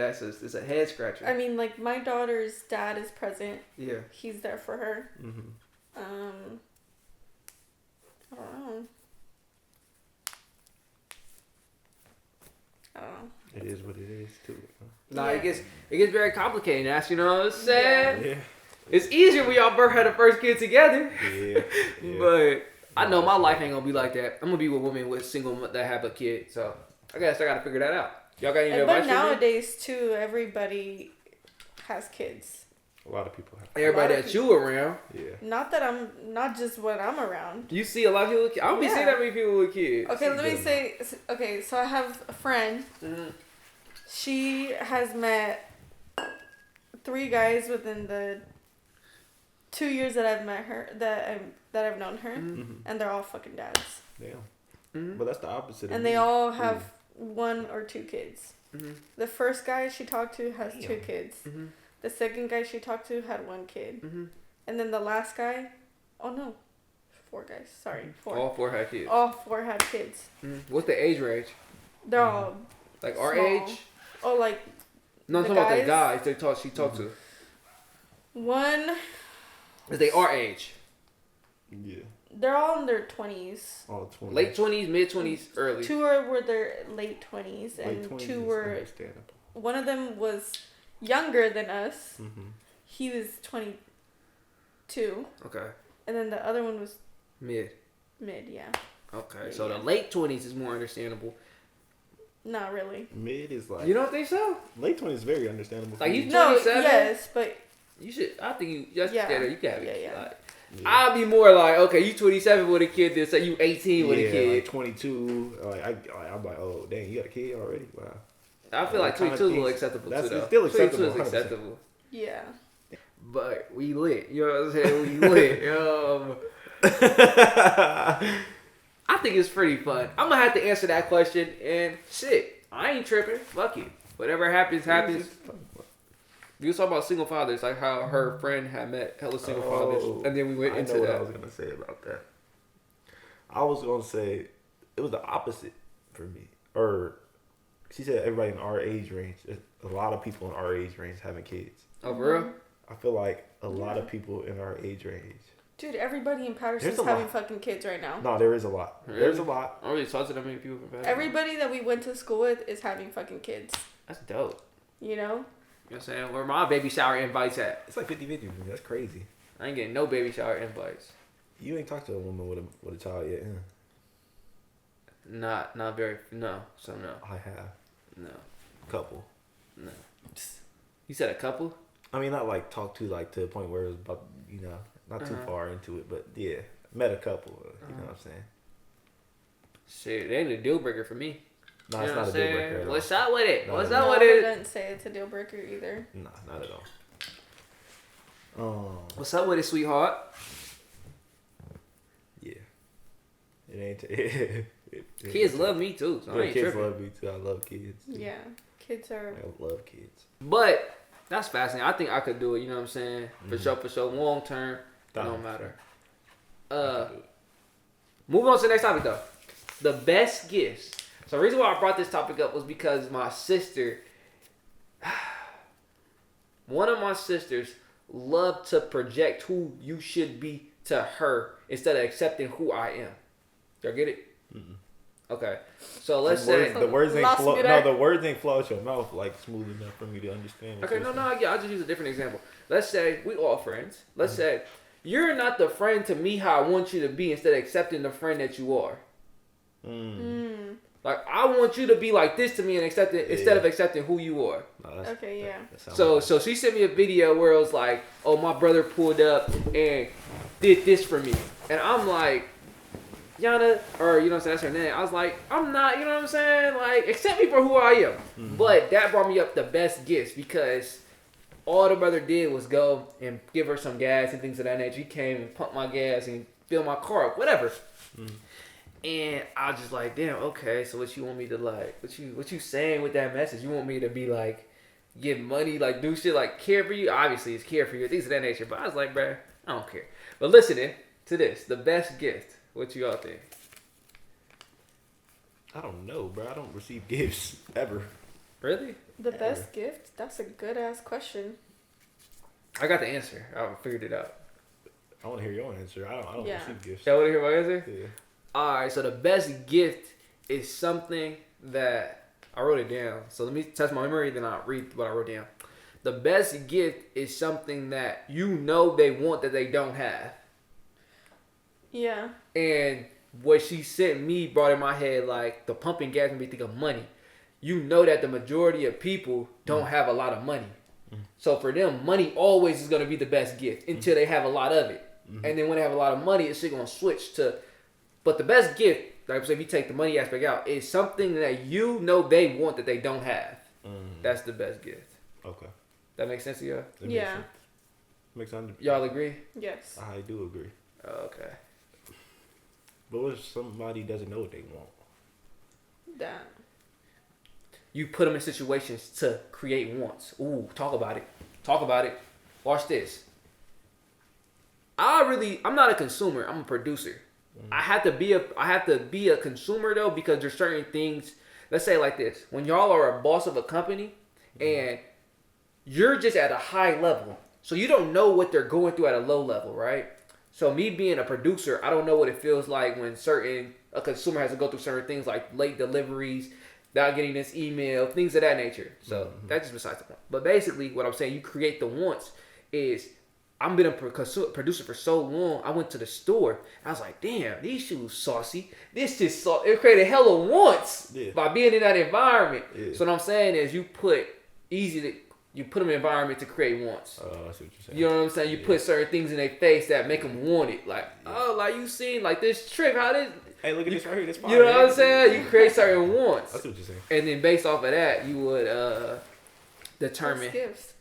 a head scratcher. I mean, like my daughter's dad is present. Yeah. He's there for her. I don't know. is what it is too. Nah, Yeah. it gets very complicated. That's, you know what I'm saying. Yeah. It's easier when y'all both had the first kid together. Yeah. But I know my life ain't gonna be like that. I'm gonna be with women with single that have a kid. So I guess I gotta figure that out. Y'all got any advice But for me? nowadays too, everybody has kids. A lot of people have. Everybody lot of that you around. Yeah. Not just when I'm around. You see a lot of people with kids. I don't be seeing that many people with kids. Okay, let me say. Okay, so I have a friend. Mm-hmm. She has met 3 guys within the 2 years that I've met her, that I've known her, Mm-hmm. and they're all fucking dads. Damn. Mm-hmm. But that's the opposite. And of they me. all have 1 or 2 kids. Mm-hmm. The first guy she talked to has 2 Damn. kids. Mm-hmm. The second guy she talked to had 1 kid. Mm-hmm. And then the last guy, oh no, 4 guys. Sorry, 4. All 4 have kids. All 4 have kids. Mm-hmm. What's the age range? They're all Like our small. age? Oh, like No, I'm The talking about the guys? guys she talked to. one. Is they our age? Yeah. They're all in their 20s. All 20. Late 20s, mid 20s, early. 2 were their late 20s, Late and 20s 2 is were. understandable. One of them was younger than us. Mm-hmm. He was 22, Okay. and then the other one was Mid. mid. Yeah, Okay. Yeah, So yeah. the late 20s is more understandable. not really. Mid is like. You don't think so? Late 20s is very understandable. Like, for you me. No, 27? yes, but You should. I think you. Just Yeah. you can have it. Yeah, yeah. Like, Yeah. I'll be more like, okay, you 27 with a kid, then say you 18 with a Yeah, kid. like 22. I'm like, oh dang, you got a kid already? Wow. I feel like That kinda 22 is a little things- acceptable that's- too, though. it's still 22 acceptable, is 100%. acceptable. yeah. But we lit. You know what I'm saying? We lit. I think it's pretty fun. I'm gonna have to answer that question, and shit, I ain't tripping. Fuck it. Whatever happens, happens. We was talking about single fathers, like how her friend had met hella single fathers, and then we went I into know what that. I was gonna say about that. I was gonna say it was the opposite for me. Or she said everybody in our age range. A lot of people in our age range having kids. Oh, for real? I feel like a lot of people in our age range. Dude, everybody in Patterson's There's a having lot. fucking kids right now. No, there is a lot. Really? There's a lot. I don't really talk to that many people from Patterson. Everybody that we went to school with is having fucking kids. That's dope. You know? You know what I'm saying? Where my baby shower invites at? It's like 50-50 for me. That's crazy. I ain't getting no baby shower invites. You ain't talked to a woman with a child yet, huh? Not very. No. So no. I have. No. Couple. No. You said a couple? I mean, not like talk to like to the point where it was about, not too far into it, but yeah, met a couple. You know what I'm saying? Shit, it ain't a deal breaker for me. No, You it's know not what a I'm deal saying? breaker at all. What's up with it? No, What's no, up No, with I it? wouldn't say it's a deal breaker either. Nah, not at all. What's up with it, sweetheart? Yeah. It ain't. Kids love me too, so I ain't kids tripping. love me too. I love kids. Too. Yeah. Kids are. I love kids. But that's fascinating. I think I could do it. You know what I'm saying? For sure. Long term, it don't 100%. matter. I can do it. Moving on to the next topic though. The best gifts. So the reason why I brought this topic up was because my sister, one of my sisters, loved to project who you should be to her instead of accepting who I am. Y'all get it? Mm-mm. Okay. So let's say. The words ain't Lost flow. me No, there. the words ain't flow out your mouth like smooth enough for me to understand. what Okay, you're no, saying. yeah, I'll just use a different example. Let's say we all friends. Let's say you're not the friend to me how I want you to be instead of accepting the friend that you are. Like I want you to be like this to me and accept it instead of accepting who you are. No, Okay, yeah. that sounds So like- so she sent me a video where it was like, oh, my brother pulled up and did this for me. And I'm like, Yana, or you know what I'm saying, that's her name. I was like, I'm not, you know what I'm saying? Like, accept me for who I am. Mm-hmm. But that brought me up the best gifts because all the brother did was go and give her some gas and things of that nature. He came and pumped my gas and filled my car up, whatever. And I was just like, damn, okay, so what you want me to like, what you saying with that message? You want me to be like, give money, like do shit, like care for you? Obviously it's care for you, things of that nature. But I was like, bruh, I don't care. But listening to this, the best gift, what you all think? I don't know, bro. I don't receive gifts ever. Really? The best gift? That's a good ass question. I got the answer. I figured it out. I want to hear your answer. I don't Yeah. receive gifts. Y'all want to hear my answer? Yeah. Alright, so the best gift is something that I wrote it down. So let me test my memory, then I'll read what I wrote down. The best gift is something that you know they want that they don't have. Yeah. And what she sent me brought in my head like the pumping gas made me think of money. You know that the majority of people don't have a lot of money. So for them, money always is going to be the best gift until they have a lot of it. And then when they have a lot of money, it's going to switch to... But the best gift, like I said, if you take the money aspect out, is something that you know they want that they don't have. That's the best gift. Okay. That makes sense to y'all? Yeah. Makes sense. Y'all agree? Yes. I do agree. Okay. But what if somebody doesn't know what they want? That. You put them in situations to create wants. Ooh, talk about it. Talk about it. Watch this. I'm not a consumer. I'm a producer. I have to be a consumer though, because there's certain things. Let's say like this: when y'all are a boss of a company and you're just at a high level, so you don't know what they're going through at a low level, right? So me being a producer, I don't know what it feels like when a consumer has to go through certain things like late deliveries, not getting this email, things of that nature. So that's just besides the point. But basically, what I'm saying, you create the wants is. I've been a producer for so long. I went to the store. I was like, damn, these shoes saucy. This just it created hella wants by being in that environment. Yeah. So what I'm saying is you put them in an environment to create wants. Oh, that's what you're saying. You know what I'm saying? You put certain things in their face that make them want it. Like, like you seen like this trick, how this. Hey, look at this right here. This you know what I'm saying? You create certain wants. That's what you're saying. And then based off of that, you would determine. Gifts.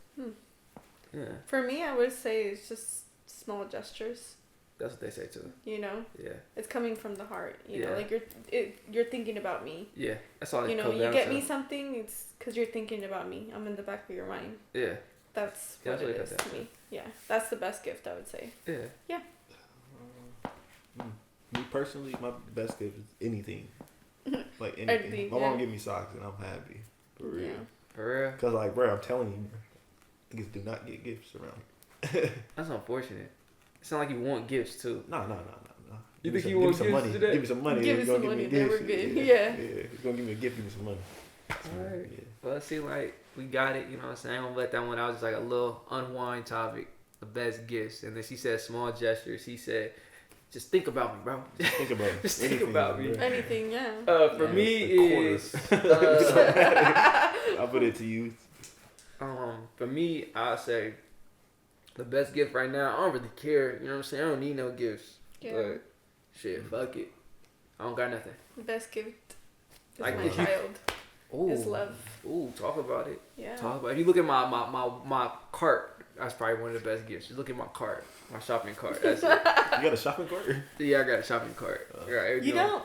Yeah. For me, I would say it's just small gestures. That's what they say too. You know. Yeah. It's coming from the heart. You know, like you're thinking about me. Yeah, that's all. You know, you get me something, it's because you're thinking about me. I'm in the back of your mind. Yeah. That's what it is to me. Yeah, that's the best gift I would say. Yeah. Yeah. Me personally, my best gift is anything. Like anything. My mom give me socks and I'm happy. For real. Yeah. For real. Cause like, bro, I'm telling you. Niggas do not get gifts around. That's unfortunate. It sounds like you want gifts too. No. You think you want gifts today? Give me some money. Give me some money. Then we're good. Yeah. He's gonna give me a gift. Give me some money. Alright. Yeah. Well, it seems like we got it. You know what I'm saying? I'm gonna let that one out. Just like a little unwind topic. The best gifts. And then she said small gestures. He said, just think about me, bro. Just think about me. Just think about me. Anything, yeah. For me is. I'll put it to you. For me, I'll say the best gift right now. I don't really care. You know what I'm saying? I don't need no gifts. Yeah. But shit, fuck it. I don't got nothing. The best gift is like my child. Is love. Ooh, talk about it. Yeah. Talk about it. If you look at my cart, that's probably one of the best gifts. Just look at my cart, my shopping cart. That's it. You got a shopping cart? Yeah, I got a shopping cart. Right, you don't?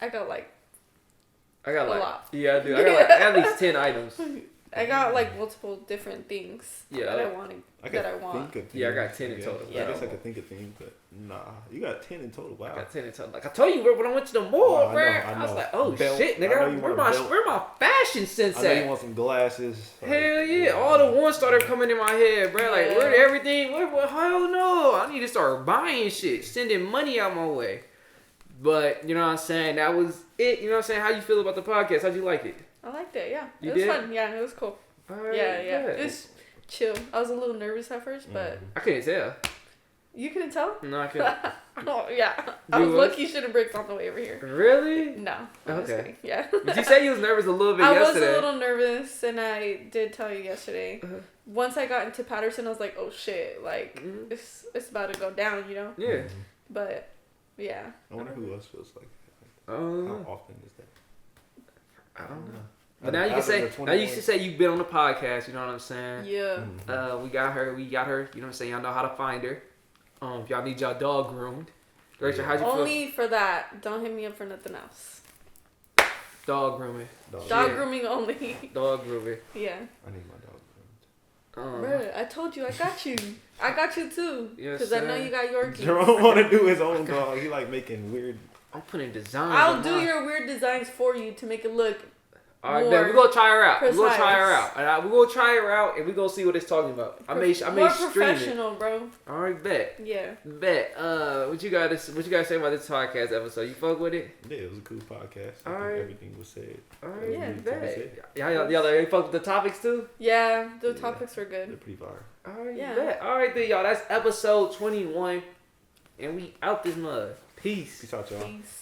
I got like a lot. Yeah, I do. I got like at least 10 items. I got like multiple different things that I want. I got 10 in total. Yeah. I guess I could think of things, but nah, you got 10 in total. Wow. I got 10 in total. Like I told you, bro, when I went to the mall, bro, I was like, oh shit, nigga, where my fashion sense at? I know you want some glasses. Hell yeah, all the ones started coming in my head, bro. Like where did everything? Hell no, I need to start buying shit, sending money out my way. But you know what I'm saying? That was it. You know what I'm saying? How you feel about the podcast? How'd you like it? I liked it. Yeah, it was fun. Yeah, it was cool. Right, yeah. It was chill. I was a little nervous at first, but I couldn't tell. You couldn't tell? No, I couldn't. Oh yeah, I was lucky. Should have braked on the way over here. Really? No. Okay. Yeah. Did you say you was nervous a little bit yesterday? I was a little nervous, and I did tell you yesterday. Once I got into Patterson, I was like, "Oh shit! Like it's about to go down," you know? Yeah. But yeah. I wonder who else feels like that. How often is that? I don't know. But now you can say you've been on the podcast. You know what I'm saying? Yeah. We got her. You know what I'm saying? Y'all know how to find her. If y'all need y'all dog groomed. Rachel, how'd you feel? Only for that. Don't hit me up for nothing else. Dog grooming. Dog grooming only. Dog grooming. Yeah. I need my dog groomed. Bro, I told you, I got you. I got you too. Because I know you got Yorkies. Jerome want to do his own dog. He like making weird. I'm putting designs. I'll do your weird designs for you to make it look All right, more then we're gonna try her out. precise. We're gonna try her out. All right, we're gonna try her out, and we're gonna see what it's talking about. I made more stream it. professional, bro. All right, bet. Yeah. Bet. What you gotta say about this podcast episode? You fuck with it? Yeah, it was a cool podcast. I All think right. everything was said. All right, Yeah. bet. Y'all fuck with the topics too? Yeah, the Yeah. topics were They're good. pretty fire. All right, Yeah. bet. All right, then, y'all. That's episode 21, and we out this mud. Peace. Peace out, y'all. Peace.